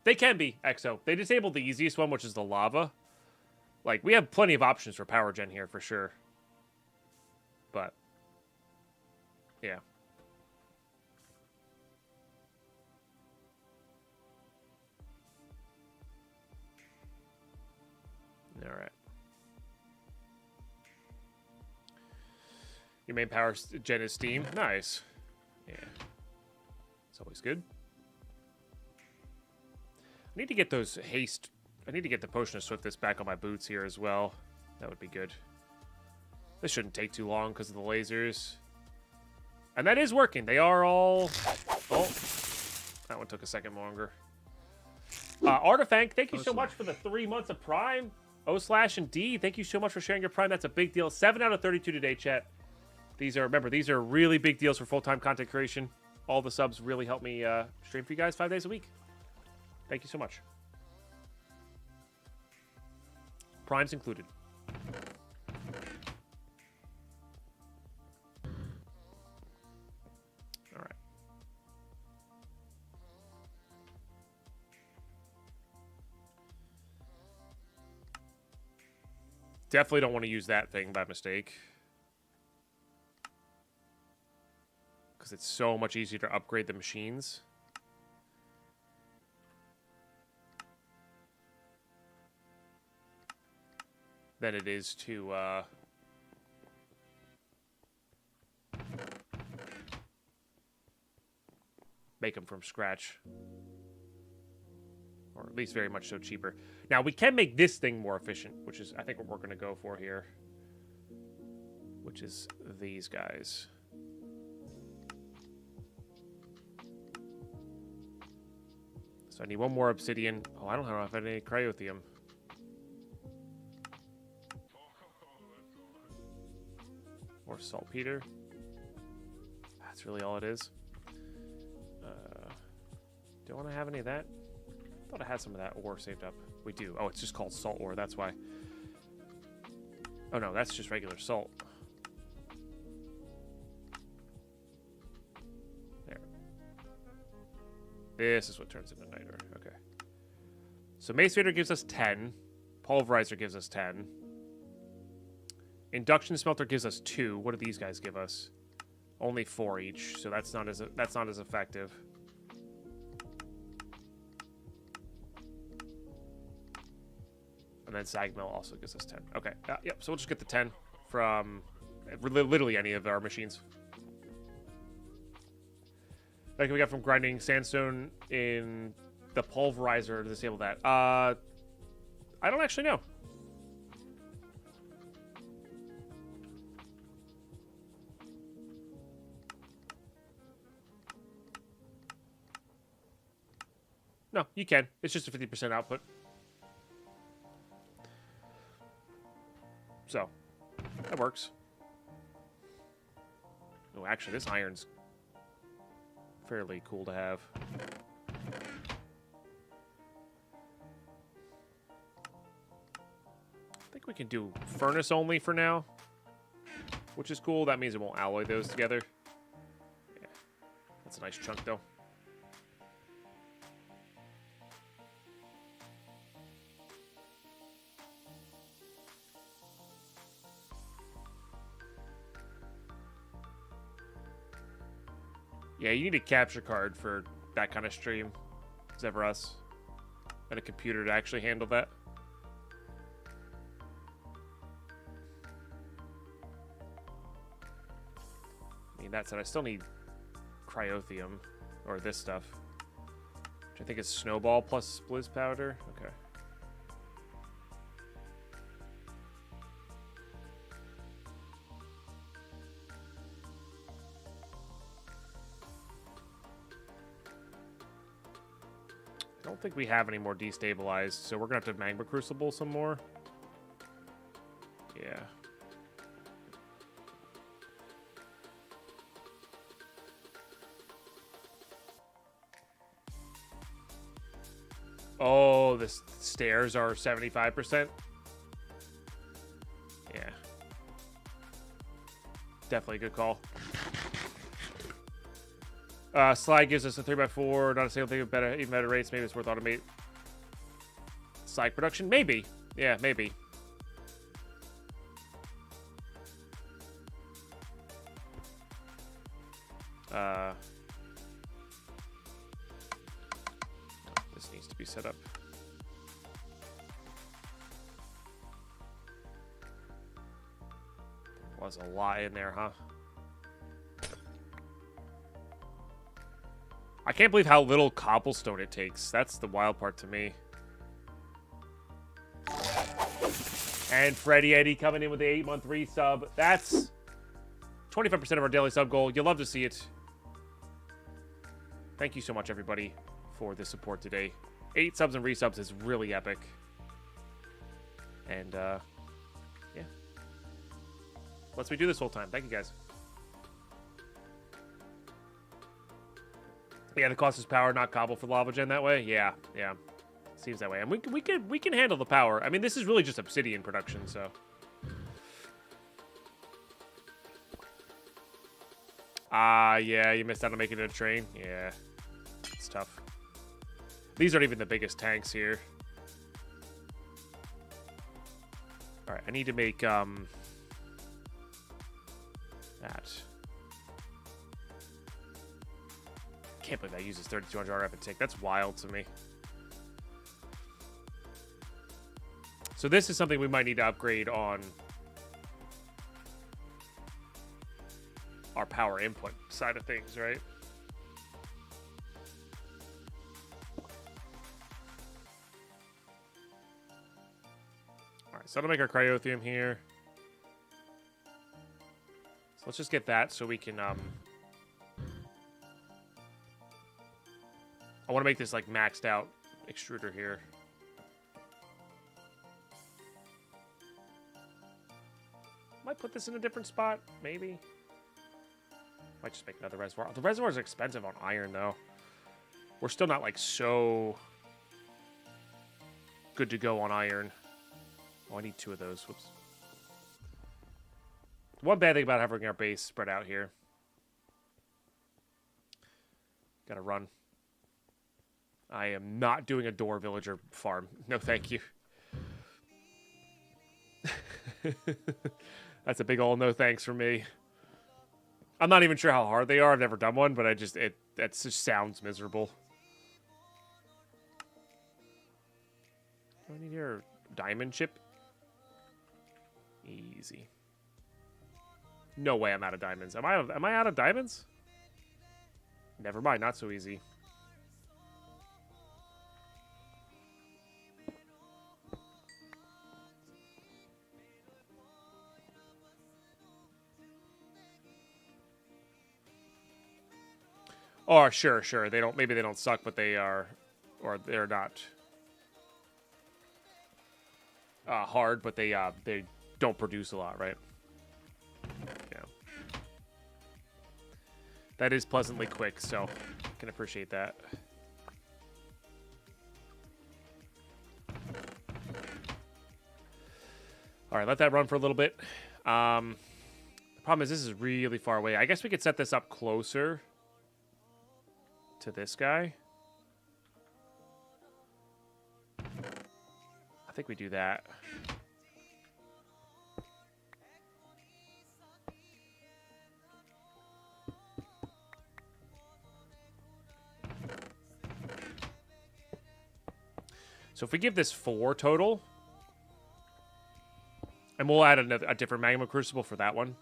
They can be, EXO. They disabled the easiest one, which is the lava. Like, we have plenty of options for power gen here, for sure. But, yeah. All right. Your main power gen is Steam. Nice. Yeah. It's always good. I need to get those haste. I need to get the potion of swiftness back on my boots here as well. That would be good. This shouldn't take too long because of the lasers. And that is working. They are all... Oh. That one took a second longer. Artifact, thank you so much for the 3 months of Prime. O/and D, thank you so much for sharing your Prime. That's a big deal. 7 out of 32 today, chat. These are, remember, these are really big deals for full-time content creation. All the subs really help me stream for you guys 5 days a week. Thank you so much. Prime's included. All right. Definitely don't want to use that thing by mistake. Because it's so much easier to upgrade the machines. Than it is to make them from scratch. Or at least very much so cheaper. Now, we can make this thing more efficient, which is, I think, what we're going to go for here. Which is these guys. So I need one more obsidian. Oh, I don't have any cryothium. Or saltpeter. That's really all it is. Do I want to have any of that? I thought I had some of that ore saved up. We do. Oh, it's just called salt ore. That's why. Oh, no. That's just regular salt. There. This is what turns into niter. Okay. So Mace Raider gives us 10. Pulverizer gives us 10. Induction Smelter gives us 2. What do these guys give us? Only 4 each, so that's not as effective. And then Sag Mill also gives us 10. Okay, yep. So we'll just get the 10 from literally any of our machines. Like we got from grinding sandstone in the pulverizer to disable that. I don't actually know. No, you can. It's just a 50% output. So, that works. Oh, actually, this iron's fairly cool to have. I think we can do furnace only for now, which is cool. That means it won't alloy those together. Yeah, that's a nice chunk, though. Yeah, you need a capture card for that kind of stream. It's ever us. And a computer to actually handle that. I mean, that said, I still need cryothium, or this stuff. Which I think is snowball plus blizz powder. Okay. I don't think we have any more destabilized, so we're gonna have to magma crucible some more. Yeah. Oh, the stairs are 75%. Yeah. Definitely a good call. Slide gives us a 3x4. Not a single thing with better, even better rates. Maybe it's worth automate slide production. Maybe. Yeah, maybe. This needs to be set up. There was a lot in there, huh? I can't believe how little cobblestone it takes. That's the wild part to me. And Freddie Eddie coming in with the 8-month resub. That's 25% of our daily sub goal. You'll love to see it. Thank you so much, everybody, for the support today. 8 subs and resubs is really epic. And, yeah. Let's do this full time. Thank you, guys. Yeah, the cost is power, not cobble for lava gen that way. Yeah, yeah, seems that way. And we can handle the power. I mean, this is really just obsidian production, so. Yeah, you missed out on making it a train. Yeah, it's tough. These aren't even the biggest tanks here. All right, I need to make that. Can't believe that uses 3200 RF and tick. That's wild to me. So this is something we might need to upgrade on our power input side of things, right? All right, so I'm gonna make our cryotheum here. So let's just get that so we can I want to make this like maxed out extruder here. Might put this in a different spot, maybe. Might just make another reservoir. The reservoir is expensive on iron, though. We're still not like so good to go on iron. Oh, I need 2 of those. Whoops. One bad thing about having our base spread out here. Gotta run. I am not doing a door villager farm. No, thank you. That's a big old no thanks for me. I'm not even sure how hard they are. I've never done one, but that just sounds miserable. Do I need your diamond chip? Easy. No way I'm out of diamonds. Am I out of diamonds? Never mind, not so easy. Oh, sure. They don't. Maybe they don't suck, but they are, or they're not hard, but they don't produce a lot, right? Yeah. That is pleasantly quick, so I can appreciate that. All right, let that run for a little bit. The problem is this is really far away. I guess we could set this up closer to this guy. I think we do that. So if we give this 4 total, and we'll add a different magma crucible for that one.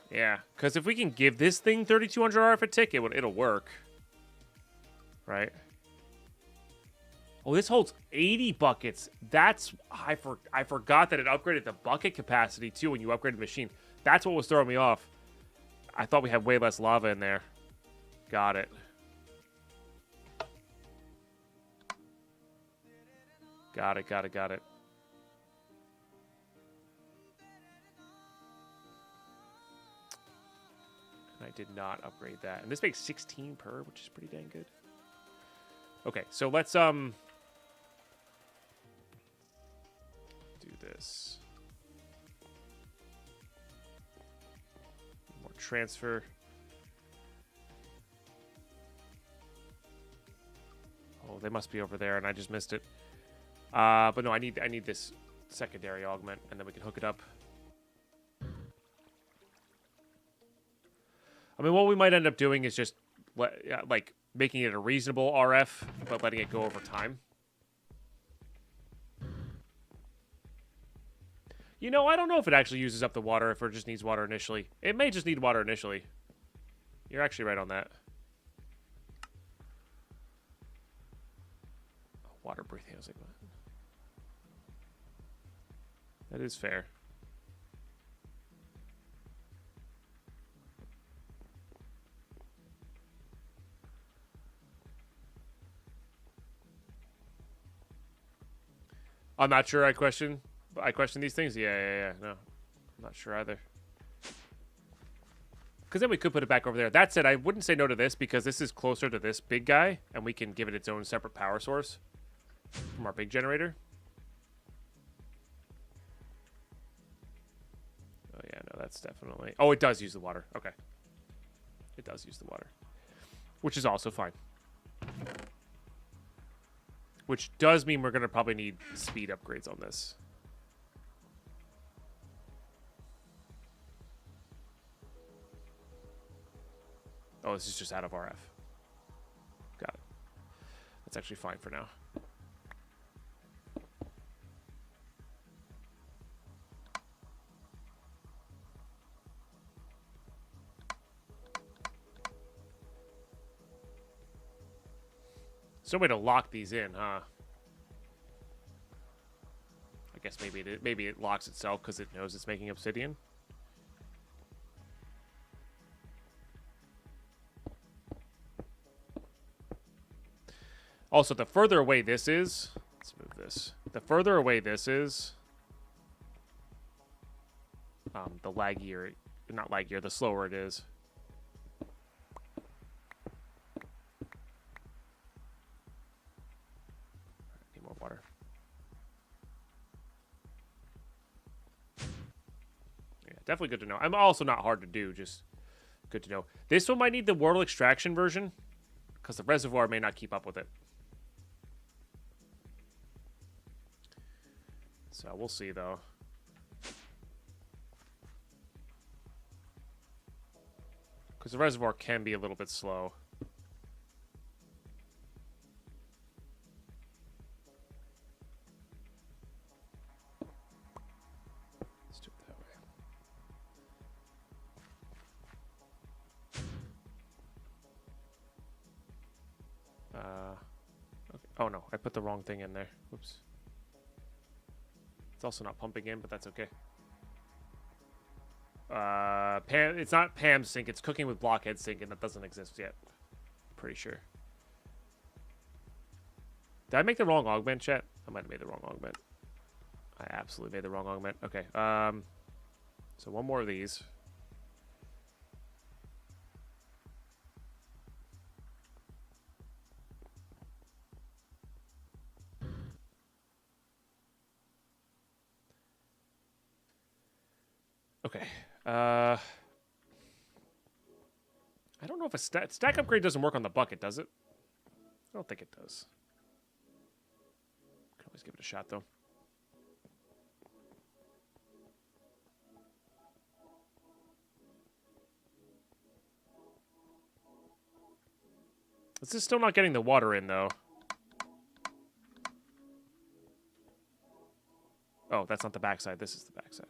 Yeah, because if we can give this thing 3,200 RF a tick, it'll work. Right? Oh, this holds 80 buckets. That's... I forgot that it upgraded the bucket capacity, too, when you upgraded the machine. That's what was throwing me off. I thought we had way less lava in there. Got it. Got it. I did not upgrade that. And this makes 16 per, which is pretty dang good. Okay, so let's do this. More transfer. Oh, they must be over there, and I just missed it. But no, I need this secondary augment, and then we can hook it up. I mean, what we might end up doing is just like making it a reasonable RF, but letting it go over time. You know, I don't know if it actually uses up the water, if it just needs water initially. It may just need water initially. You're actually right on that. Water breathing, I was like, what? That is fair. I'm not sure I question these things. Yeah. No, I'm not sure either. Because then we could put it back over there. That said, I wouldn't say no to this because this is closer to this big guy, and we can give it its own separate power source from our big generator. Oh yeah, no, that's definitely... Oh, it does use the water. Okay. It does use the water. Which is also fine. Which does mean we're going to probably need speed upgrades on this. Oh, this is just out of RF. Got it. That's actually fine for now. Some way to lock these in, huh? I guess maybe it locks itself because it knows it's making obsidian. Also, the further away this is, let's move this. The further away this is, the laggier, not laggier, the slower it is. Need more water. Yeah, definitely good to know. I'm also not hard to do, just good to know. This one might need the World Extraction version, because the reservoir may not keep up with it. So we'll see, though. Because the reservoir can be a little bit slow. Let's do it that way. Okay. Oh, no. I put the wrong thing in there. Whoops. It's also not pumping in, but that's okay. Pam, it's not Pam's sink. It's cooking with Blockhead sink, and that doesn't exist yet. Pretty sure. Did I make the wrong augment, chat? I might have made the wrong augment. I absolutely made the wrong augment. Okay. So one more of these. Okay. I don't know if a stack upgrade doesn't work on the bucket, does it? I don't think it does. Can always give it a shot, though. This is still not getting the water in, though. Oh, that's not the backside. This is the backside.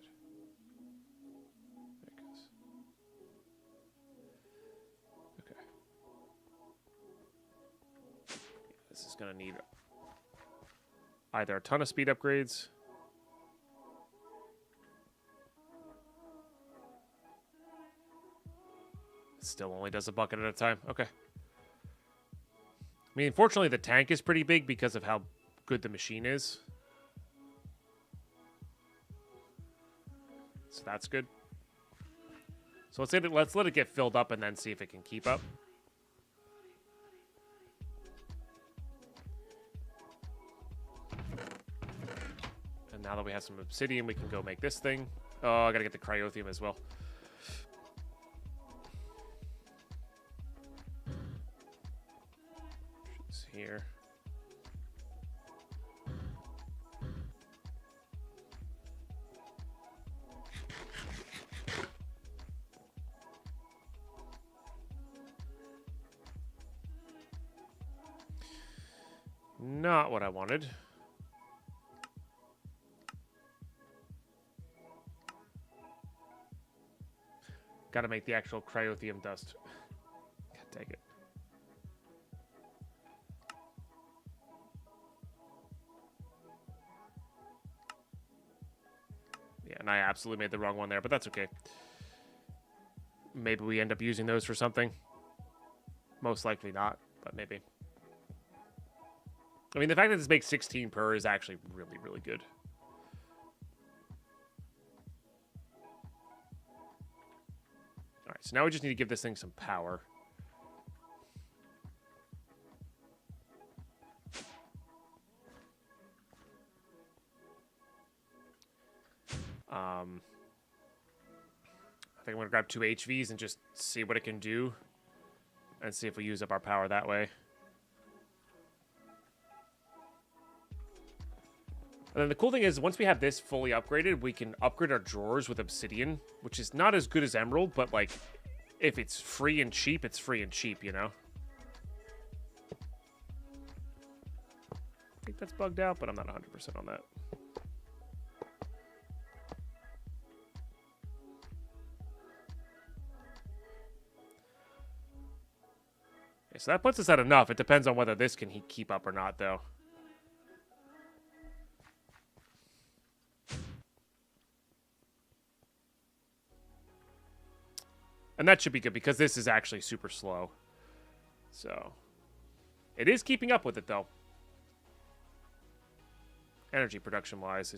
Going to need either a ton of speed upgrades. It still only does a bucket at a time. Okay. I mean, unfortunately, the tank is pretty big because of how good the machine is. So that's good. So let's let it get filled up and then see if it can keep up. now that we have some obsidian, we can go make this thing. Oh, I gotta get the cryothium as well. It's here. Not what I wanted. Gotta make the actual cryothium dust. God dang it. Yeah, and I absolutely made the wrong one there, but that's okay. Maybe we end up using those for something. Most likely not, but maybe. I mean, the fact that this makes 16 per is actually really, really good. All right, so now we just need to give this thing some power. I think I'm going to grab 2 HVs and just see what it can do. And see if we use up our power that way. And then the cool thing is, once we have this fully upgraded, we can upgrade our drawers with obsidian, which is not as good as emerald, but, like, if it's free and cheap, it's free and cheap, you know? I think that's bugged out, but I'm not 100% on that. Okay, so that puts us at enough. It depends on whether this can keep up or not, though. And that should be good because this is actually super slow. So, it is keeping up with it, though. Energy production-wise,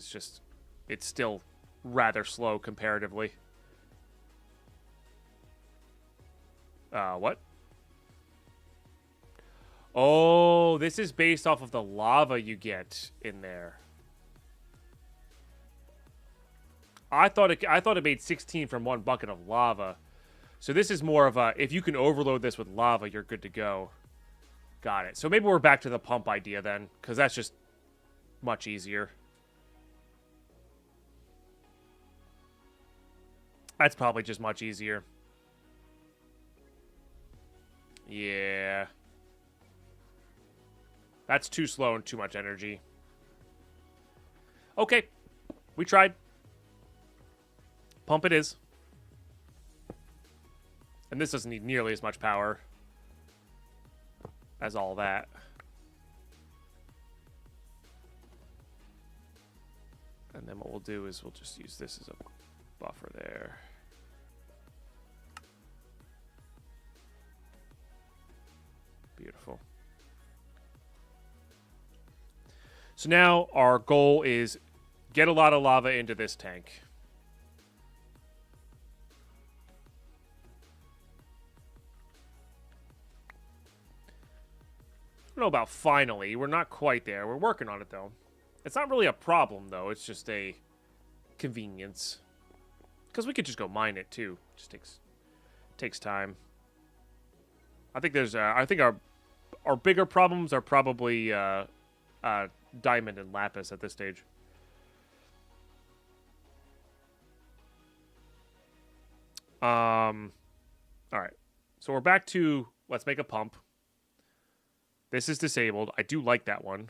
it's still rather slow comparatively. What? Oh, this is based off of the lava you get in there. I thought it made 16 from one bucket of lava. So this is more of a, if you can overload this with lava, you're good to go. Got it. So maybe we're back to the pump idea then, because that's just much easier. That's probably just much easier. Yeah. That's too slow and too much energy. Okay. We tried. Pump it is. And this doesn't need nearly as much power as all that. And then what we'll do is we'll just use this as a buffer there. Beautiful. So now our goal is get a lot of lava into this tank. I don't know about finally. We're not quite there. We're working on it, though. It's not really a problem, though. It's just a convenience. Because we could just go mine it, too. It just takes time. I think there's... I think our bigger problems are probably diamond and lapis at this stage. Alright. So we're back to... Let's make a pump. This is disabled. I do like that one.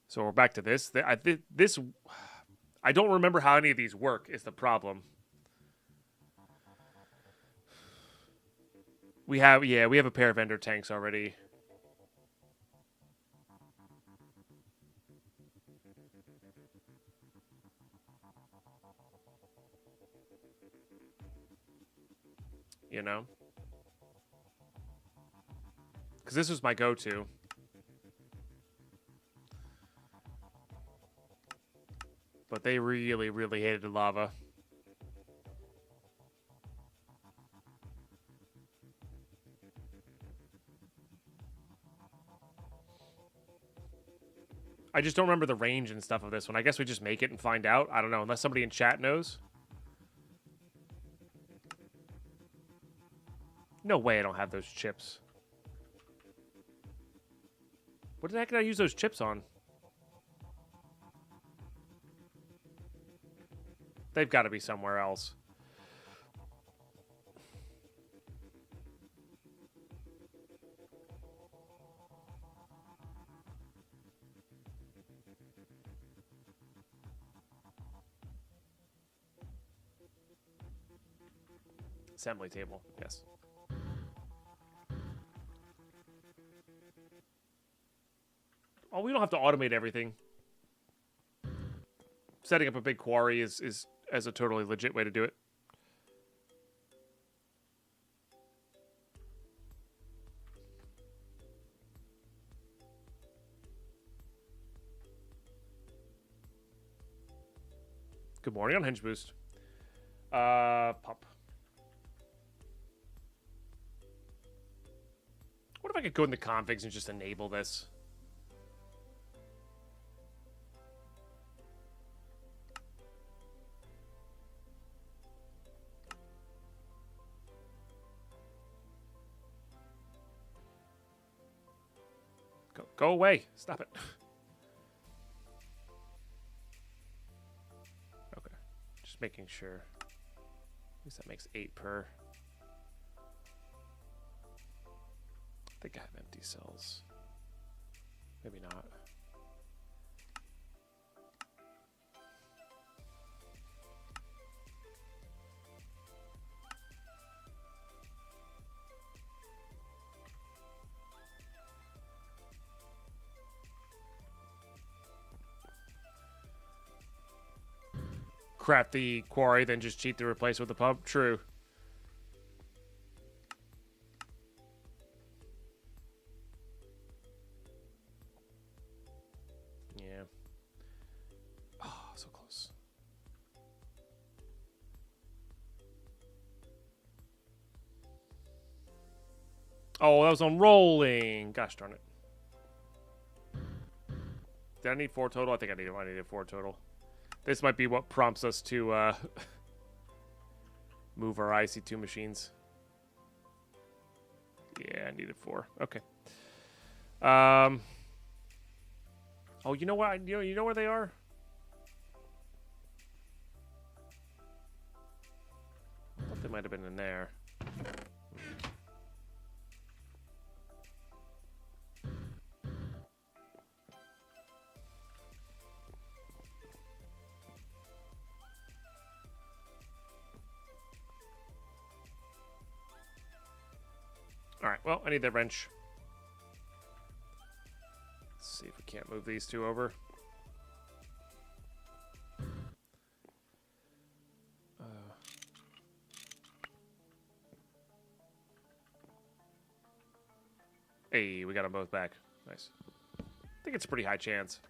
So we're back to this. I don't remember how any of these work is the problem. We have a pair of ender tanks already. You know? Because this was my go-to. But they really, really hated the lava. I just don't remember the range and stuff of this one. I guess we just make it and find out. I don't know, unless somebody in chat knows. No way I don't have those chips. What the heck did I use those chips on? They've got to be somewhere else. Assembly table, yes. Oh, we don't have to automate everything. Setting up a big quarry is a totally legit way to do it. Good morning on Hinge Boost. Pump. What if I could go in the configs and just enable this? Go away. Stop it. Okay. Just making sure. At least that makes 8 per. I think I have empty cells. Maybe not. Crap the quarry, then just cheat to replace with the pump. True. Yeah. Oh, so close. Oh, that was on rolling. Gosh darn it. Did I need 4 total? I think I needed 4 total. This might be what prompts us to move our IC2 machines. Yeah, I needed 4. Okay. Oh, you know what? You know where they are? I thought they might have been in there. Alright, well, I need that wrench. Let's see if we can't move these 2 over. Hey, we got them both back. Nice. I think it's a pretty high chance.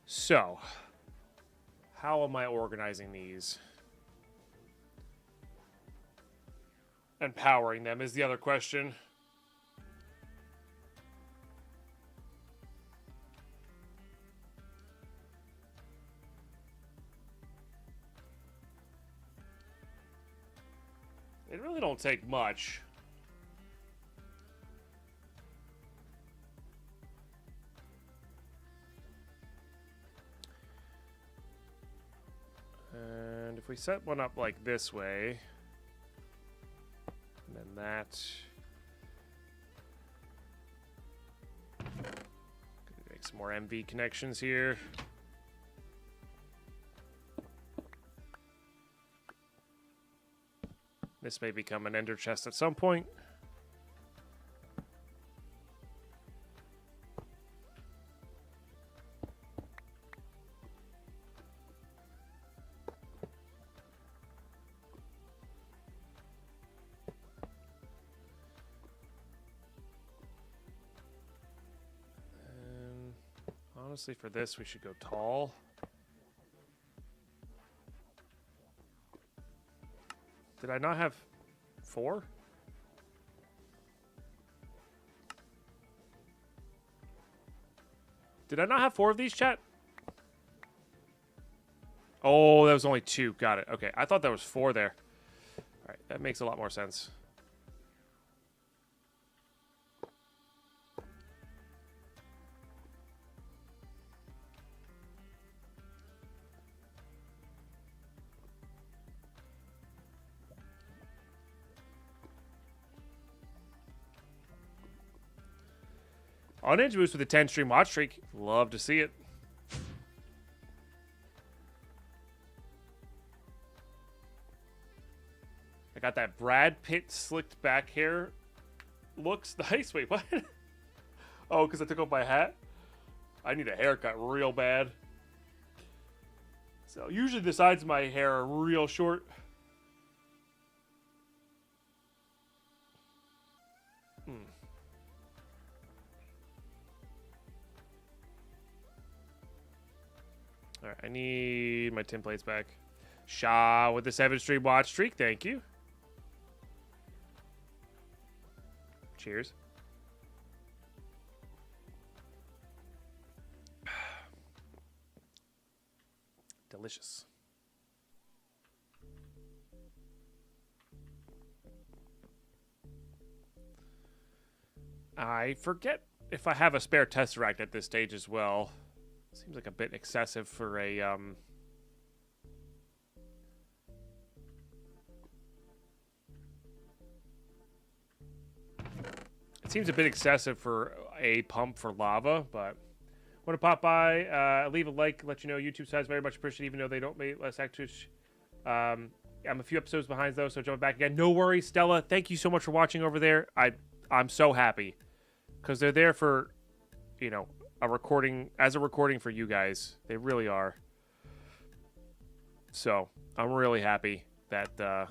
So, how am I organizing these? And powering them is the other question. They really don't take much. And if we set one up like this way, and then that, make some more MV connections here. This may become an ender chest at some point. Honestly, for this, we should go tall. Did I not have 4? Did I not have 4 of these, chat? Oh, that was only 2. Got it. Okay, I thought there was 4 there. All right, that makes a lot more sense. On Ninja Boost with a 10 stream watch streak. Love to see it. I got that Brad Pitt slicked back hair. Looks nice. Wait, what? Oh, because I took off my hat? I need a haircut real bad. So usually the sides of my hair are real short. All right, I need my 10 plates back. Shaw with the 7 stream watch streak. Thank you. Cheers. Delicious. I forget if I have a spare Tesseract at this stage as well. Seems like a bit excessive for a, It seems a bit excessive for a pump for lava, but want to pop by, leave a like, let you know YouTube size very much appreciated, even though they don't make less active. I'm a few episodes behind though, so jumping back again. No worries, Stella. Thank you so much for watching over there. I'm so happy because they're there for, you know, a recording for you guys. They really are. So I'm really happy that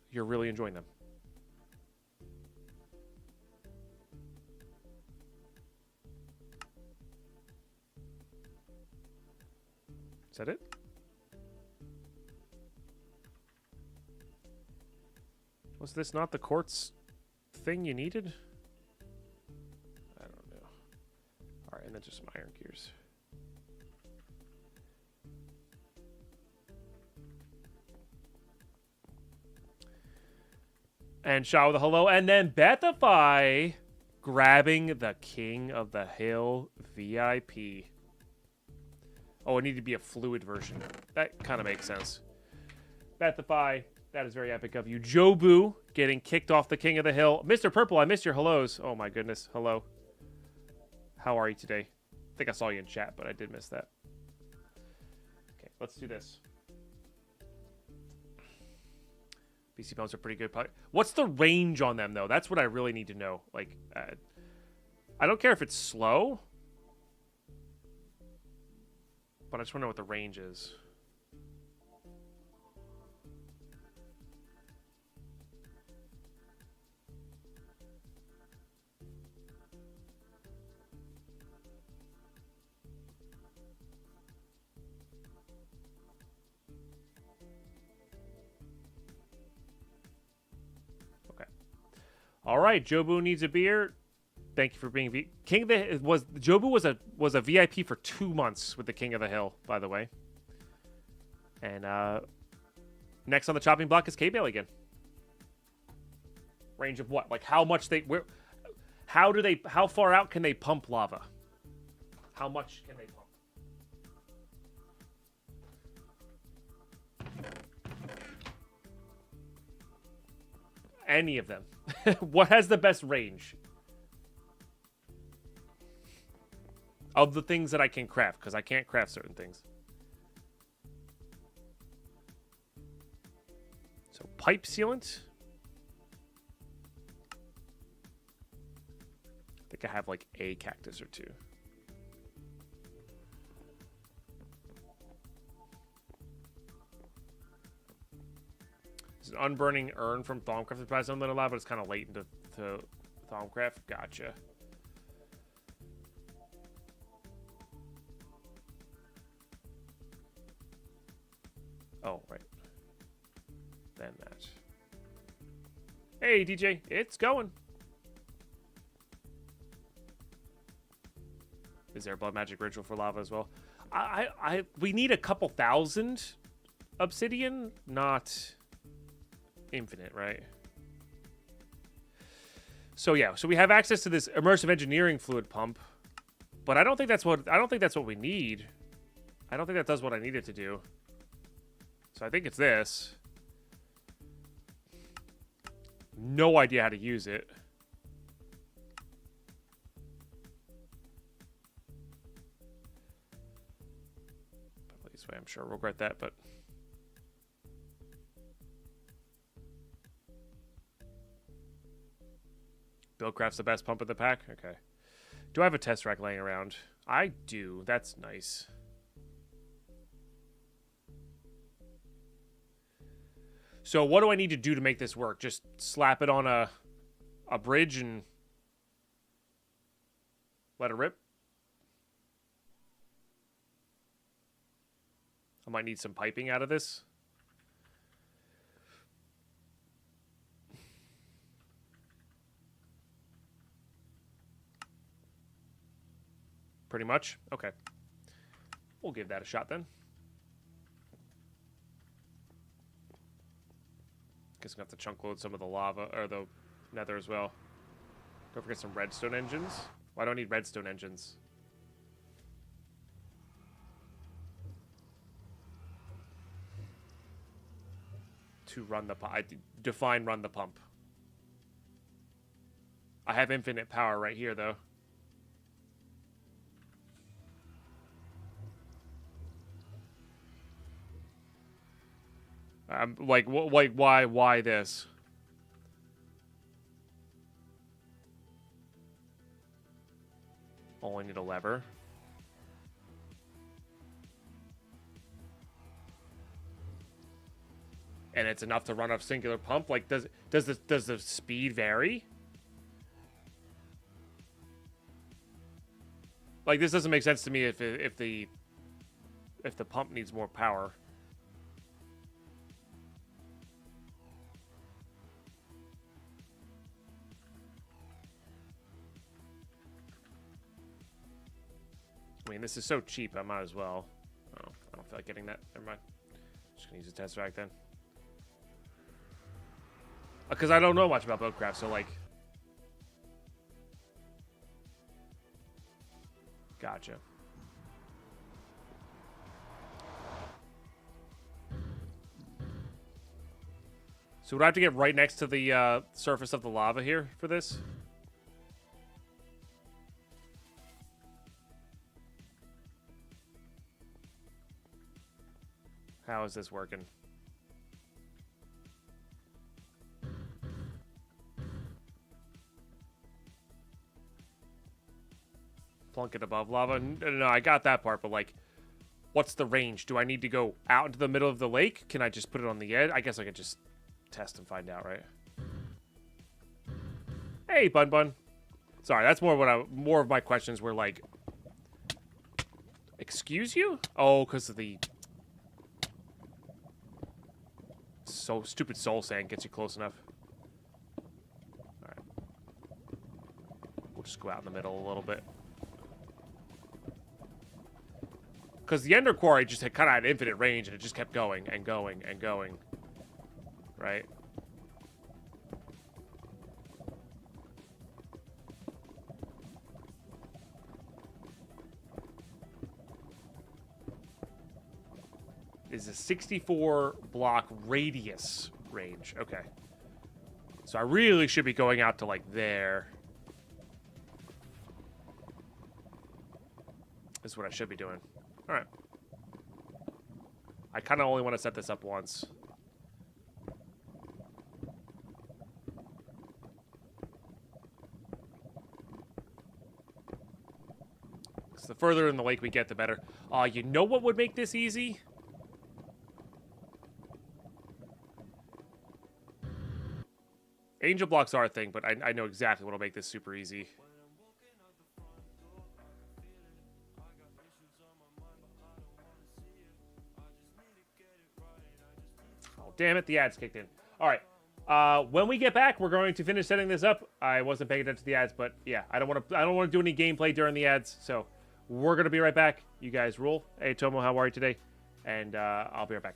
you're really enjoying them. Is that it? Was this not the quartz thing you needed? I don't know. All right, and then just some iron gears. And Shaw with a hello, and then Bethify grabbing the King of the Hill VIP. Oh, it needed to be a fluid version. That kind of makes sense. Bethify, that is very epic of you. Jobu getting kicked off the King of the Hill. Mr. Purple, I missed your hellos. Oh my goodness, hello. How are you today? I think I saw you in chat, but I did miss that. Okay, let's do this. BC bones are pretty good. What's the range on them, though? That's what I really need to know. Like, I don't care if it's slow, but I just want to know what the range is. Okay. All right, Jobu needs a beer. Thank you for being King of the Jobu was a VIP for 2 months with the King of the Hill, by the way. And next on the chopping block is K-Bale again. Range of what? Like how much how far out can they pump lava? How much can they pump? Any of them. What has the best range? Of the things that I can craft, because I can't craft certain things. So, pipe sealant. I think I have like a cactus or two. It's an unburning urn from Thaumcraft. It provides unlimited lava, but it's kind of late into Thaumcraft. Gotcha. Oh, right. Then that. Hey, DJ, it's going. Is there a blood magic ritual for lava as well? We need a couple thousand obsidian, not infinite, right? So yeah, so we have access to this immersive engineering fluid pump, but I don't think that's what we need. I don't think that does what I need it to do. So I think it's this. No idea how to use it. This way, I'm sure I'll regret that, but Buildcraft's the best pump in the pack? Okay. Do I have a test rack laying around? I do. That's nice. So what do I need to do to make this work? Just slap it on a bridge and let it rip? I might need some piping out of this. Pretty much? Okay. We'll give that a shot then. Guess I'm gonna have to chunk load some of the lava, or the nether as well. Don't forget some redstone engines. Why do I need redstone engines? To run the pump. Define run the pump. I have infinite power right here, though. Why this? Only need a lever. And it's enough to run a singular pump. Like, does the speed vary? Like, this doesn't make sense to me if the pump needs more power. I mean, this is so cheap, I might as well. Oh, I don't feel like getting that. Never mind. Just gonna use a test rack then. Because I don't know much about Buildcraft, so like... Gotcha. So would I have to get right next to the surface of the lava here for this? How is this working? Plunk it above lava? No, I got that part, but like, what's the range? Do I need to go out into the middle of the lake? Can I just put it on the edge? I guess I could just test and find out, right? Hey, Bun Bun. Sorry, that's more of my questions were like, excuse you? Oh, because of the stupid soul sand gets you close enough. Alright. We'll just go out in the middle a little bit. Because the Ender Quarry just had kind of had infinite range and it just kept going and going and going. Right? Is a 64 block radius range. Okay. So I really should be going out to like there. This is what I should be doing. Alright. I kind of only want to set this up once. So the further in the lake we get, the better. You know what would make this easy? Angel blocks are a thing, but I know exactly what will make this super easy. damn it, the ads kicked in. All right. When we get back, we're going to finish setting this up. I wasn't paying attention to the ads, but yeah, I don't want to do any gameplay during the ads, so we're gonna be right back. You guys rule. Hey Tomo, how are you today? And I'll be right back.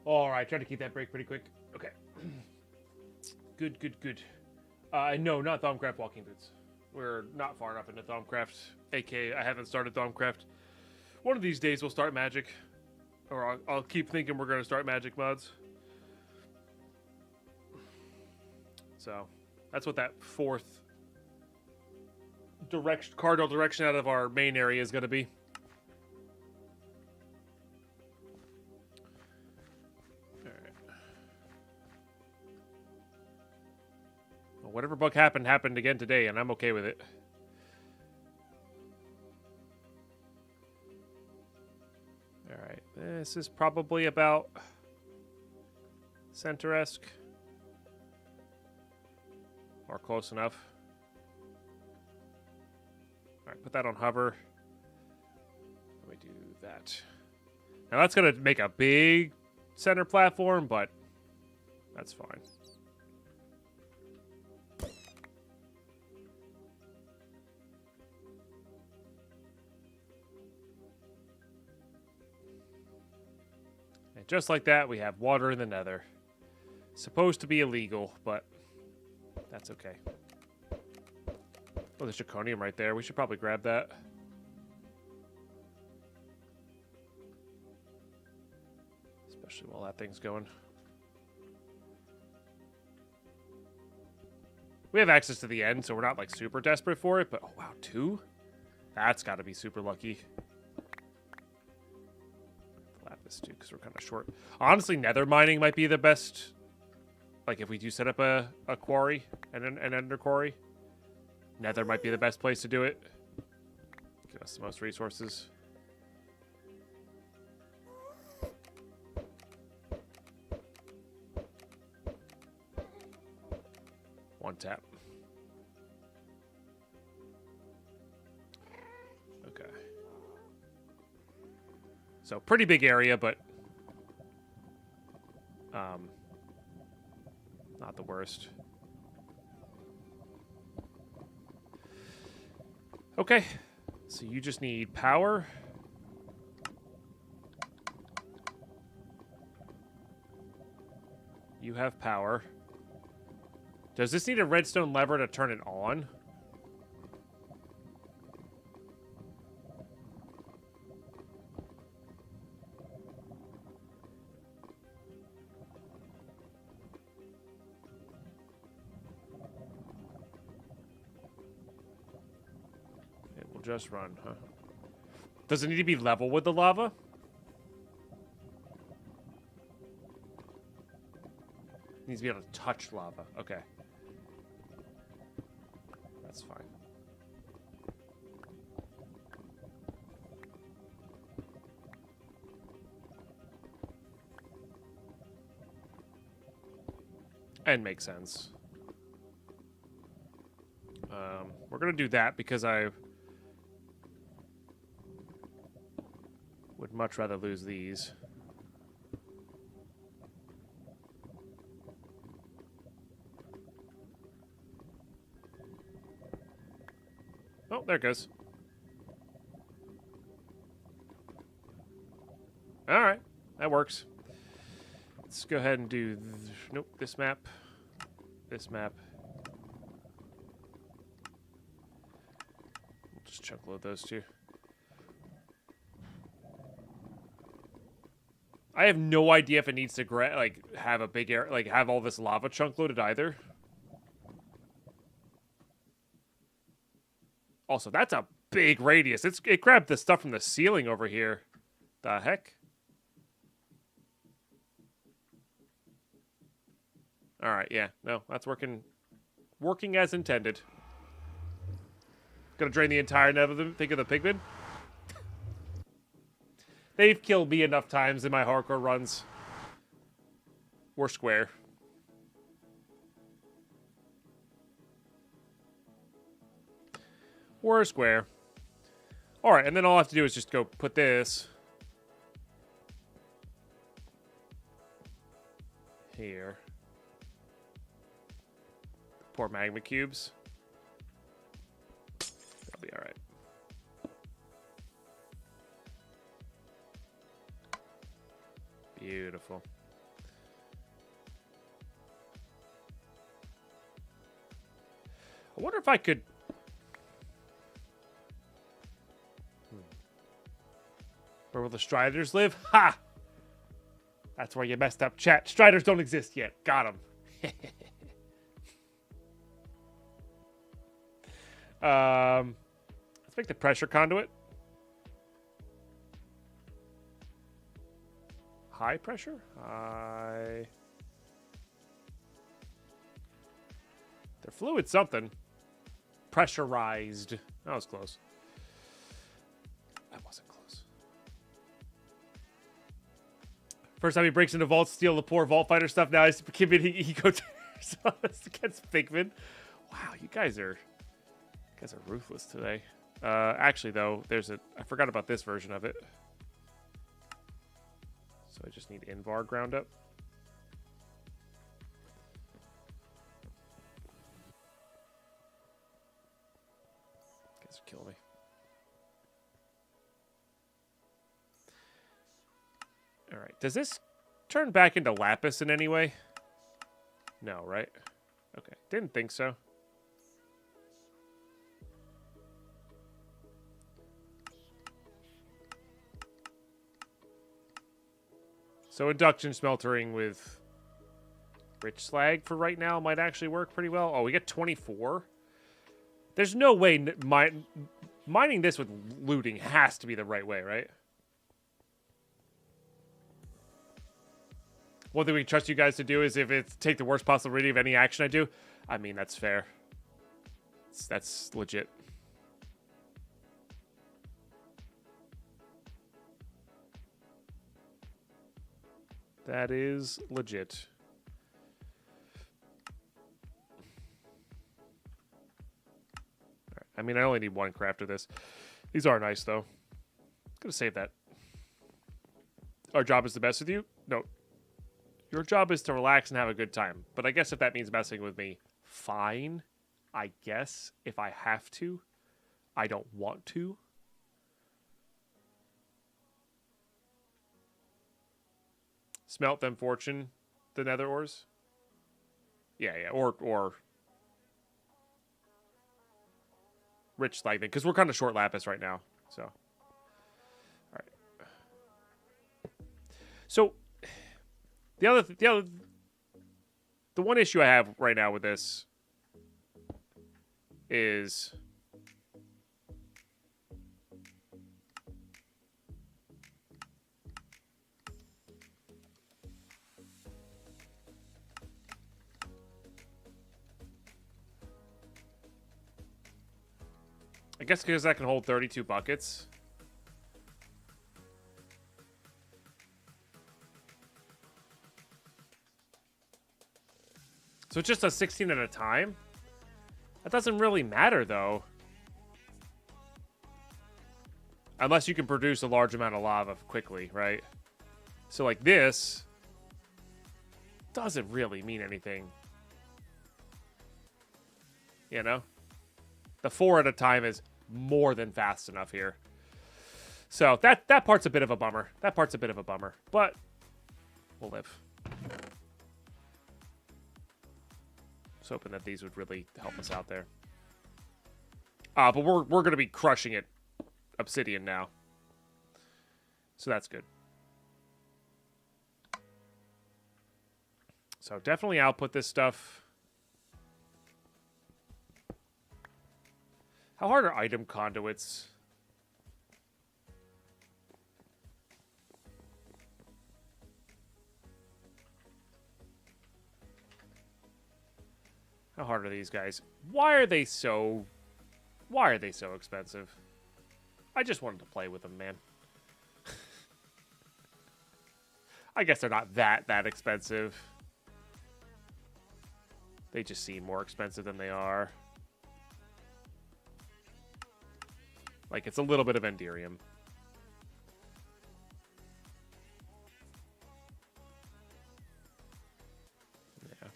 All right, try to keep that break pretty quick. Okay. Good, good, good. No, not Thaumcraft walking boots. We're not far enough into Thaumcraft. AK, I haven't started Thaumcraft. One of these days we'll start Magic. Or I'll keep thinking we're going to start Magic mods. So, that's what that fourth cardinal direction out of our main area is going to be. Whatever bug happened again today, and I'm okay with it. Alright, this is probably about center-esque. Or close enough. Alright, put that on hover. Let me do that. Now that's going to make a big center platform, but that's fine. Just like that, we have water in the nether. Supposed to be illegal, but that's okay. Oh, there's zirconium right there. We should probably grab that. Especially while that thing's going. We have access to the end, so we're not like super desperate for it. But oh wow, 2? That's got to be super lucky. Lapis too, because we're kind of short. Honestly, nether mining might be the best. Like if we do set up a quarry and an ender quarry, nether might be the best place to do it. Give us the most resources. One tap. Okay. So pretty big area, but not the worst. Okay. So you just need power. You have power. Does this need a redstone lever to turn it on? It will just run, huh? Does it need to be level with the lava? It needs to be able to touch lava. Okay. That's fine. And makes sense. We're gonna do that because I would much rather lose these. Oh, there it goes. All right, that works. Let's go ahead and do nope, this map. This map. We'll just chunk load those two. I have no idea if it needs to like have a big air, like have all this lava chunk loaded either. Also, that's a big radius. It grabbed the stuff from the ceiling over here. The heck? All right, yeah, no, that's working as intended. Gonna drain the entire net of them. Think of the pigmen. They've killed me enough times in my hardcore runs. We're square. We're square. All right, and then all I have to do is just go put this here. Poor magma cubes. That'll be all right. Beautiful. I wonder if I could... Where will the Striders live? Ha! That's where you messed up, chat. Striders don't exist yet. Got them. Let's make the pressure conduit. High pressure? High. They're fluid something. Pressurized. That was close. That wasn't close. First time he breaks into vaults, steal the poor vault fighter stuff. Now he's committing eco terrors against Pigman. Wow, you guys are ruthless today. Actually, though, I forgot about this version of it. So I just need Invar ground up. Guys are killing me. All right. Does this turn back into lapis in any way? No, right? Okay. Didn't think so. So induction smeltering with Rich slag for right now might actually work pretty well. Oh, we get 24. There's no way mining this with looting has to be the right way, right? One thing we trust you guys to do is if it's take the worst possible rating of any action I do. I mean, that's fair. That's legit. That is legit. Right. I mean, I only need one craft of this. These are nice, though. Gonna save that. Our job is the best with you? No. Your job is to relax and have a good time. But I guess if that means messing with me, fine. I guess if I have to. I don't want to. Smelt them fortune, the nether ores. Yeah, or rich slag thing, because we're kind of short lapis right now. So, all right. So, the one issue I have right now with this is I guess because that can hold 32 buckets. So it's just a 16 at a time? That doesn't really matter, though. Unless you can produce a large amount of lava quickly, right? So, like, this doesn't really mean anything. You know? The 4 at a time is more than fast enough here. So, that part's a bit of a bummer. That part's a bit of a bummer. But, we'll live. I was hoping that these would really help us out there. But we're going to be crushing it obsidian now. So that's good. So definitely output this stuff. How hard are item conduits? How hard are these guys? Why are they so expensive? I just wanted to play with them, man. I guess they're not that expensive. They just seem more expensive than they are. Like, it's a little bit of Enderium. Yeah.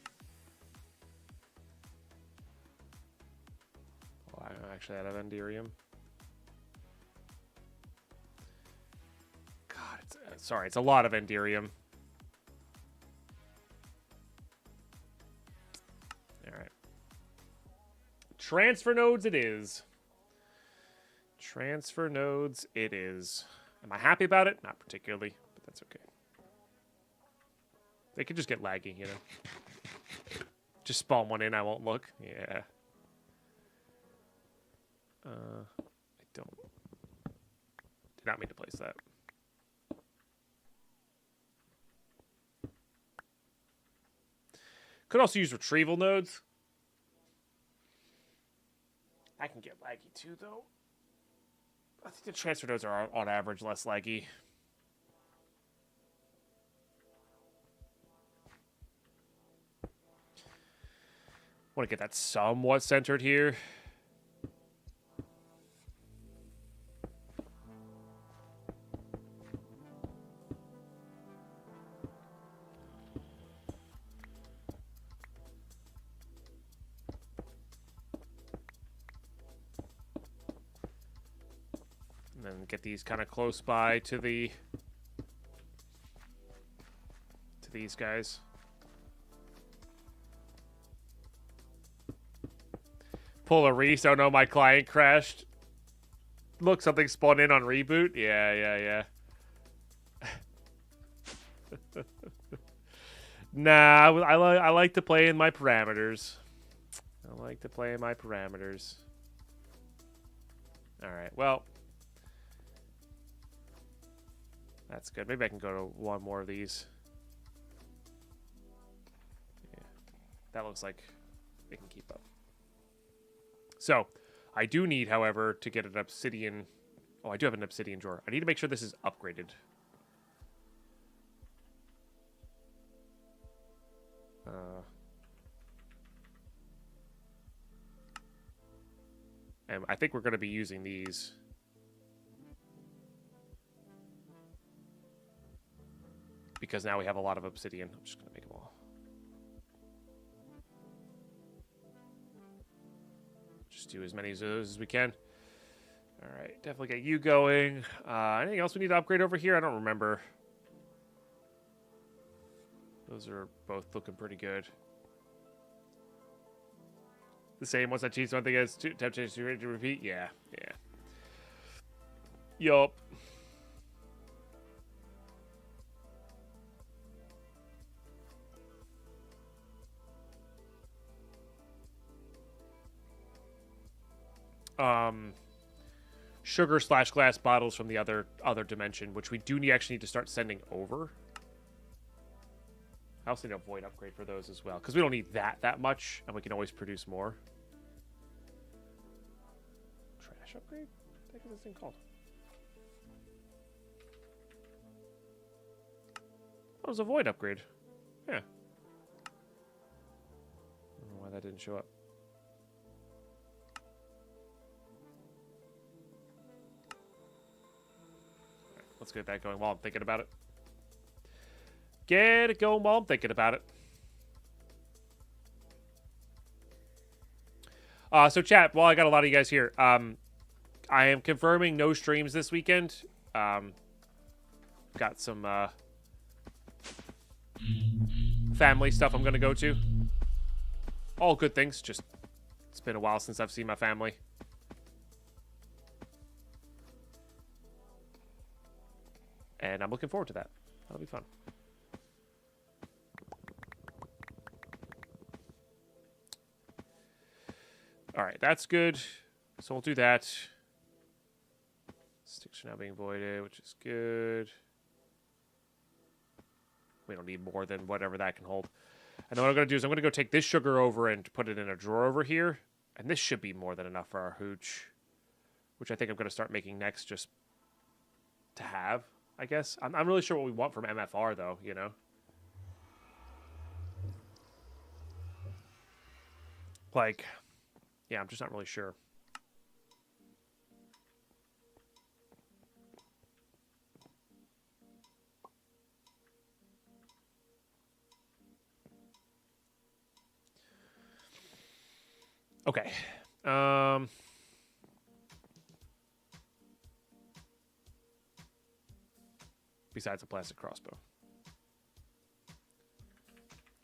Well, I'm actually out of Enderium. God, sorry, it's a lot of Enderium. Alright. Transfer nodes it is. Transfer nodes it is. Am I happy about it? Not particularly, but that's okay. They could just get laggy, you know. Just spawn one in, I won't look. Yeah. I did not mean to place that. Could also use retrieval nodes. I can get laggy too, though. I think the transfer nodes are, on average, less laggy. Want to get that somewhat centered here. And get these kind of close by to these guys. Pull a restart. Oh no, my client crashed. Look, something spawned in on reboot. Yeah. Nah, I like to play in my parameters. I like to play in my parameters. All right, well, that's good. Maybe I can go to one more of these. Yeah, that looks like it can keep up. So, I do need, however, to get an obsidian. Oh, I do have an obsidian drawer. I need to make sure this is upgraded. And I think we're going to be using these. Because now we have a lot of obsidian. I'm just going to make them all. Just do as many of those as we can. All right, definitely get you going. Anything else we need to upgrade over here? I don't remember. Those are both looking pretty good. The same. Once I choose one thing as temptation to repeat. Yeah, yeah. Yup. Sugar/glass bottles from the other dimension, which we do actually need to start sending over. I also need a void upgrade for those as well, because we don't need that much, and we can always produce more. Trash upgrade? What the heck is this thing called? Oh, it was a void upgrade. Yeah. I don't know why that didn't show up. Right, let's get that going while I'm thinking about it. Get it going while I'm thinking about it. So chat, while I got a lot of you guys here, I am confirming no streams this weekend. Got some family stuff I'm going to go to. All good things, just it's been a while since I've seen my family. And I'm looking forward to that. That'll be fun. All right, that's good. So we'll do that. Sticks are now being voided, which is good. We don't need more than whatever that can hold. And then what I'm going to do is I'm going to go take this sugar over and put it in a drawer over here. And this should be more than enough for our hooch, which I think I'm going to start making next just to have, I guess. I'm not really sure what we want from MFR, though, you know? Like... yeah, I'm just not really sure. Okay. Besides a plastic crossbow.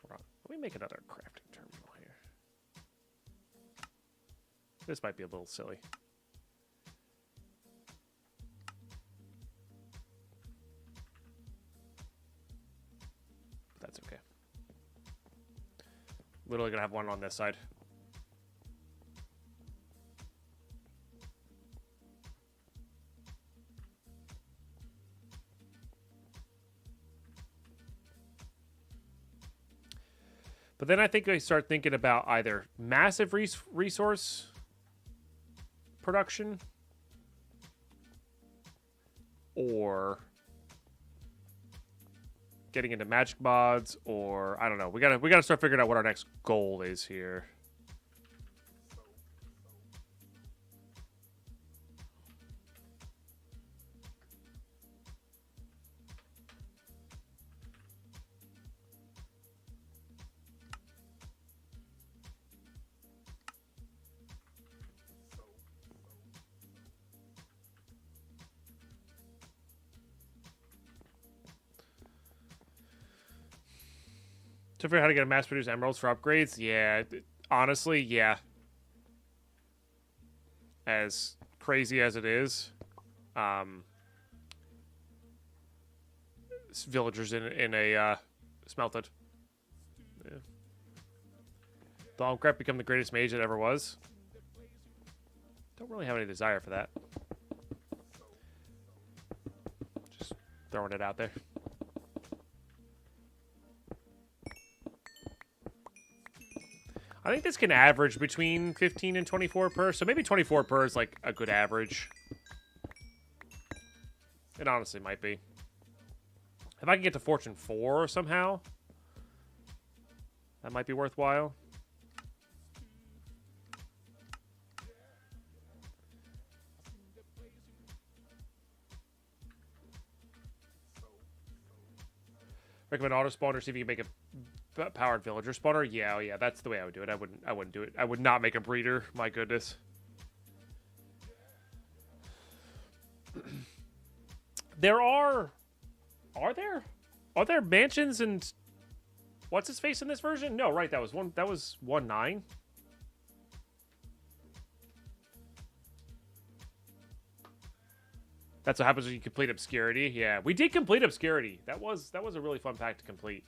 Hold on. Let me make another crafting terminal here. This might be a little silly. But that's okay. Literally gonna have one on this side. But then I think I start thinking about either massive resource production or getting into magic mods, or I don't know. We gotta start figuring out what our next goal is here. To figure out how to get a mass-produced emeralds for upgrades? Yeah, honestly, yeah. As crazy as it is, villagers in a smelted. Thaumcraft become the greatest mage that ever was. Don't really have any desire for that. Just throwing it out there. I think this can average between 15 and 24 per, so maybe 24 per is like a good average. It honestly might be. If I can get to Fortune 4 somehow, that might be worthwhile. Recommend auto spawner, see if you can make a powered villager spawner. Yeah, oh yeah, that's the way I would do it. I wouldn't do it. I would not make a breeder. My goodness. There are there mansions and what's his face in this version? No, right, that was 1.9. That's what happens when you complete Obscurity. Yeah, we did complete Obscurity. That was a really fun pack to complete.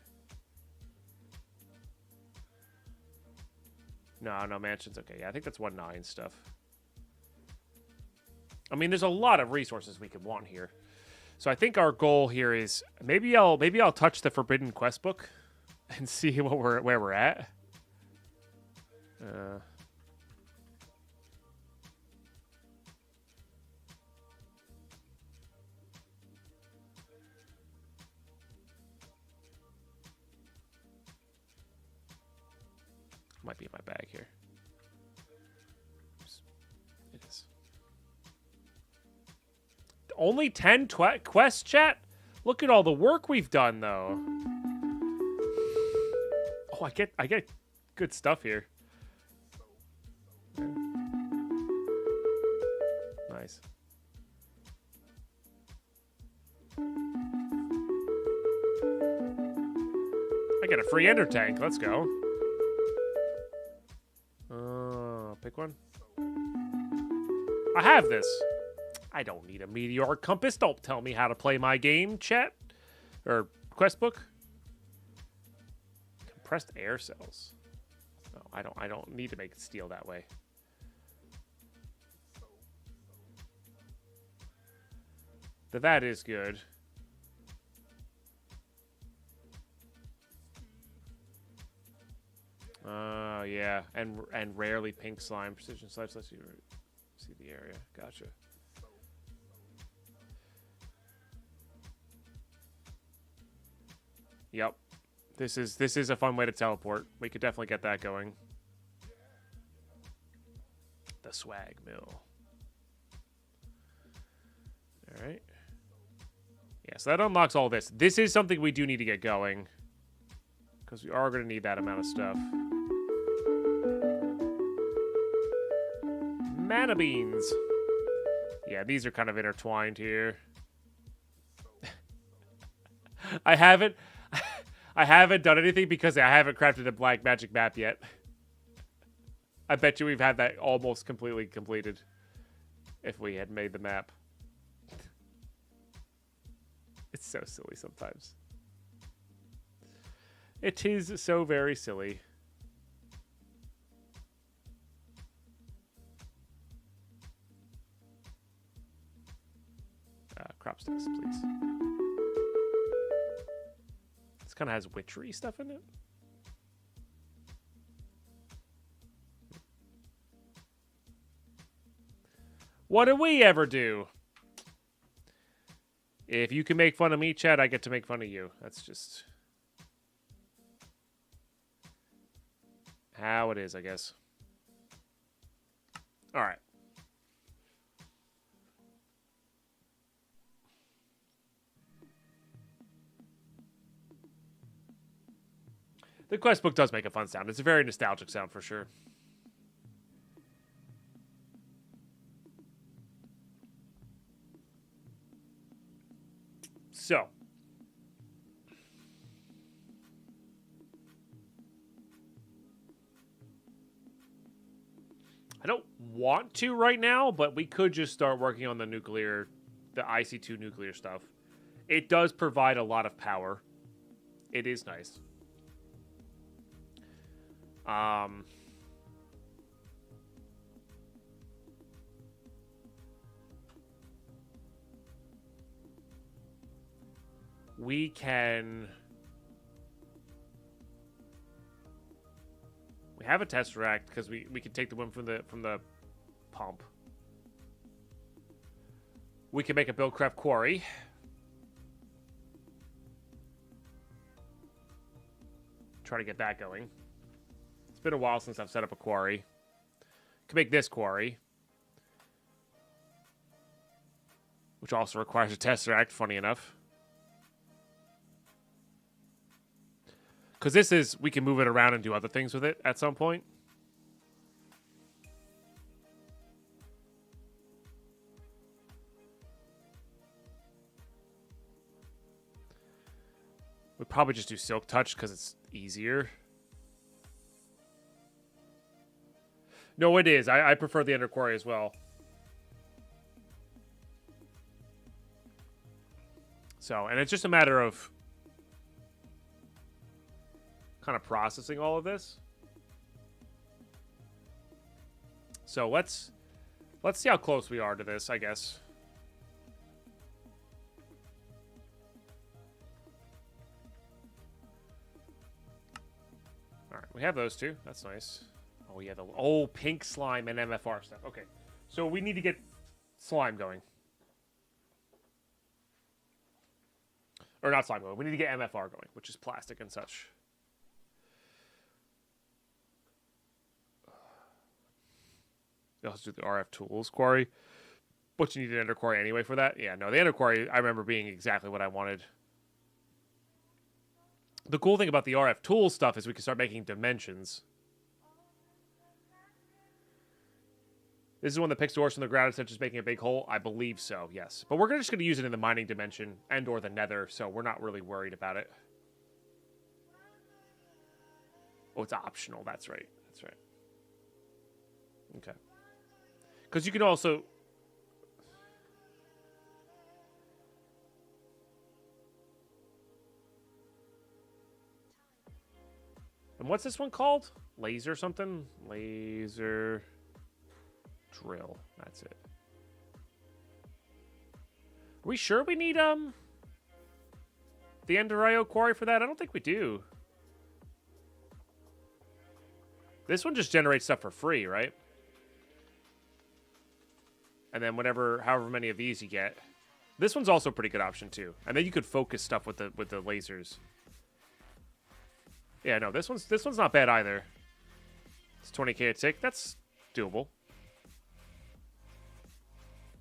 No mansions. Okay, yeah, I think that's 1.9 stuff. I mean, there's a lot of resources we could want here. So I think our goal here is maybe I'll touch the Forbidden Quest book and see where we're at. Might be in my bag here. Oops. It is. Only 10 quests, chat? Look at all the work we've done, though. Oh, I get good stuff here. Nice. I get a free ender tank. Let's go. Pick one. I have this. I don't need a meteoric compass. Don't tell me how to play my game, chat. Or quest book. Compressed air cells. No, I don't need to make steel that way. That is good. Yeah, and rarely pink slime. Precision slides lets you see the area. Gotcha. Yep. This is a fun way to teleport. We could definitely get that going. The swag mill. All right. Yeah, so that unlocks all this. This is something we do need to get going, because we are going to need that amount of stuff. Mana beans. Yeah, these are kind of intertwined here. I haven't done anything because I haven't crafted a black magic map yet. I bet you we've had that almost completely completed if we had made the map. It's so silly sometimes. It is so very silly. Crop sticks, please. This kind of has witchery stuff in it. What do we ever do? If you can make fun of me, Chad, I get to make fun of you. That's just how it is, I guess. All right. The quest book does make a fun sound. It's a very nostalgic sound for sure. So. I don't want to right now, but we could just start working on the IC2 nuclear stuff. It does provide a lot of power. It is nice. We can... We have a Tesseract because we can take the one from the pump. We can make a Buildcraft Quarry. Try to get that going. It's been a while since I've set up a quarry. Can make this quarry. Which also requires a Tesseract, funny enough. Because this is, we can move it around and do other things with it at some point. We'd probably just do Silk Touch because it's easier. No, it is. I prefer the Ender Quarry as well. So, and it's just a matter of kind of processing all of this. So let's see how close we are to this, I guess. All right, we have those two. That's nice. Oh yeah, the pink slime and MFR stuff. Okay, so we need to get slime going, or not slime going. We need to get MFR going, which is plastic and such. You also do the RF tools quarry, but you need an Ender Quarry anyway for that. Yeah, no, the Ender Quarry I remember being exactly what I wanted. The cool thing about the RF tools stuff is we can start making dimensions. This is one that picks doors from the ground instead of just making a big hole. I believe so, yes. But we're just going to use it in the mining dimension and or the nether, so we're not really worried about it. Oh, it's optional. That's right. That's right. Okay. Because you can also... And what's this one called? Laser something? Laser... drill. That's it. Are we sure we need the Enderio quarry for that? I don't think we do. This one just generates stuff for free, right? And then however many of these you get. This one's also a pretty good option too. And then you could focus stuff with the lasers. Yeah, no, this one's not bad either. It's 20k a tick. That's doable.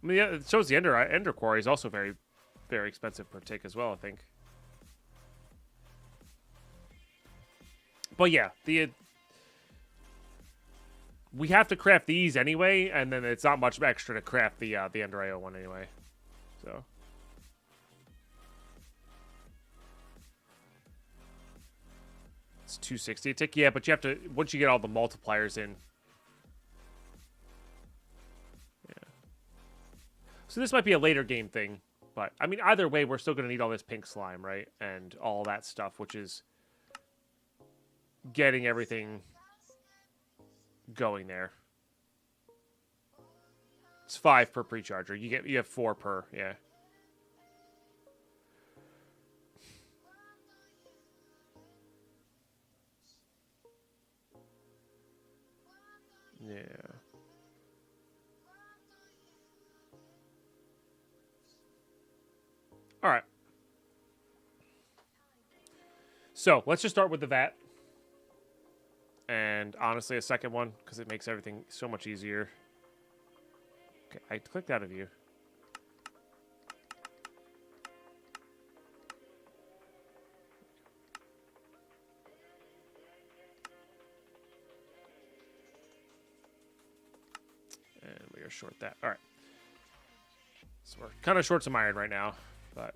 I mean, yeah, it shows the Ender Quarry is also very, very expensive per tick as well, I think. But yeah, we have to craft these anyway, and then it's not much extra to craft the Enderio one anyway. So. It's 260 a tick. Yeah, but you have to, once you get all the multipliers in. So this might be a later game thing, but I mean, either way, we're still going to need all this pink slime, right? And all that stuff, which is getting everything going there. It's 5 per pre-charger. You have 4 per, yeah. Yeah. All right. So let's just start with the vat. And honestly, a second one, because it makes everything so much easier. Okay, I clicked out of view. And we are short that. All right. So we're kind of short some iron right now. But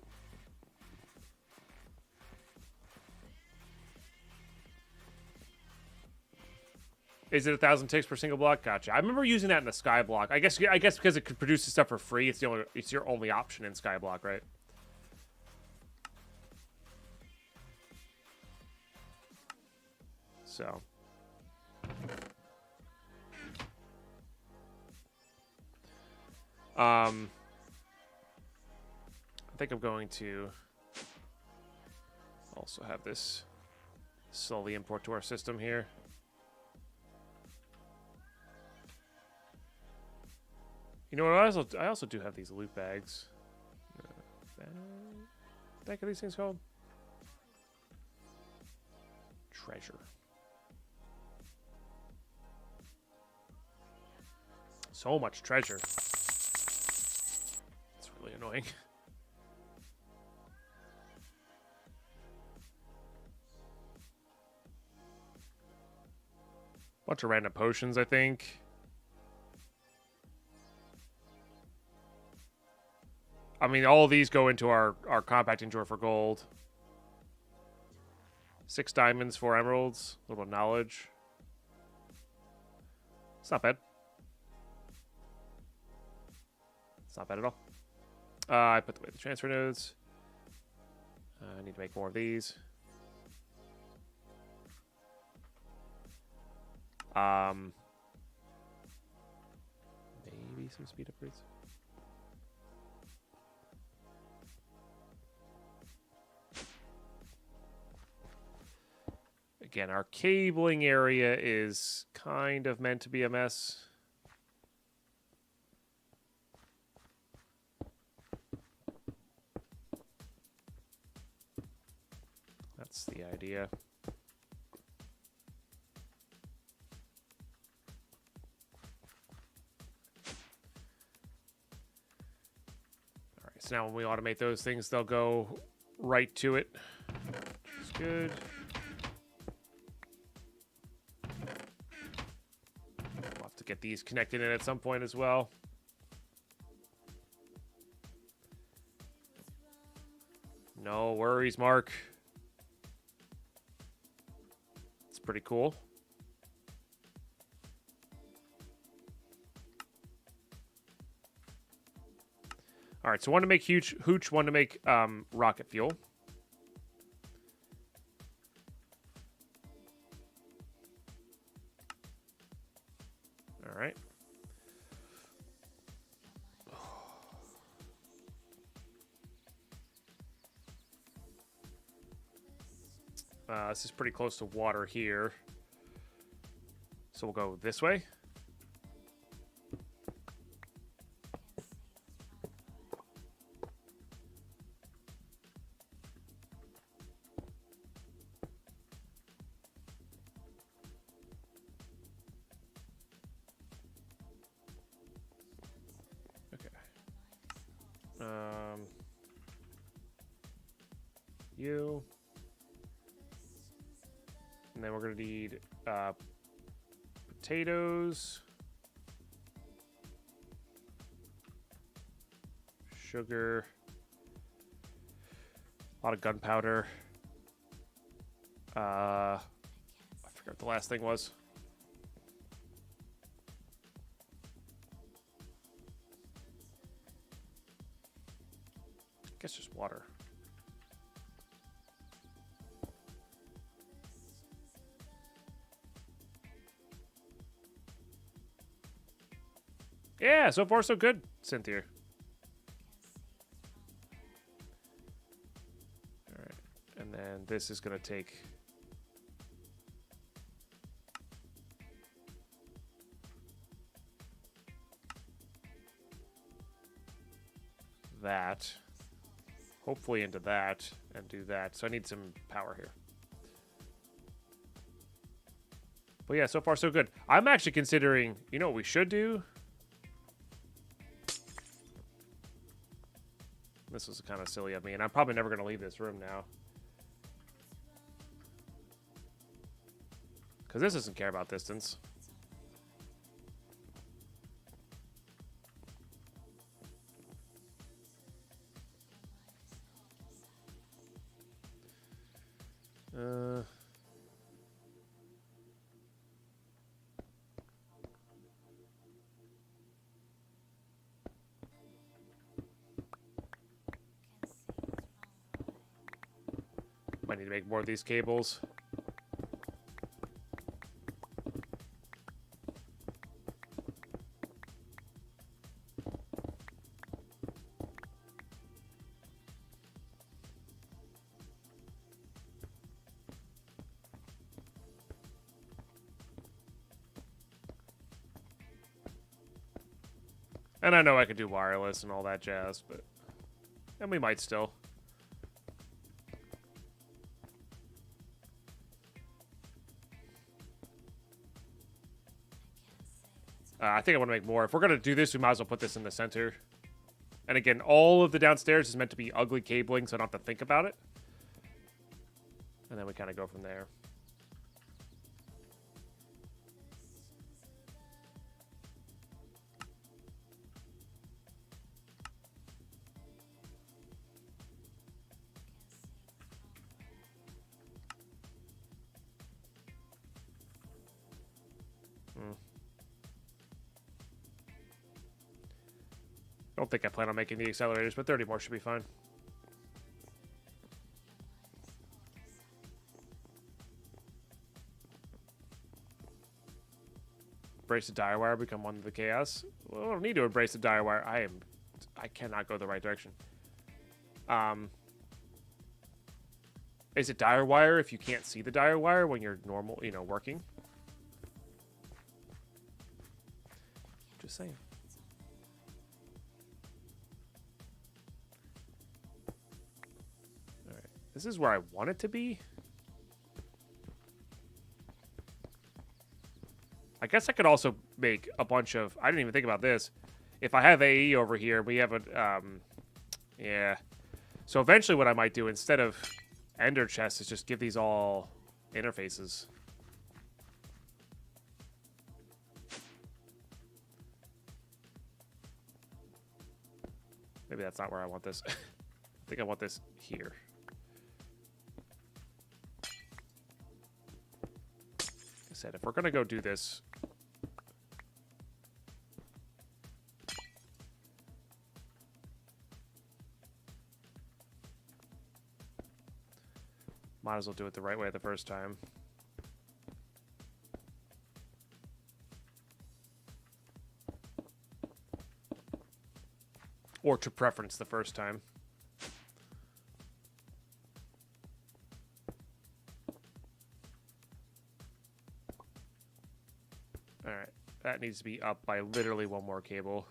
is it 1,000 ticks per single block? Gotcha. I remember using that in the sky block. I guess because it could produce the stuff for free, it's your only option in sky block, right? So I think I'm going to also have this slowly import to our system here. You know what? I also do have these loot bags. What the heck are these things called? Treasure. So much treasure. It's really annoying. Bunch of random potions, I think. I mean, all of these go into our compacting drawer for gold. 6 diamonds, 4 emeralds, a little knowledge. It's not bad. It's not bad at all. I put away the transfer nodes. I need to make more of these. Maybe some speed upgrades. Again, our cabling area is kind of meant to be a mess. That's the idea. All right, so now when we automate those things, they'll go right to it. Which is good. We'll have to get these connected in at some point as well. No worries, Mark. It's pretty cool. All right, so one to make hooch, one to make rocket fuel. All right. This is pretty close to water here. So we'll go this way. Okay. You. And then we're going to need potatoes, sugar, a lot of gunpowder. I forgot what the last thing was. I guess just water. Yeah, so far so good, Cynthia. All right, and then this is going to take that, hopefully into that, and do that. So I need some power here. But yeah, so far so good. I'm actually considering, you know what we should do? This was kind of silly of me, and I'm probably never going to leave this room now. Because this doesn't care about distance. Might need to make more of these cables. And I know I could do wireless and all that jazz, but... And we might still. I think I want to make more. If we're going to do this, we might as well put this in the center. And again, all of the downstairs is meant to be ugly cabling, so I don't have to think about it. And then we kind of go from there. I don't think I plan on making the accelerators, but 30 more should be fine. Embrace the dire wire, become one of the chaos. Well, I don't need to embrace the dire wire. I cannot go the right direction. Is it dire wire if you can't see the dire wire when you're normal, you know, working? Just saying. All right, this is where I want it to be. I guess I could also make a bunch of... I didn't even think about this. If I have AE over here, we have a... yeah. So eventually what I might do, instead of ender chests, is just give these all interfaces. Maybe that's not where I want this. I think I want this here. Like I said, if we're going to go do this... Might as well do it the right way the first time. Or to preference the first time. Alright, that needs to be up by literally one more cable.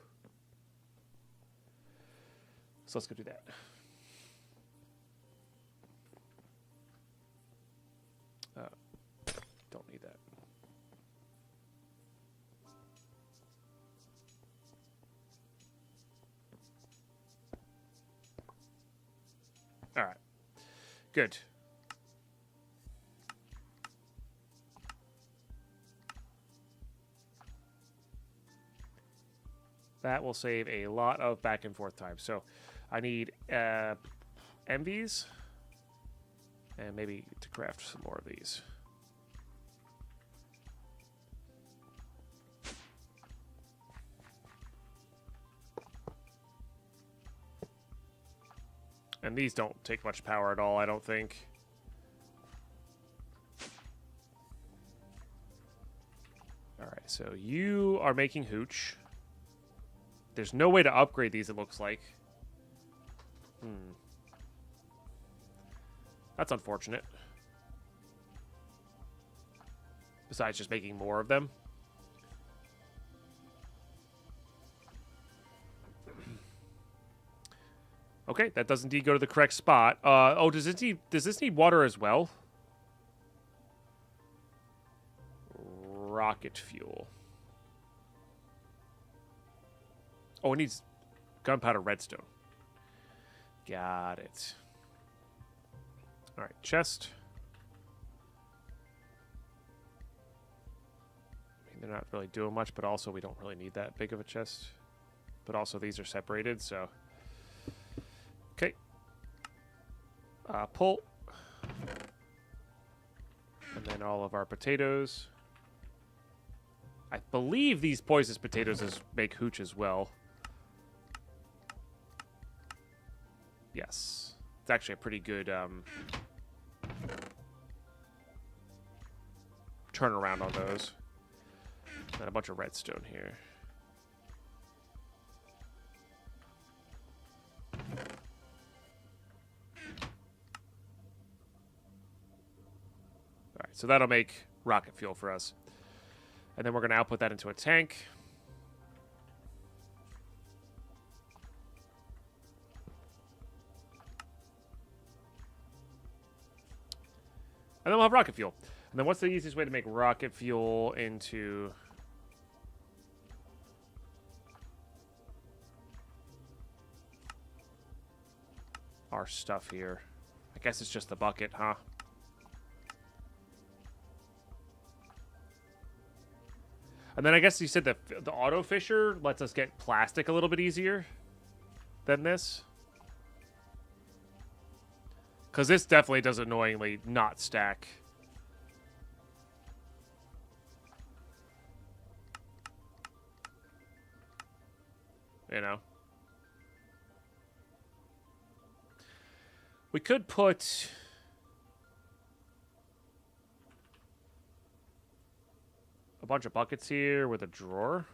So let's go do that. Don't need that. All right. Good. That will save a lot of back and forth time. So I need MVs and maybe to craft some more of these. And these don't take much power at all, I don't think. Alright, so you are making hooch. There's no way to upgrade these, it looks like. That's unfortunate. Besides just making more of them. Okay, that does indeed go to the correct spot. Oh, does this need water as well? Rocket fuel. Oh, it needs gunpowder redstone. Got it. All right, chest. I mean, they're not really doing much, but also we don't really need that big of a chest. But also these are separated, so... Okay. Pull. And then all of our potatoes. I believe these poisonous potatoes make hooch as well. Yes. It's actually a pretty good turnaround on those. And a bunch of redstone here. Alright, so that'll make rocket fuel for us. And then we're going to output that into a tank. then we'll have rocket fuel. And then what's the easiest way to make rocket fuel into... our stuff here? I guess it's just the bucket, huh? And then I guess you said that the auto fisher lets us get plastic a little bit easier than this. Because this definitely does annoyingly not stack. You know? We could put... a bunch of buckets here with a drawer.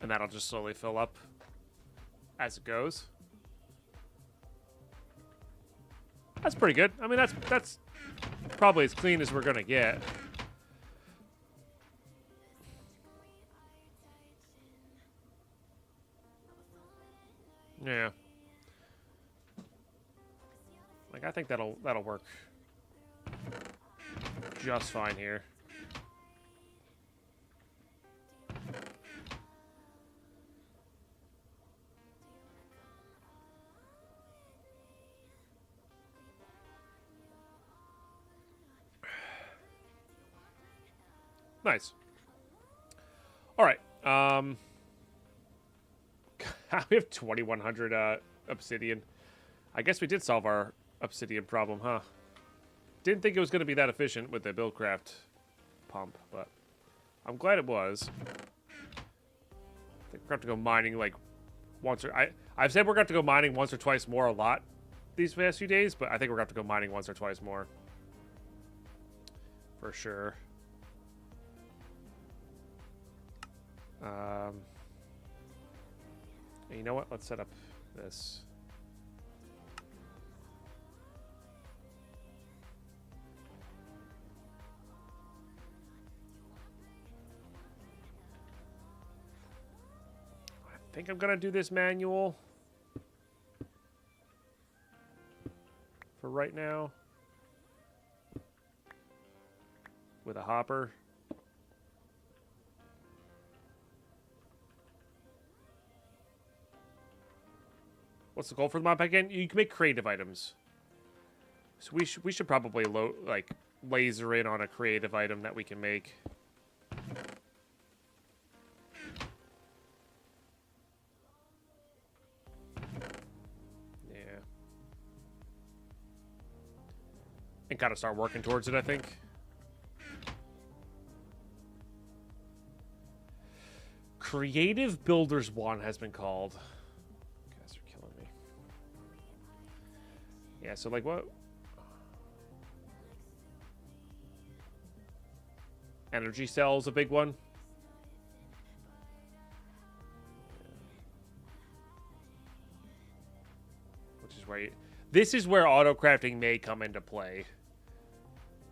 And that'll just slowly fill up as it goes. That's pretty good. I mean, that's probably as clean as we're gonna get. Yeah. Like, I think that'll work just fine here. Nice. All right. We have 2,100 obsidian. I guess we did solve our obsidian problem, huh? Didn't think it was going to be that efficient with the Buildcraft pump, but I'm glad it was. I think we're going to have to go mining like once or... I've said we're going to have to go mining once or twice more a lot these past few days, but I think we're going to have to go mining once or twice more. For sure. You know what? Let's set up this. I think I'm gonna do this manual for right now with a hopper. What's the goal for the mod pack again? You can make creative items. So we should probably laser in on a creative item that we can make. Yeah. And kind of start working towards it, I think. Creative Builders 1 has been called. Yeah, so like what? Energy cell's a big one. Which is where this is where auto crafting may come into play.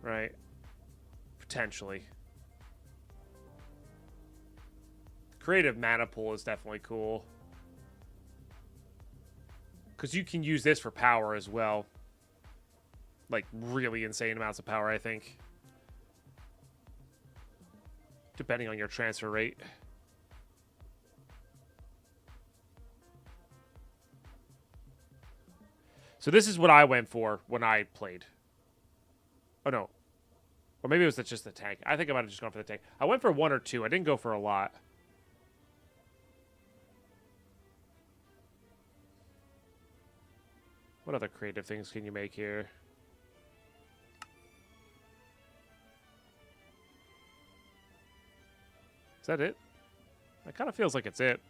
Right? Potentially. Creative mana pool is definitely cool. Because you can use this for power as well. Like, really insane amounts of power, I think. Depending on your transfer rate. So this is what I went for when I played. Oh, no. Or maybe it was just the tank. I think I might have just gone for the tank. I went for 1 or 2. I didn't go for a lot. What other creative things can you make here? Is that it? That kind of feels like it's it.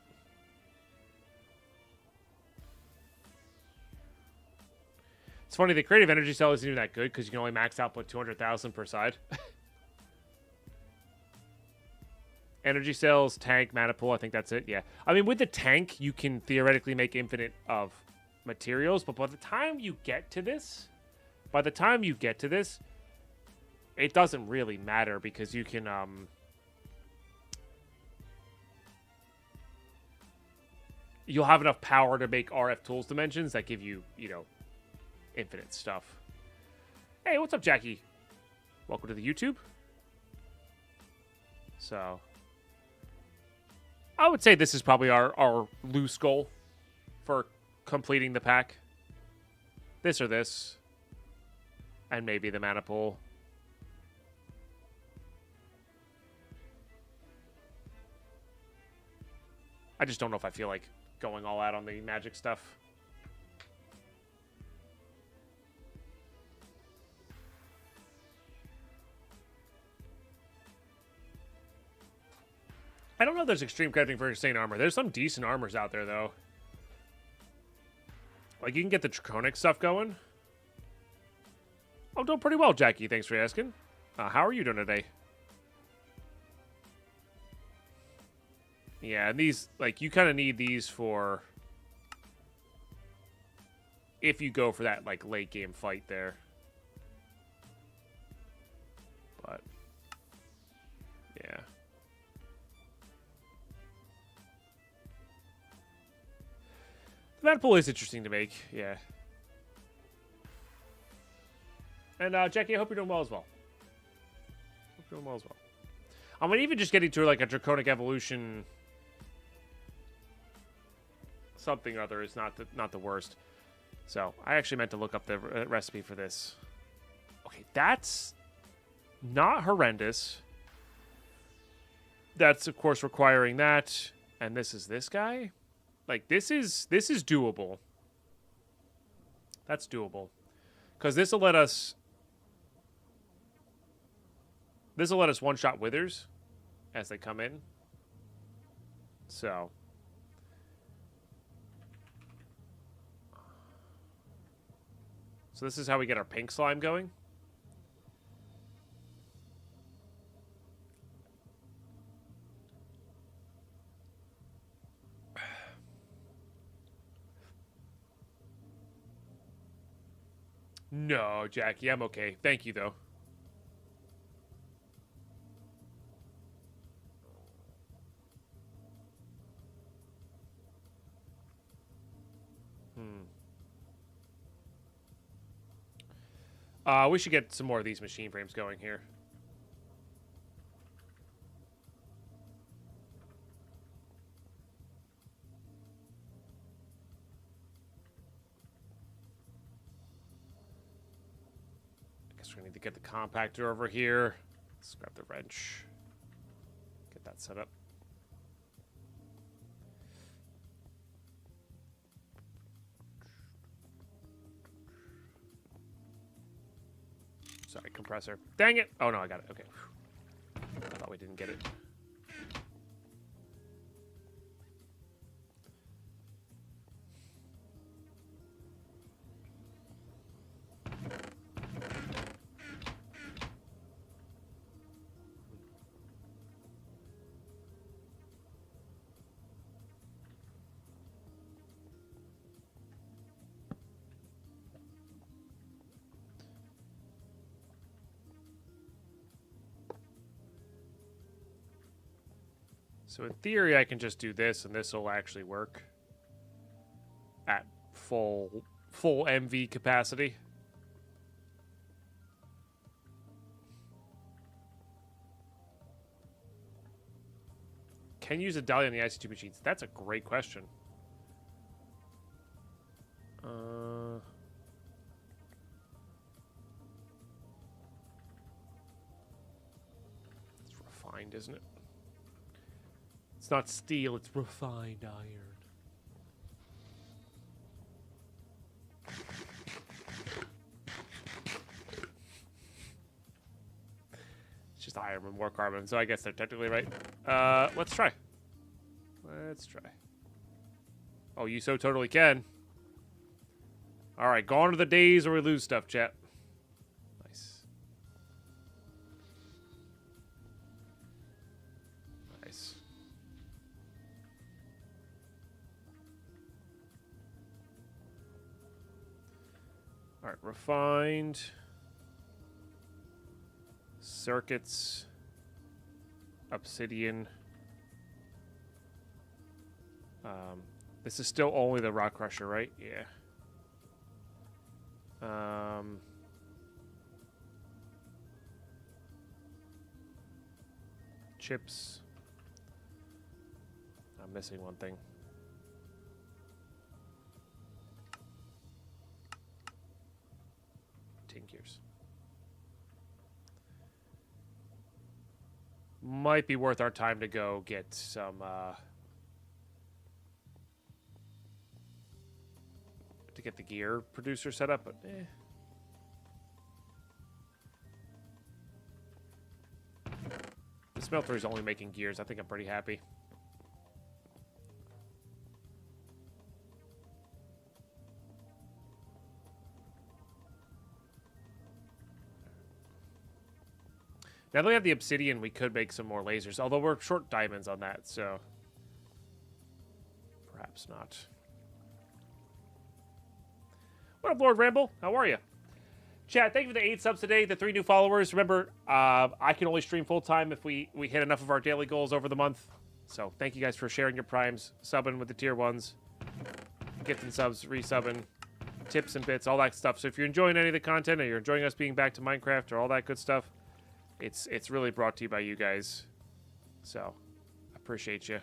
It's funny, the creative energy cell isn't even that good because you can only max output 200,000 per side. Energy cells, tank, mana pool. I think that's it. Yeah. I mean, with the tank, you can theoretically make infinite of materials, but by the time you get to this, it doesn't really matter because you can you'll have enough power to make RF tools dimensions that give you, you know, infinite stuff. Hey, what's up, Jackie? Welcome to the YouTube. So, I would say this is probably our loose goal for completing the pack. This or this. And maybe the mana pool. I just don't know if I feel like going all out on the magic stuff. I don't know if there's extreme crafting for insane armor. There's some decent armors out there, though. Like, you can get the Draconic stuff going. I'm doing pretty well, Jackie. Thanks for asking. How are you doing today? Yeah, and these, like, you kind of need these for if you go for that, like, late game fight there. But, yeah. The mana pool is interesting to make, yeah. And, Jackie, I hope you're doing well as well. Hope you're doing well as well. I mean, even just getting to, like, a Draconic Evolution something or other is not the worst. So, I actually meant to look up the recipe for this. Okay, that's not horrendous. That's, of course, requiring that. And this is this guy? Like, this is doable. That's doable. Because this will let us one-shot withers as they come in. So this is how we get our pink slime going. No, Jackie, I'm okay. Thank you, though. We should get some more of these machine frames going here. I guess we're gonna need to get the compactor over here. Let's grab the wrench. Get that set up. Sorry, compressor. Dang it! Oh, no, I got it. Okay. I thought we didn't get it. So in theory, I can just do this, and this will actually work at full MV capacity. Can you use a dolly on the IC2 machines? That's a great question. It's refined, isn't it? It's not steel, it's refined iron. It's just iron with more carbon, so I guess they're technically right. Let's try. Let's try. Oh, you so totally can. Alright, gone are the days where we lose stuff, chat. Nice. Nice. All right, refined circuits, obsidian. This is still only the rock crusher, right? Yeah. Chips. I'm missing one thing. Tinkers. Might be worth our time to go get some to get the gear producer set up, but the smelter is only making gears. I think I'm pretty happy. Now that we have the obsidian, we could make some more lasers, although we're short diamonds on that, so perhaps not. What up, Lord Ramble? How are you? Chat, thank you for the 8 subs today, the 3 new followers. Remember, I can only stream full-time if we hit enough of our daily goals over the month. So thank you guys for sharing your primes, subbing with the tier 1s, gifting subs, resubbing, tips and bits, all that stuff. So if you're enjoying any of the content or you're enjoying us being back to Minecraft or all that good stuff, it's really brought to you by you guys. So I appreciate you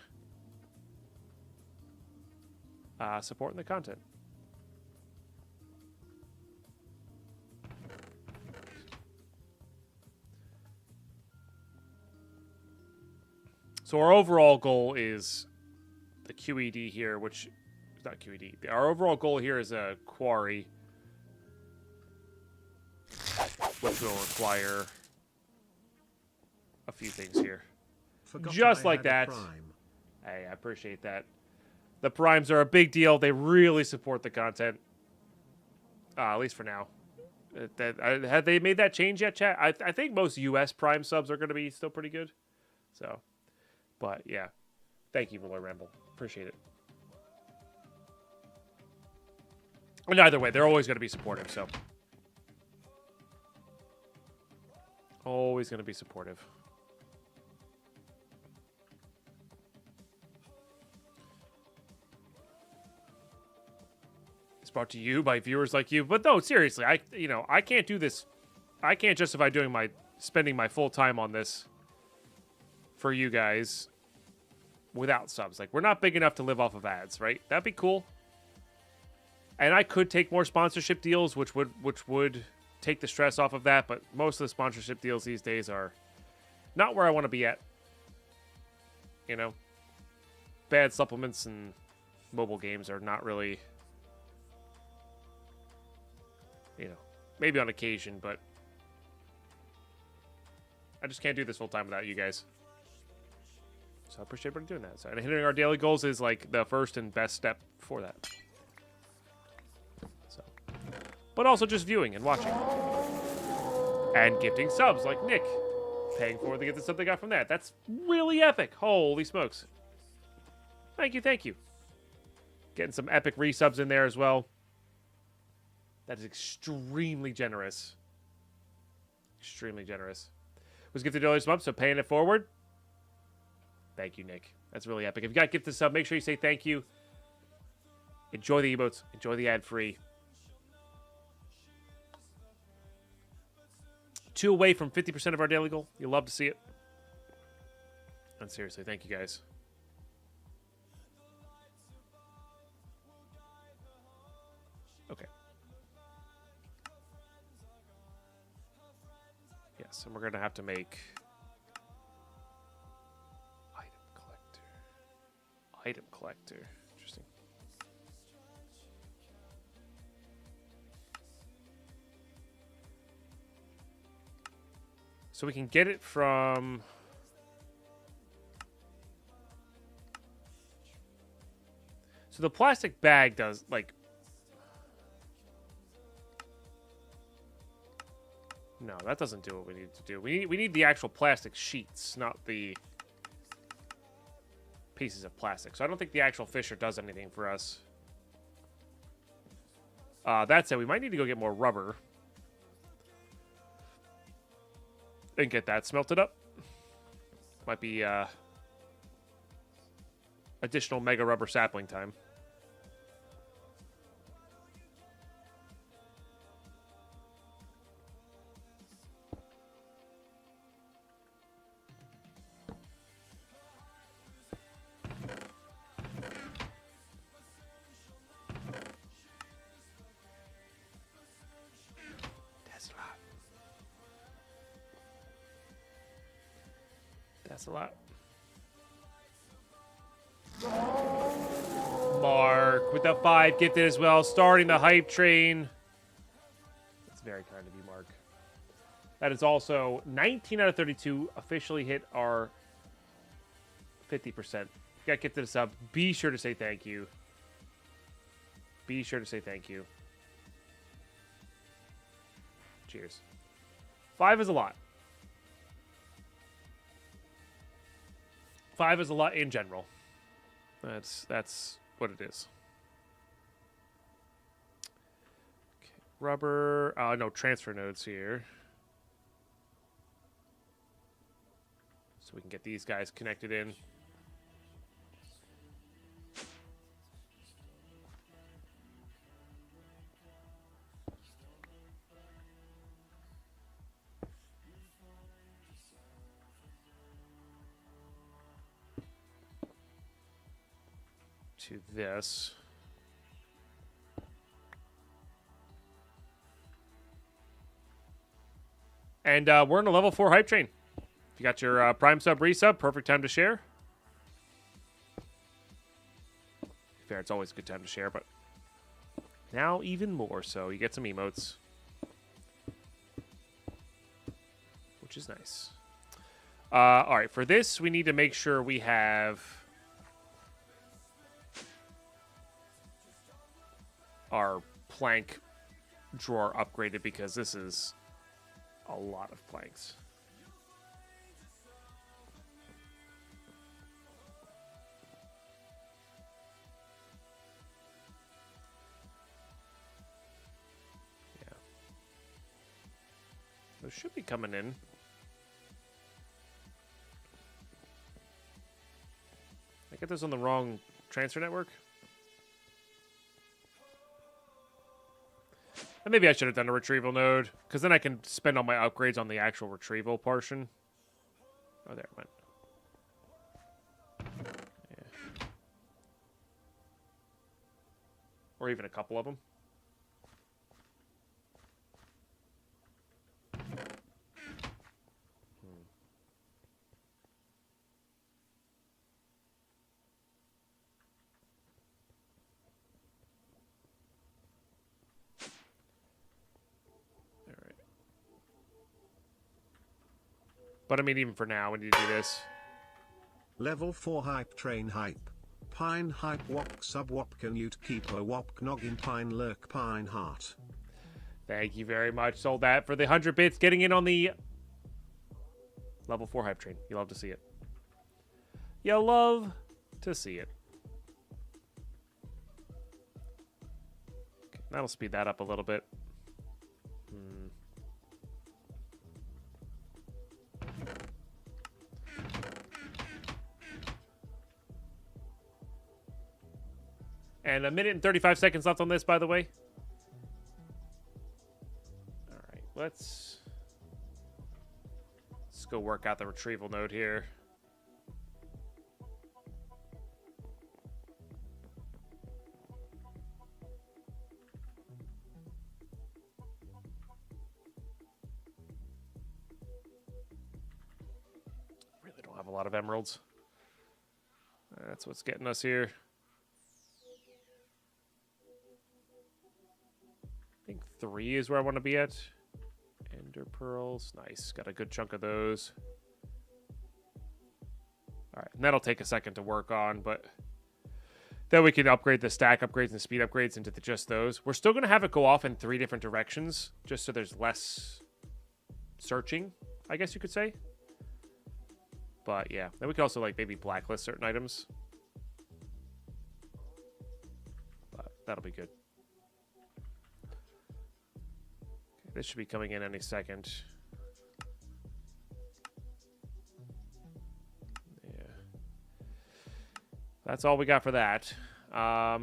supporting the content. So our overall goal is the QED here, which is not QED. Our overall goal here is a quarry, which will require a few things here. Forgot Just I like had a that. prime. Hey, I appreciate that. The primes are a big deal. They really support the content. At least for now. Have they made that change yet, chat? I think most US prime subs are going to be still pretty good. So, but yeah. Thank you, Lord Ramble. Appreciate it. And either way, they're always going to be supportive, so. Always going to be supportive. It's brought to you by viewers like you. But no, seriously, I can't do this. I can't justify spending my full time on this for you guys without subs. Like, we're not big enough to live off of ads, right? That'd be cool. And I could take more sponsorship deals, which would take the stress off of that, but most of the sponsorship deals these days are not where I want to be at. You know? Bad supplements and mobile games are not really, maybe on occasion, but I just can't do this full time without you guys. So I appreciate everybody doing that. So, and hitting our daily goals is like the first and best step for that. So, but also just viewing and watching. And gifting subs like Nick. Paying for the gift sub they got from that. That's really epic. Holy smokes. Thank you, thank you. Getting some epic resubs in there as well. That is extremely generous. Extremely generous. Was gifted earlier this month, so paying it forward. Thank you, Nick. That's really epic. If you got gifted sub, make sure you say thank you. Enjoy the emotes. Enjoy the ad-free. 2 away from 50% of our daily goal. You'll love to see it. And seriously, thank you guys. Okay. Yes, and we're going to have to make item collector. Interesting. So we can get it from... So the plastic bag does, like... No, that doesn't do what we need to do. We need the actual plastic sheets, not the pieces of plastic. So I don't think the actual fisher does anything for us. That said, we might need to go get more rubber. And get that smelted up. Might be additional mega rubber sapling time. That's a lot. Mark with the 5 gifted as well, starting the hype train. That's very kind of you, Mark. That is also 19 out of 32 officially hit our 50%. Got gifted a sub. Be sure to say thank you. Be sure to say thank you. Cheers. 5 is a lot. 5 is a lot in general. That's what it is. Okay, rubber. No transfer nodes here. So we can get these guys connected in. To this. And we're in a level 4 hype train. If you got your prime sub resub, perfect time to share. Fair, it's always a good time to share, but now even more so. You get some emotes, which is nice. All right, for this, we need to make sure we have our plank drawer upgraded, because this is a lot of planks. Yeah. Those should be coming in. I get those on the wrong transfer network. And maybe I should have done a retrieval node, because then I can spend all my upgrades on the actual retrieval portion. Oh, there it went. Yeah. Or even a couple of them. But I mean, even for now, we need to do this. Level 4 hype train hype. Pine hype wok sub wop can you keep a wop noggin pine lurk pine heart. Thank you very much. Sold that for the 100 bits. Getting in on the level 4 hype train. You love to see it. You love to see it. Okay, that'll speed that up a little bit. And 1 minute and 35 seconds left on this, by the way. All right, let's go work out the retrieval node here. Really don't have a lot of emeralds. That's what's getting us here. I think 3 is where I want to be at. Ender pearls. Nice. Got a good chunk of those. Alright, and that'll take a second to work on, but then we can upgrade the stack upgrades and speed upgrades into just those. We're still going to have it go off in 3 different directions, just so there's less searching, I guess you could say. But yeah, then we can also like maybe blacklist certain items. But that'll be good. This should be coming in any second. Yeah. That's all we got for that. All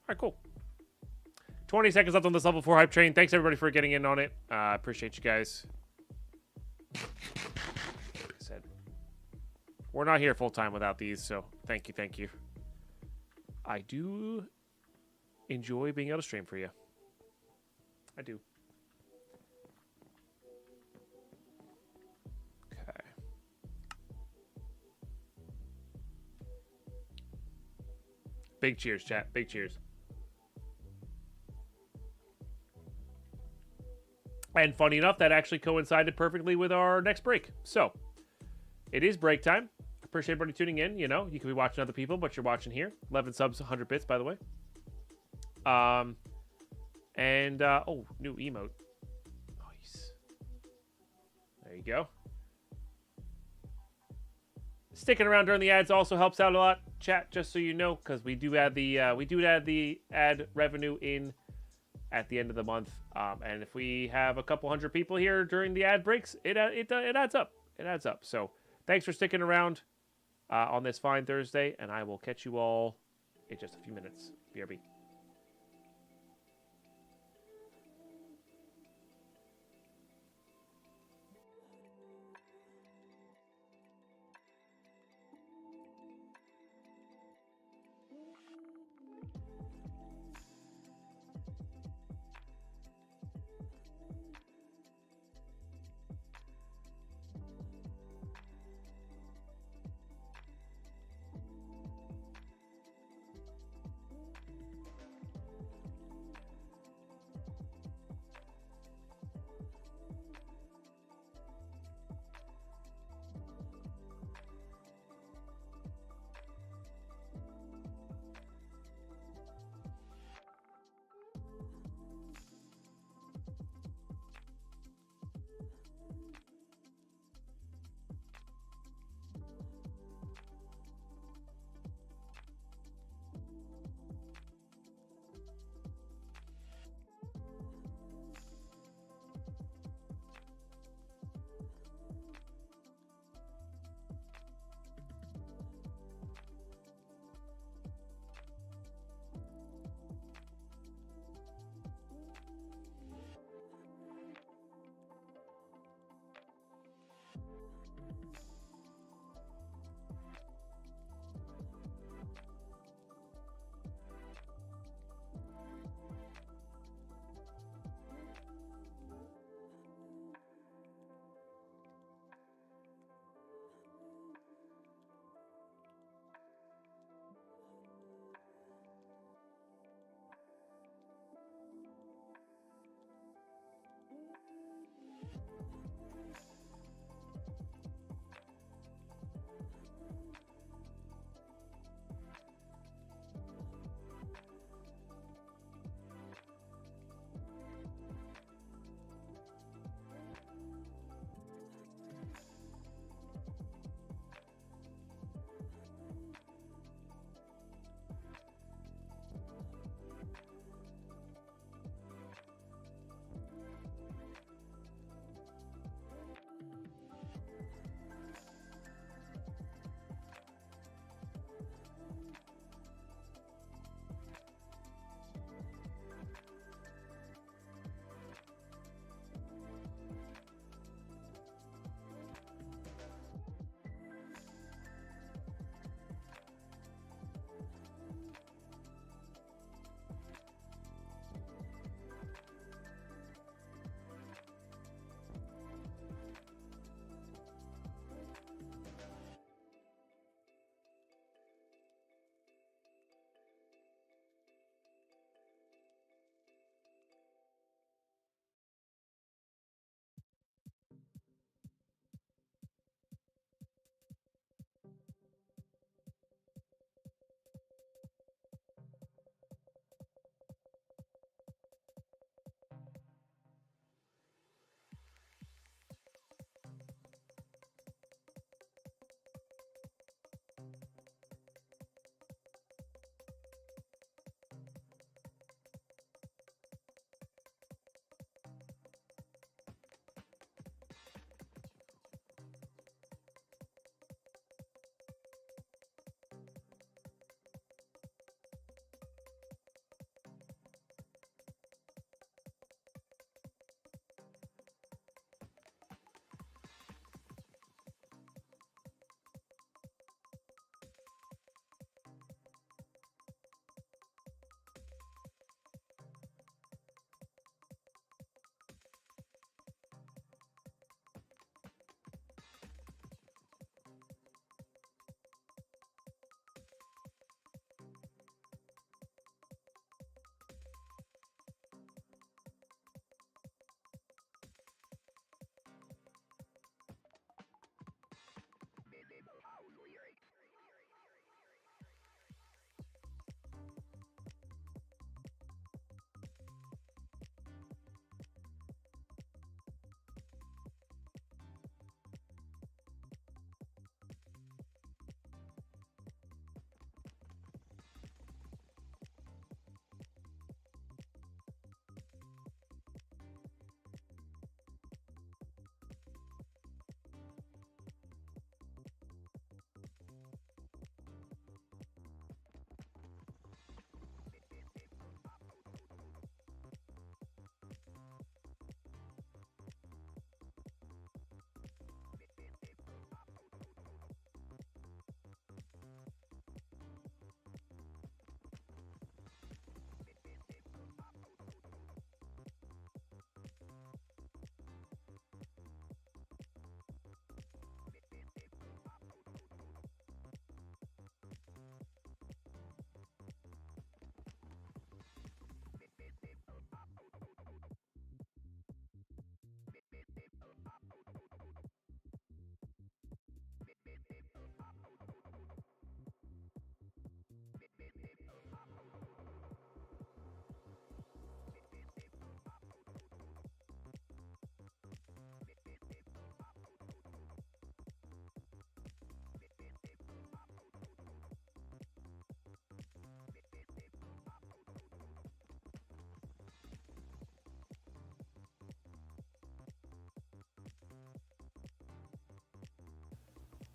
right, cool. 20 seconds left on this level 4 hype train. Thanks, everybody, for getting in on it. Appreciate you guys. Like I said, we're not here full-time without these, so thank you, thank you. I do enjoy being able to stream for you. I do. Okay. Big cheers, chat. Big cheers. And funny enough, that actually coincided perfectly with our next break. So, it is break time. Appreciate everybody tuning in. You know, you could be watching other people, but you're watching here. 11 subs, 100 bits, by the way. Oh, new emote. Nice. There you go. Sticking around during the ads also helps out a lot, chat. Just so you know, because we do add the ad revenue in at the end of the month. And if we have a couple hundred people here during the ad breaks, it adds up. It adds up. So thanks for sticking around on this fine Thursday, and I will catch you all in just a few minutes. BRB.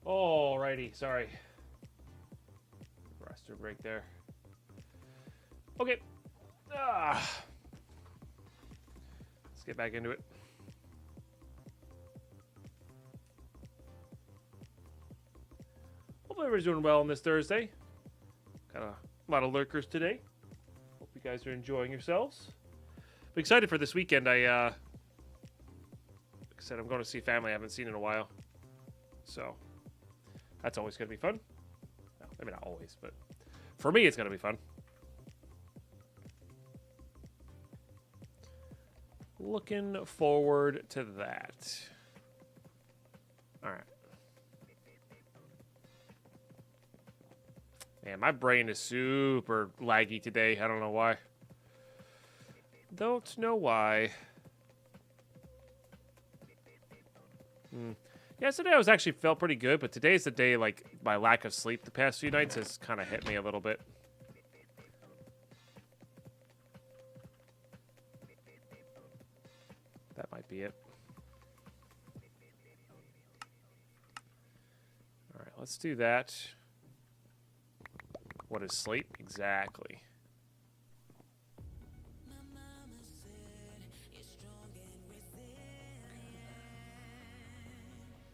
Alrighty, sorry. Restroom break there. Okay. Let's get back into it. Hopefully everybody's doing well on this Thursday. Got a lot of lurkers today. Hope you guys are enjoying yourselves. I'm excited for this weekend. Like I said, I'm going to see family I haven't seen in a while. So, that's always going to be fun. Well, maybe not always, but for me, it's going to be fun. Looking forward to that. All right. Man, my brain is super laggy today. I don't know why. Don't know why. Yesterday I was actually felt pretty good, but today's the day, like, my lack of sleep the past few nights has kind of hit me a little bit. That might be it. All right, let's do that. What is sleep? Exactly.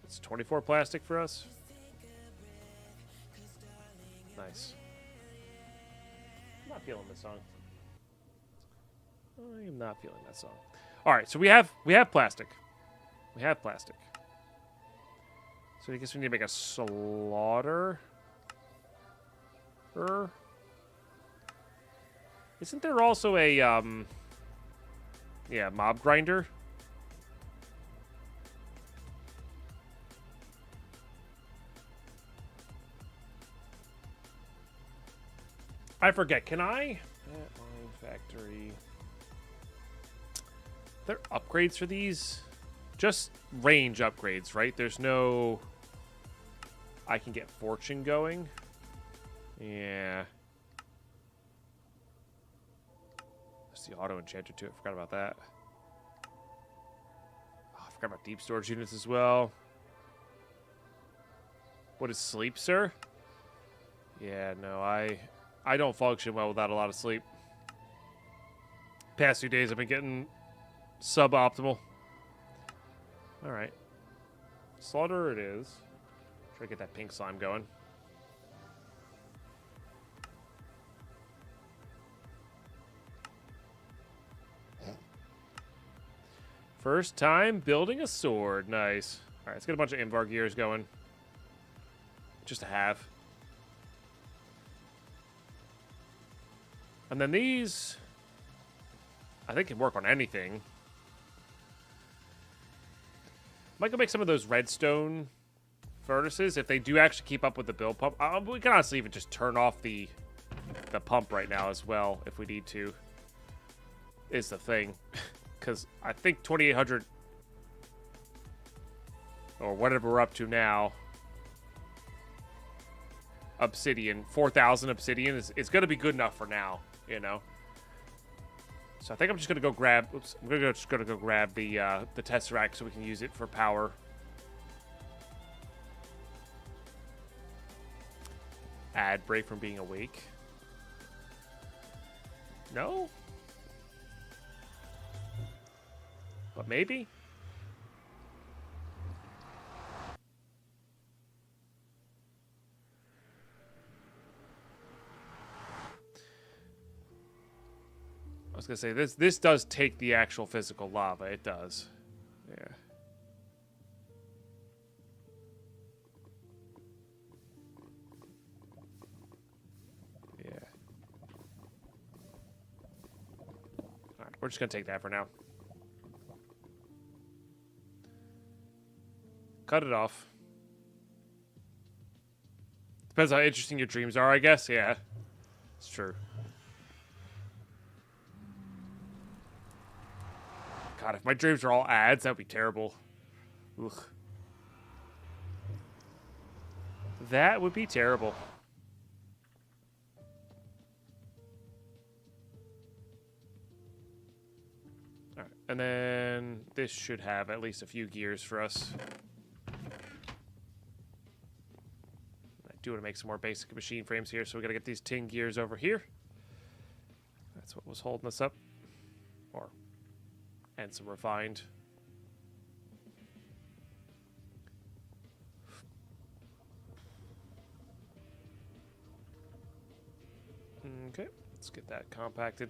It's 24 plastic for us. Nice. I'm not feeling this song. I am not feeling that song. All right, so we have plastic. We have plastic. So I guess we need to make a slaughter. Isn't there also a mob grinder? I forget. Can I? Deadpine factory. Are there upgrades for these? Just range upgrades, right? There's no... I can get fortune going. Yeah. There's the auto enchanter too. I forgot about that. Oh, I forgot about deep storage units as well. What is sleep, sir? Yeah, no, I don't function well without a lot of sleep. Past few days I've been getting suboptimal. Alright. Slaughter it is. Try to get that pink slime going. First time building a sword. Nice. Alright, let's get a bunch of Invar gears going. Just to have. And then these, I think, can work on anything. Might go make some of those redstone furnaces if they do actually keep up with the build pump. We can honestly even just turn off the pump right now as well if we need to. Is the thing. Because I think 2800 or whatever we're up to now, obsidian, 4000 obsidian is going to be good enough for now, you know. So I think I'm just going to go grab, I'm just going to go grab the Tesseract so we can use it for power. Add break from being awake. No? But maybe? I was gonna say this does take the actual physical lava. It does. Yeah. Yeah. Alright, we're just gonna take that for now. Cut it off. Depends how interesting your dreams are, I guess. Yeah. It's true. God, if my dreams are all ads, that would be terrible. Ugh. That would be terrible. Alright, and then this should have at least a few gears for us. do want to make some more basic machine frames here, so we got to get these tin gears over here. That's what was holding us up. And some refined. Okay, let's get that compacted.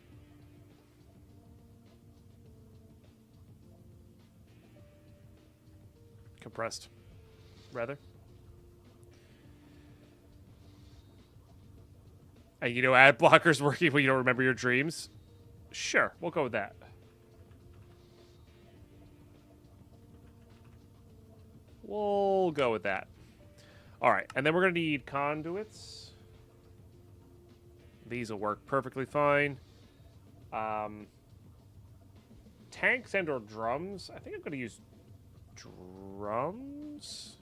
Compressed, rather. And you know, ad blockers working when you don't remember your dreams? Sure, we'll go with that. We'll go with that. All right, and then we're going to need conduits. These will work perfectly fine. Tanks and or drums. I think I'm going to use drums.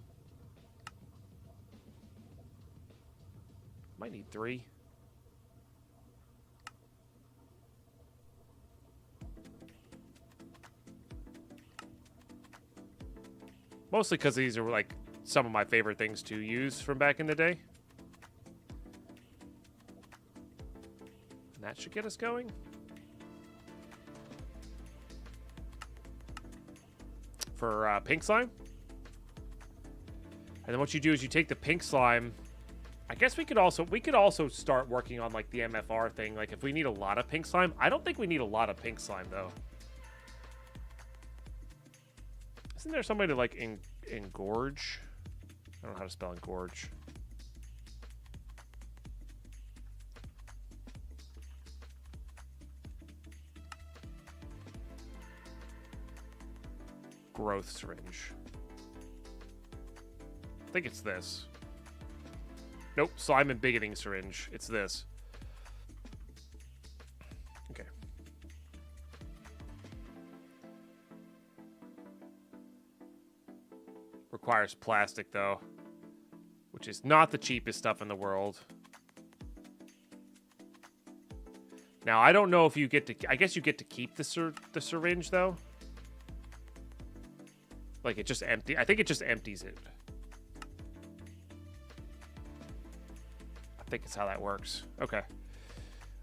Might need 3. Mostly because these are like some of my favorite things to use from back in the day. And that should get us going. For pink slime. And then what you do is you take the pink slime. I guess we could also start working on like the MFR thing. Like if we need a lot of pink slime. I don't think we need a lot of pink slime though. Isn't there somebody to like engorge? I don't know how to spell engorge. Growth syringe. I think it's this. Nope, slime and bigoting syringe. It's this. Okay. Requires plastic, though. Which is not the cheapest stuff in the world. Now, I don't know if you get to... I guess you get to keep the syringe, though. Like, it just empty... I think it just empties it. I think it's how that works. Okay.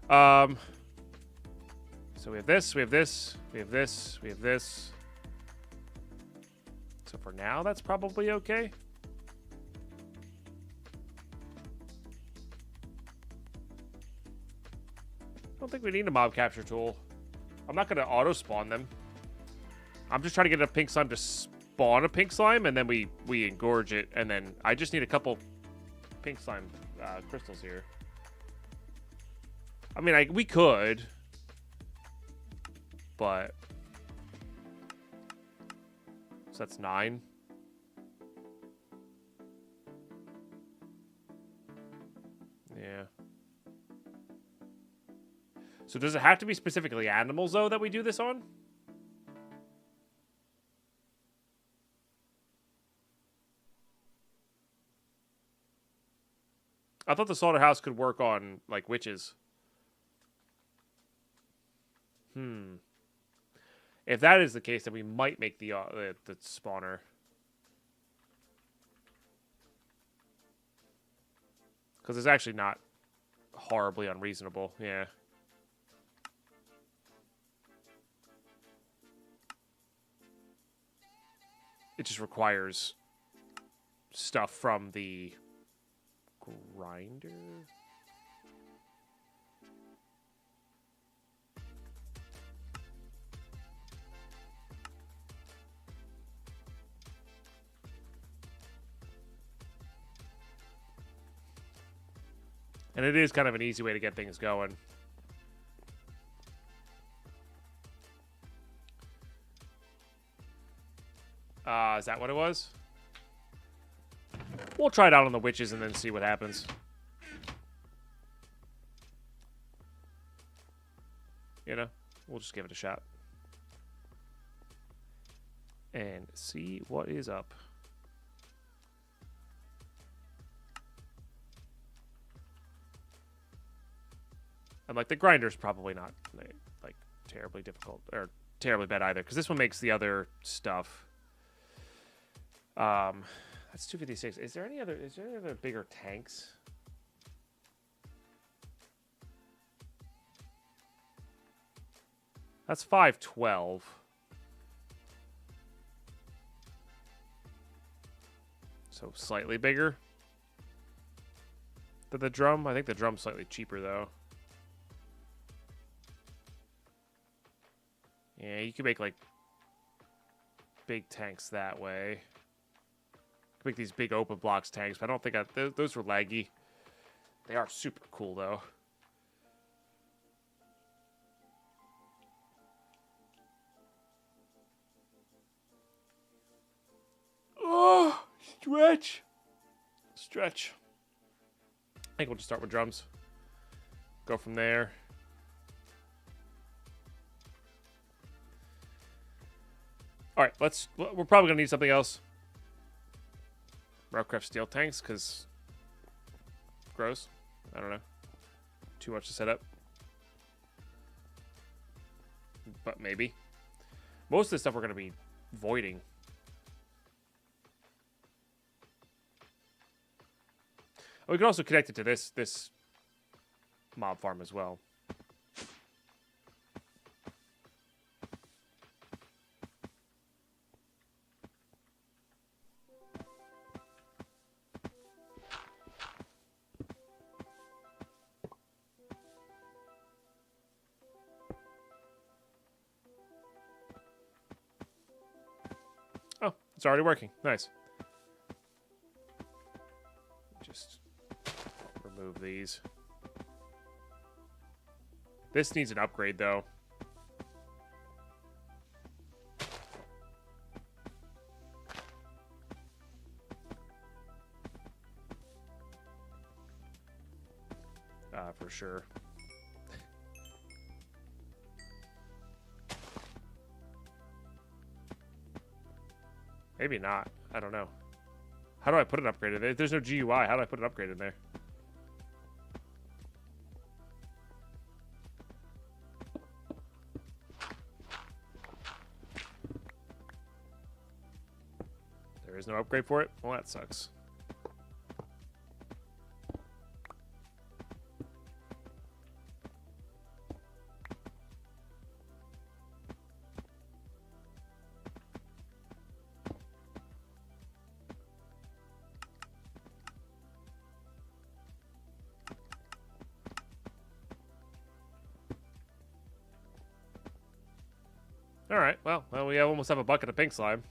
So we have this, we have this, we have this, we have this. So for now, that's probably okay. I don't think we need a mob capture tool. I'm not going to auto-spawn them. I'm just trying to get a pink slime to spawn a pink slime, and then we engorge it, and then I just need a couple pink slime crystals here. I mean, we could, but... So that's 9. Yeah. So does it have to be specifically animals, though, that we do this on? I thought the slaughterhouse could work on, like, witches. If that is the case, then we might make the spawner. Because it's actually not horribly unreasonable. Yeah. It just requires stuff from the grinder. And it is kind of an easy way to get things going. Is that what it was? We'll try it out on the witches and then see what happens. You know, we'll just give it a shot. And see what is up. And like the grinder's probably not like terribly difficult or terribly bad either, because this one makes the other stuff. That's 256. Is there any other bigger tanks? That's 512. So slightly bigger than the drum. I think the drum's slightly cheaper though. Yeah, you can make like big tanks that way. Make these big open blocks tanks, but I don't think those were laggy. They are super cool though. Oh, stretch. Stretch. I think we'll just start with drums. Go from there. All right, we're probably gonna need something else. Roughcraft steel tanks, because gross. I don't know. Too much to set up. But maybe. Most of this stuff we're gonna be voiding. We can also connect it to this mob farm as well. Oh, it's already working. Nice. Just remove these. This needs an upgrade, though. For sure. Maybe not. I don't know. How do I put an upgrade in there? There's no GUI. How do I put an upgrade in there? There is no upgrade for it? Well, that sucks. Alright, well, we almost have a bucket of pink slime.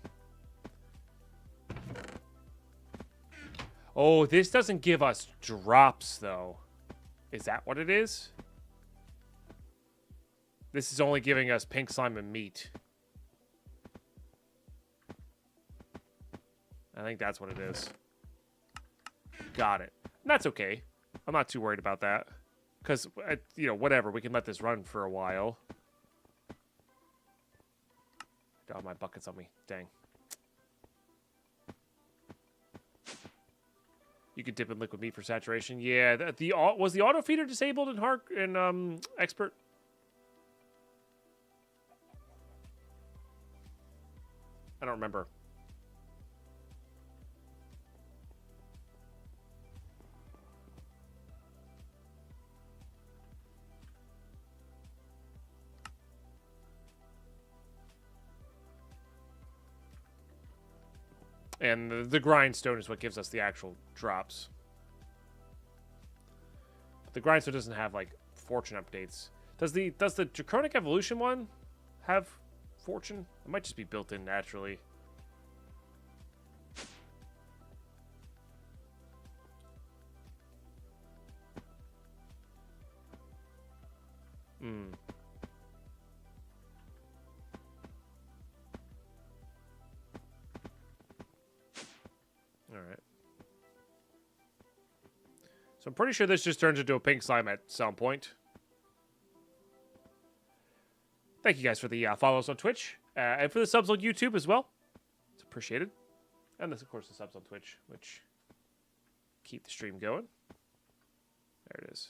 Oh, this doesn't give us drops, though. Is that what it is? This is only giving us pink slime and meat. I think that's what it is. Got it. And that's okay. I'm not too worried about that. Because, you know, whatever. We can let this run for a while. Oh, my bucket's on me. Dang. You can dip in liquid meat for saturation. Yeah, was the auto feeder disabled in expert? I don't remember. And the grindstone is what gives us the actual drops. But the grindstone doesn't have like fortune updates. Does the Draconic Evolution one have fortune? It might just be built in naturally. Hmm. Alright. So I'm pretty sure this just turns into a pink slime at some point. Thank you guys for the follows on Twitch. And for the subs on YouTube as well. It's appreciated. And this, of course, the subs on Twitch, which keep the stream going. There it is.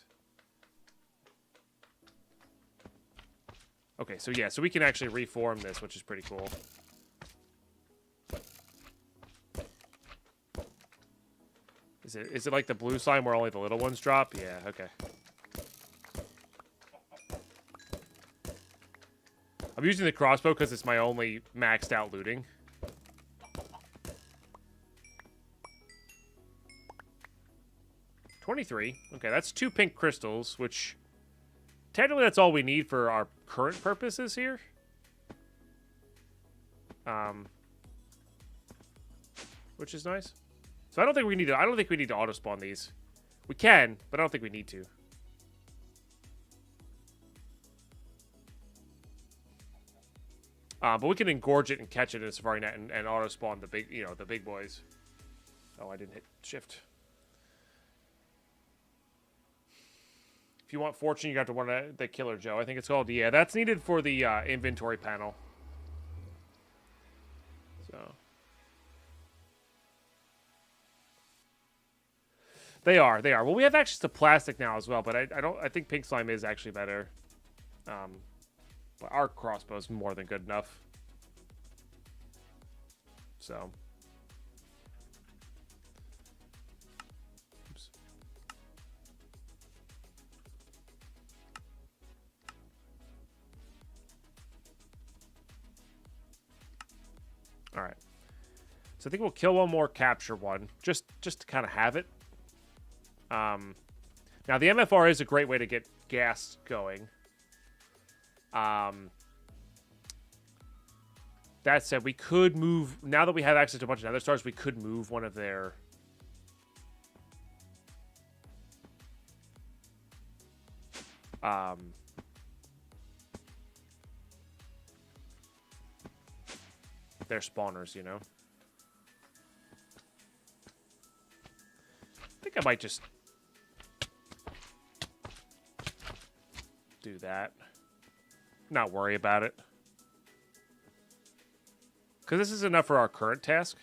Okay, so yeah, so we can actually reform this, which is pretty cool. Is it like the blue slime where only the little ones drop? Yeah, okay. I'm using the crossbow because it's my only maxed out looting. $23. Okay, that's 2 pink crystals, which technically that's all we need for our current purposes here. Which is nice. So I don't think we need to auto spawn these. We can, but I don't think we need to. But we can engorge it and catch it in a safari net and auto spawn the big boys. Oh, I didn't hit shift. If you want fortune, you got to want the Killer Joe. I think it's called. Yeah, that's needed for the inventory panel. So they are. Well, we have access to plastic now as well, but I think pink slime is actually better. But our crossbow is more than good enough. So. Oops. All right. So I think we'll kill one more, capture one, just to kind of have it. Now the MFR is a great way to get gas going. That said, we could move, now that we have access to a bunch of nether stars, we could move one of their spawners, you know. I think I might just do that. Not worry about it. Because this is enough for our current task.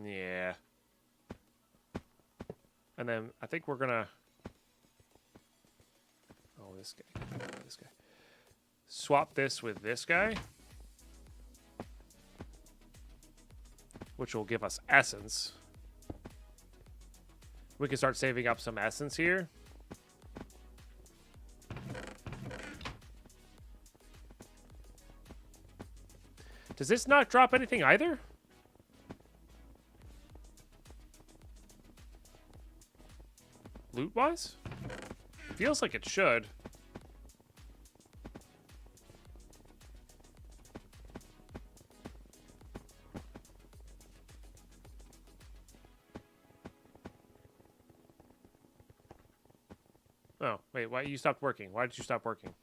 Yeah. And then I think we're gonna... Oh, this guy. This guy. Swap this with this guy. Which will give us essence. We can start saving up some essence here. Does this not drop anything either? Loot-wise? Feels like it should. Oh, wait, why you stopped working? Why did you stop working?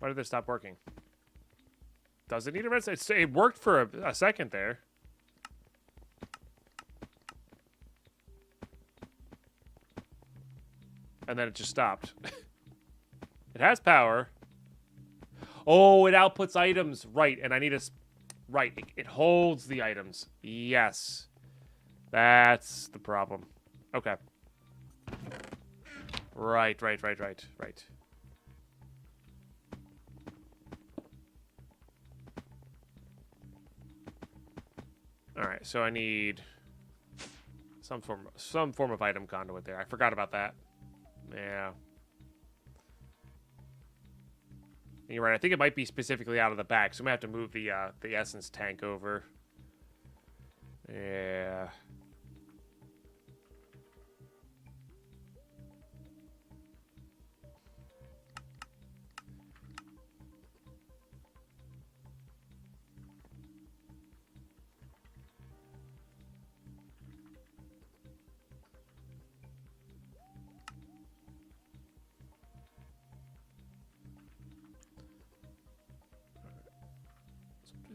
Why did this stop working? Does it need a redstone? It worked for a second there. And then it just stopped. It has power. Oh, it outputs items. Right, and I need a... Right, it holds the items. Yes. That's the problem. Okay. Right. Alright, so I need some form of item conduit there. I forgot about that. Yeah. You're right. I think it might be specifically out of the back, so I'm gonna have to move the essence tank over. Yeah.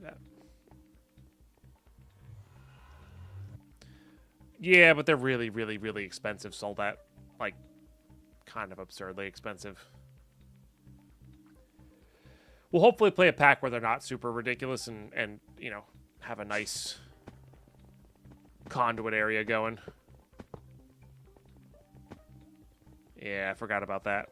That. Yeah, but they're really, really, really expensive. Sold at, like, kind of absurdly expensive. We'll hopefully play a pack where they're not super ridiculous and you know, have a nice conduit area going. Yeah, I forgot about that.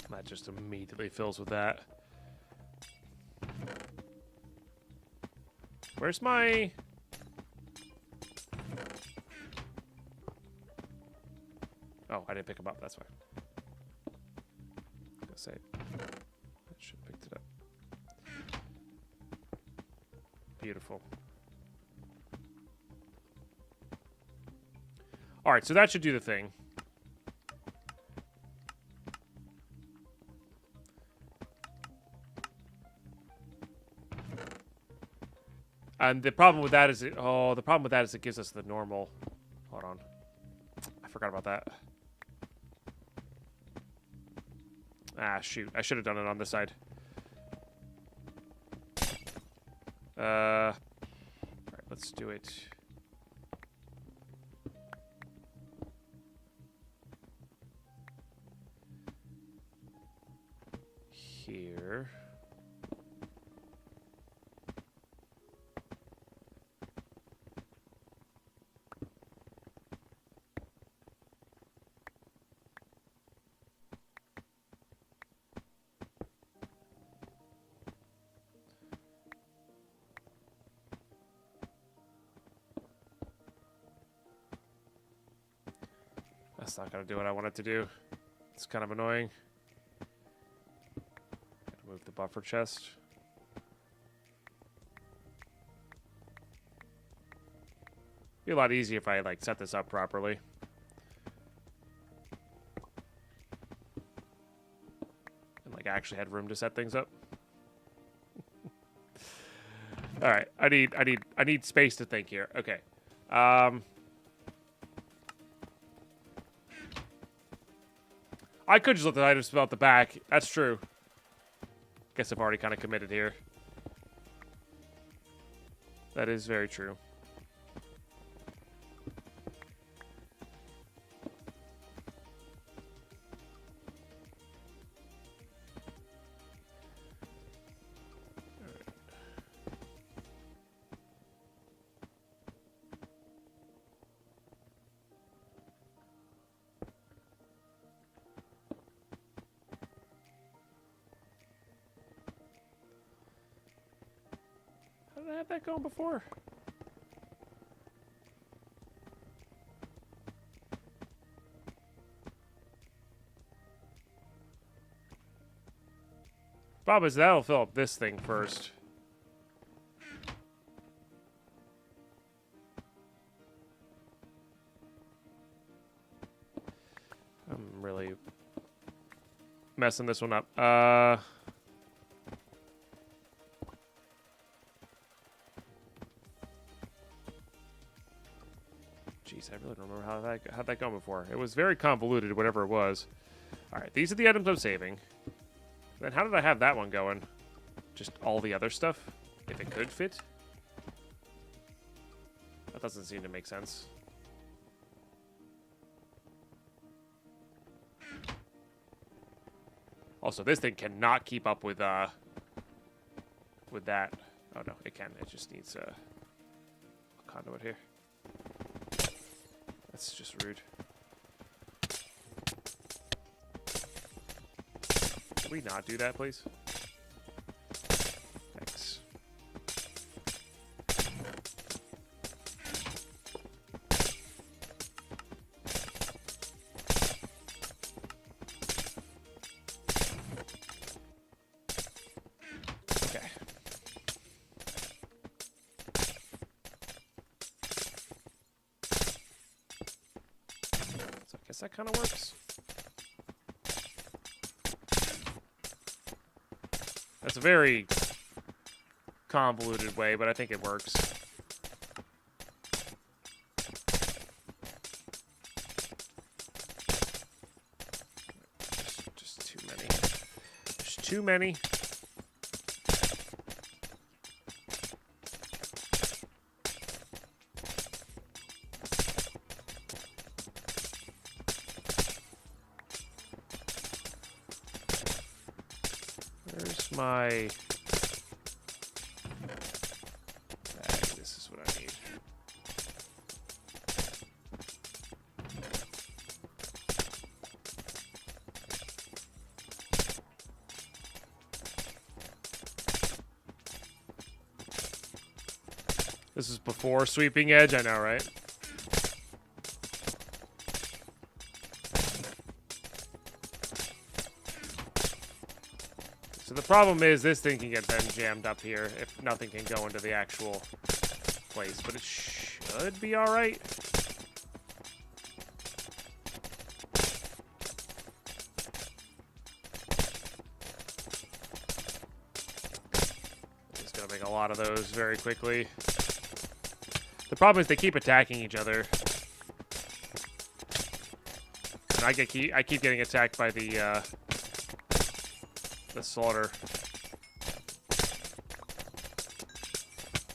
That just immediately fills with that. Where's my... Oh, I didn't pick him up. That's why. I was gonna say, I should have picked it up. Beautiful. All right, so that should do the thing. And the problem with that is it gives us the normal. Hold on. I forgot about that. Ah, shoot. I should have done it on this side. Alright, let's do it. Here. That's not going to do what I want it to do. It's kind of annoying. Gotta move the buffer chest. Be a lot easier if I like set this up properly. And like actually had room to set things up. All right, I need space to think here. Okay. I could just let the items spill out the back. That's true. Guess I've already kind of committed here. That is very true. How did I have that going before? Problem is that'll fill up this thing first. I'm really messing this one up. Jeez, I really don't remember how that gone before. It was very convoluted, whatever it was. All right, these are the items I'm saving. Then how did I have that one going? Just all the other stuff? If it could fit? That doesn't seem to make sense. Also, this thing cannot keep up with that. Oh no, it can. It just needs a conduit here. That's just rude. Can we not do that, please? Thanks. guess that kind of works. That's a very convoluted way, but I think it works. Just too many. There's too many. Where's my bag? This is what I need. This is before Sweeping Edge, I know, right? So the problem is this thing can get then jammed up here if nothing can go into the actual place, but it should be all right. Just gonna make a lot of those very quickly. The problem is they keep attacking each other, and I keep getting attacked by the slaughter.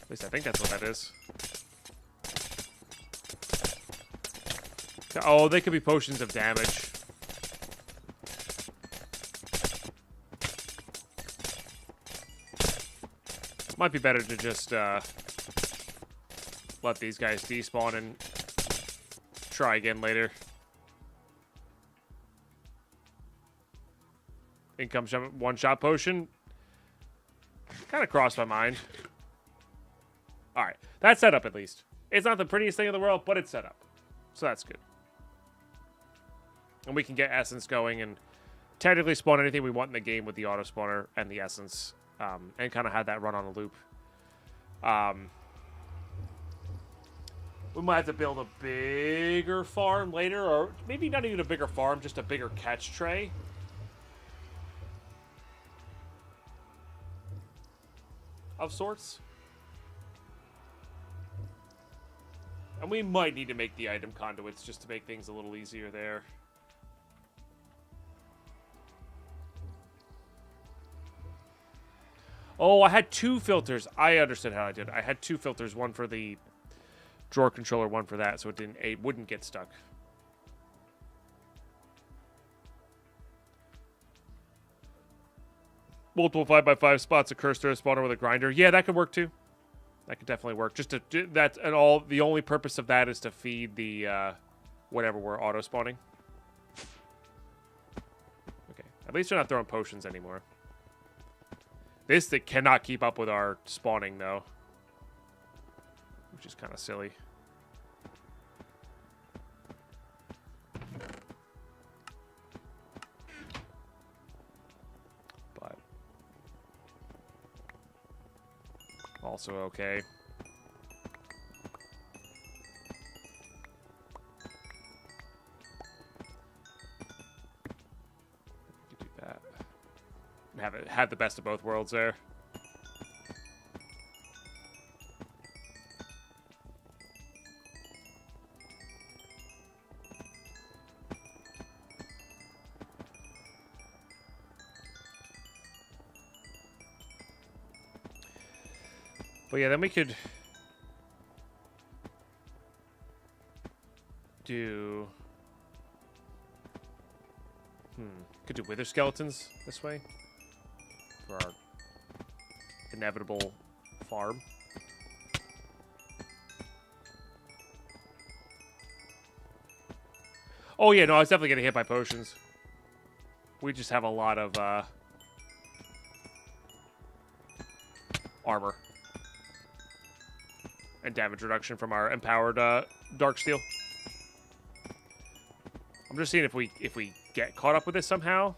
At least I think that's what that is. Oh, they could be potions of damage. Might be better to just let these guys despawn and try again later. Income one-shot potion. Kind of crossed my mind. Alright, that's set up at least. It's not the prettiest thing in the world, but it's set up. So that's good. And we can get essence going and technically spawn anything we want in the game with the auto spawner and the essence. And kind of have that run on a loop. We might have to build a bigger farm later, or maybe not even a bigger farm, just a bigger catch tray. Of sorts. And we might need to make the item conduits just to make things a little easier there. Oh, I had two filters. I understood how I did it. I had two filters, one for the drawer controller, one for that, so it wouldn't get stuck. Multiple 5x5 spots, a cursor, a spawner with a grinder. Yeah, that could work too. That could definitely work. Just to that's and all. The only purpose of that is to feed the whatever we're auto spawning. Okay, at least we're not throwing potions anymore. This thing cannot keep up with our spawning though, which is kind of silly. But also okay. Do that. Have the best of both worlds there. But yeah, then we could do could do wither skeletons this way for our inevitable farm. Oh yeah, no, I was definitely getting hit by potions. We just have a lot of armor and damage reduction from our empowered dark steel. I'm just seeing if we get caught up with this somehow,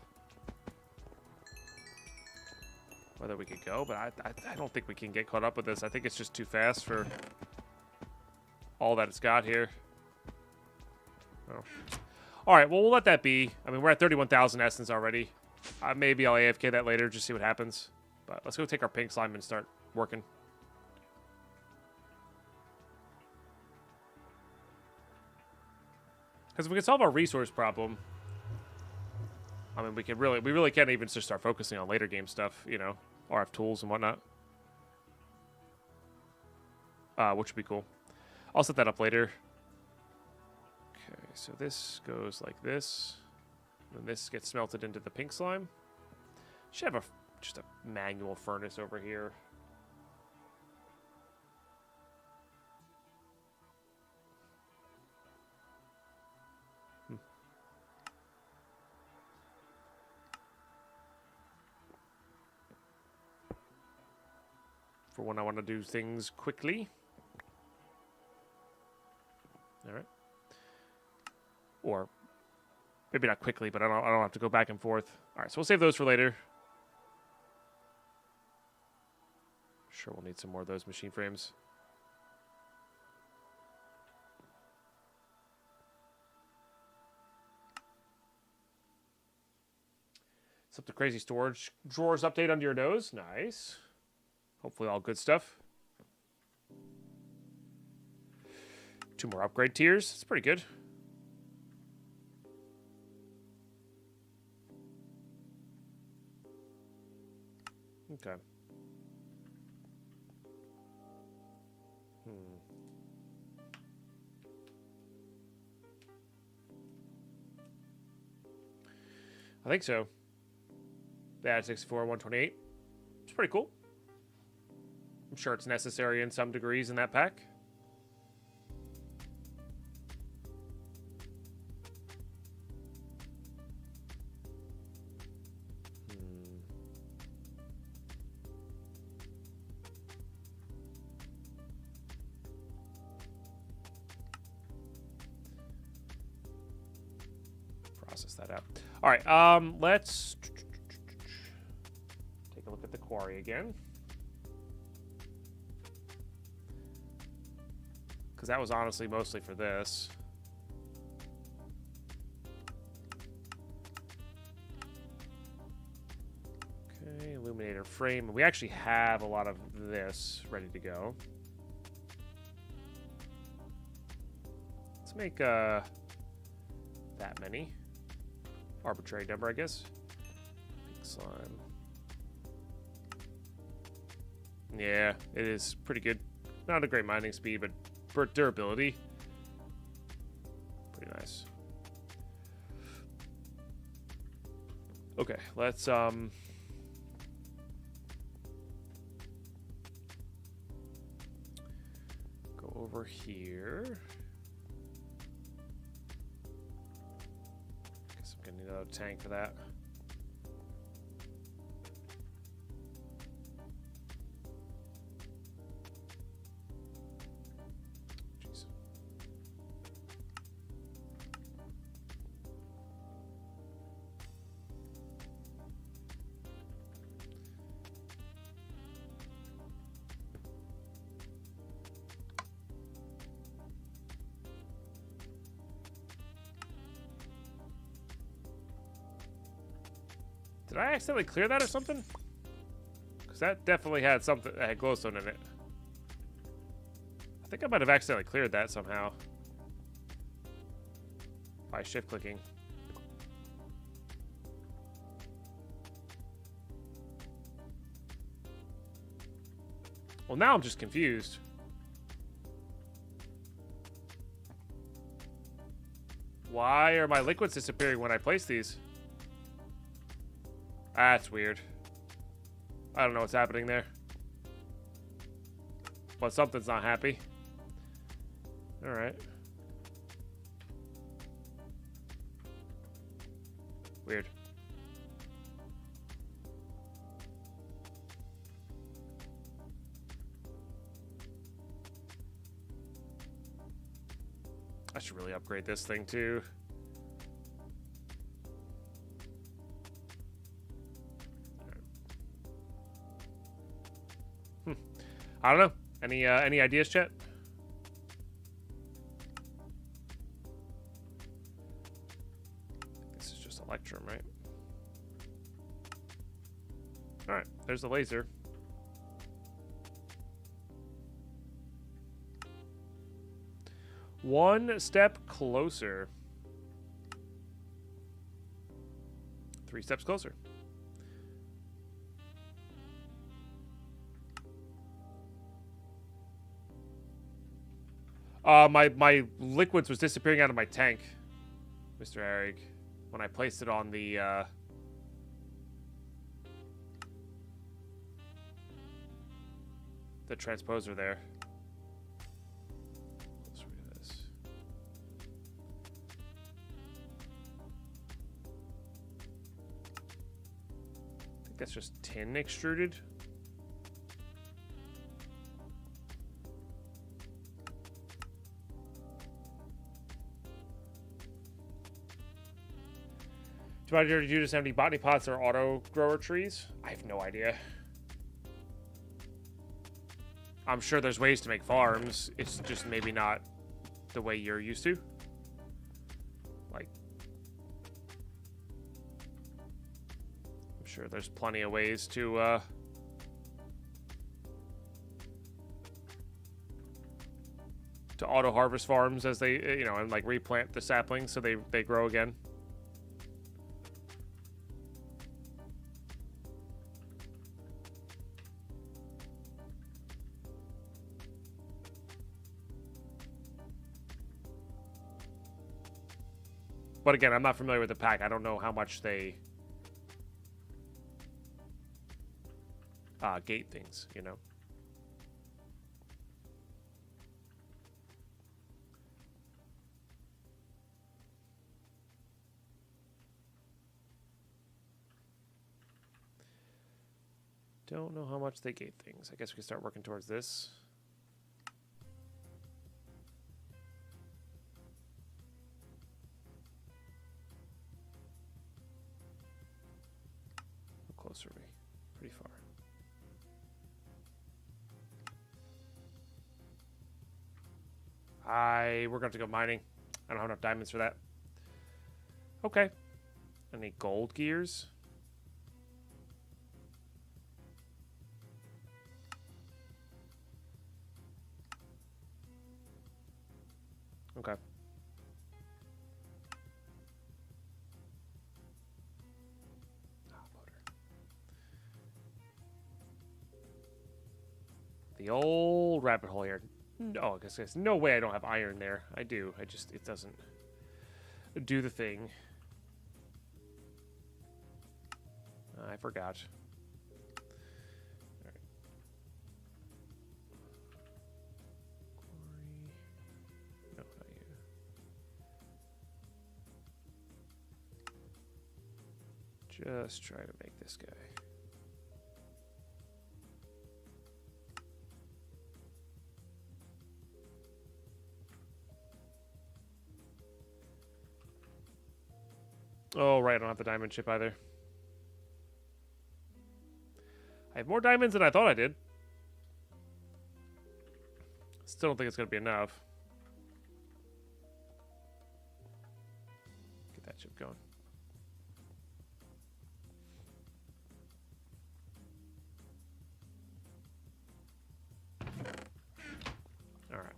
whether we could go, but I don't think we can get caught up with this. I think it's just too fast for all that it's got here. All right, well, we'll let that be. I mean, we're at 31,000 essence already. Maybe I'll AFK that later, just see what happens. But let's go take our pink slime and start working. Because if we can solve our resource problem, I mean, we really can't even just start focusing on later game stuff, you know, RF tools and whatnot. Which would be cool. I'll set that up later. Okay, so this goes like this. And this gets smelted into the pink slime. Should have just a manual furnace over here. For when I want to do things quickly. All right. Or maybe not quickly, but I don't have to go back and forth. All right, so we'll save those for later. Sure, we'll need some more of those machine frames. It's up to crazy storage drawers update under your nose. Nice. Hopefully all good stuff. 2 more upgrade tiers. It's pretty good. Okay. I think so. They added 64, 128. It's pretty cool. I'm sure it's necessary in some degrees in that pack. Process that out. All right, let's take a look at the quarry again. Because that was honestly mostly for this. Okay, illuminator frame. We actually have a lot of this ready to go. Let's make that many. Arbitrary number, I guess. Pink slime. Yeah, it is pretty good. Not a great mining speed, but for durability, pretty nice. Okay, let's go over here. Guess I'm gonna need another tank for that. Did I accidentally clear that or something? Because that definitely had something that had glowstone in it. I think I might have accidentally cleared that somehow. By shift clicking. Well, now I'm just confused. Why are my liquids disappearing when I place these? That's weird. I don't know what's happening there. But something's not happy. Alright. Weird. I should really upgrade this thing too. I don't know. Any ideas, chat? All right, there's the laser. One step closer. 3 steps closer. My liquids was disappearing out of my tank, Mr. Eric, when I placed it on the transposer there. Let's read this. I think that's just tin extruded. Do you just have any botany pots or auto grower trees? I have no idea. I'm sure there's ways to make farms. It's just maybe not the way you're used to. Like, I'm sure there's plenty of ways to auto harvest farms as they, you know, and like replant the saplings so they grow again. But again, I'm not familiar with the pack. I don't know how much they gate things, you know. Don't know how much they gate things. I guess we can start working towards this. Closer to me. Pretty far. We're going to go mining. I don't have enough diamonds for that. Okay. Any gold gears? Okay. The old rabbit hole here. No, I guess there's no way I don't have iron there. I do. It doesn't do the thing. I forgot. All right. Quarry. No, not you. Just try to make this guy. Oh, right, I don't have the diamond chip either. I have more diamonds than I thought I did. Still don't think it's going to be enough. Get that chip going. Alright.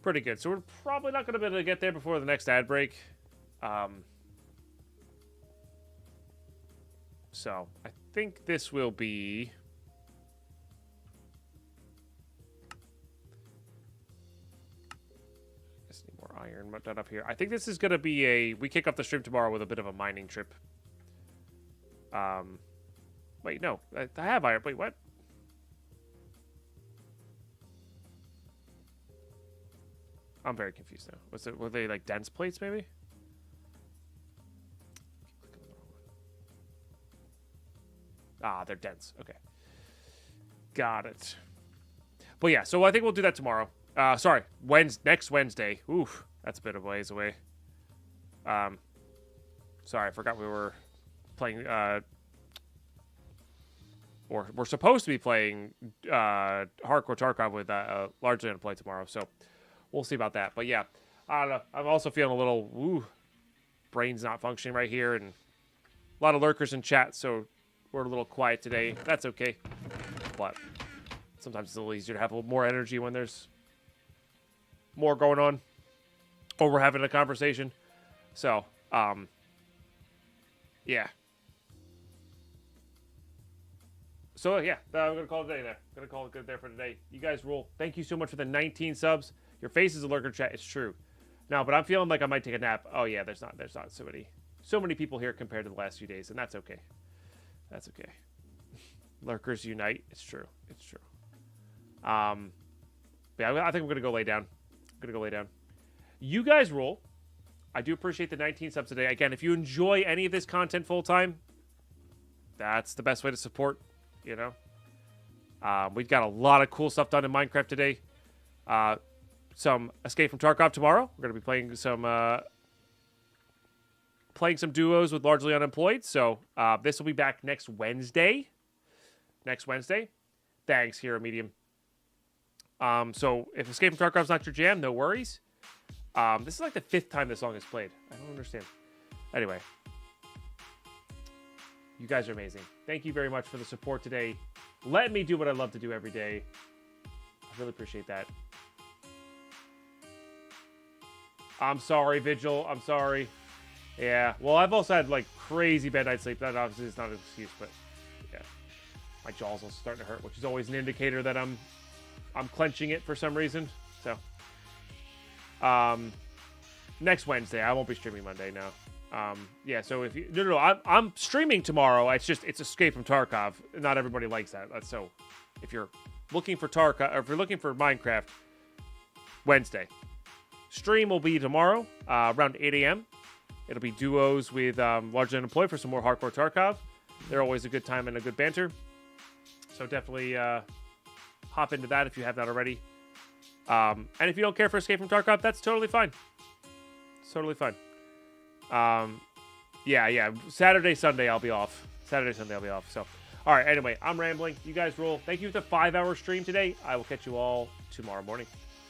Pretty good. So we're probably not going to be able to get there before the next ad break. So I think this will be I just need more iron done up here. I think this is gonna be we kick off the stream tomorrow with a bit of a mining trip. Wait, no, I have iron. Wait, what? I'm very confused now. Were they like dense plates maybe? Ah, they're dense. Okay. Got it. But yeah, so I think we'll do that tomorrow. Sorry, next Wednesday. Oof, that's a bit of a ways away. Sorry, I forgot we were playing, or we're supposed to be playing Hardcore Tarkov with largely on play tomorrow, so we'll see about that. But yeah, I don't know. I'm also feeling a little, brain's not functioning right here, and A lot of lurkers in chat, so we're a little quiet today. That's okay. But sometimes it's a little easier to have a little more energy when there's more going on, or we're having a conversation. So, yeah. So, yeah, I'm going to call it a day there. Going to call it good there for today. You guys rule. Thank you so much for the 19 subs. Your face is a lurker chat. It's true. No, but I'm feeling like I might take a nap. Oh, yeah, there's not so many people here compared to the last few days, and that's okay. That's okay. Lurkers unite. It's true. It's true. Yeah, I think I'm going to go lay down. You guys rule. I do appreciate the 19 subs today. Again, if you enjoy any of this content full-time, that's the best way to support, you know. We've got a lot of cool stuff done in Minecraft today. Some Escape from Tarkov tomorrow. We're going to be playing some duos with Largely Unemployed. So this will be back next Wednesday. Thanks, Hero Medium. So if Escape from Tarkov's not your jam, no worries. This is like the 5th time this song is played. I don't understand. Anyway. You guys are amazing. Thank you very much for the support today. Let me do what I love to do every day. I really appreciate that. I'm sorry, Vigil. I'm sorry. Yeah. Well, I've also had, like, crazy bad night's sleep. That obviously is not an excuse, but yeah. My jaw's also starting to hurt, which is always an indicator that I'm clenching it for some reason. So, next Wednesday. I won't be streaming Monday now. Yeah, so if you... No, I'm streaming tomorrow. It's Escape from Tarkov. Not everybody likes that. So, if you're looking for Tarkov... Or if you're looking for Minecraft, Wednesday. Stream will be tomorrow, around 8 a.m. It'll be duos with Largely Unemployed for some more hardcore Tarkov. They're always a good time and a good banter. So definitely hop into that if you have not already. And if you don't care for Escape from Tarkov, that's totally fine. It's totally fine. Yeah. Saturday, Sunday, I'll be off. So, all right. Anyway, I'm rambling. You guys rule. Thank you for the 5-hour stream today. I will catch you all tomorrow morning.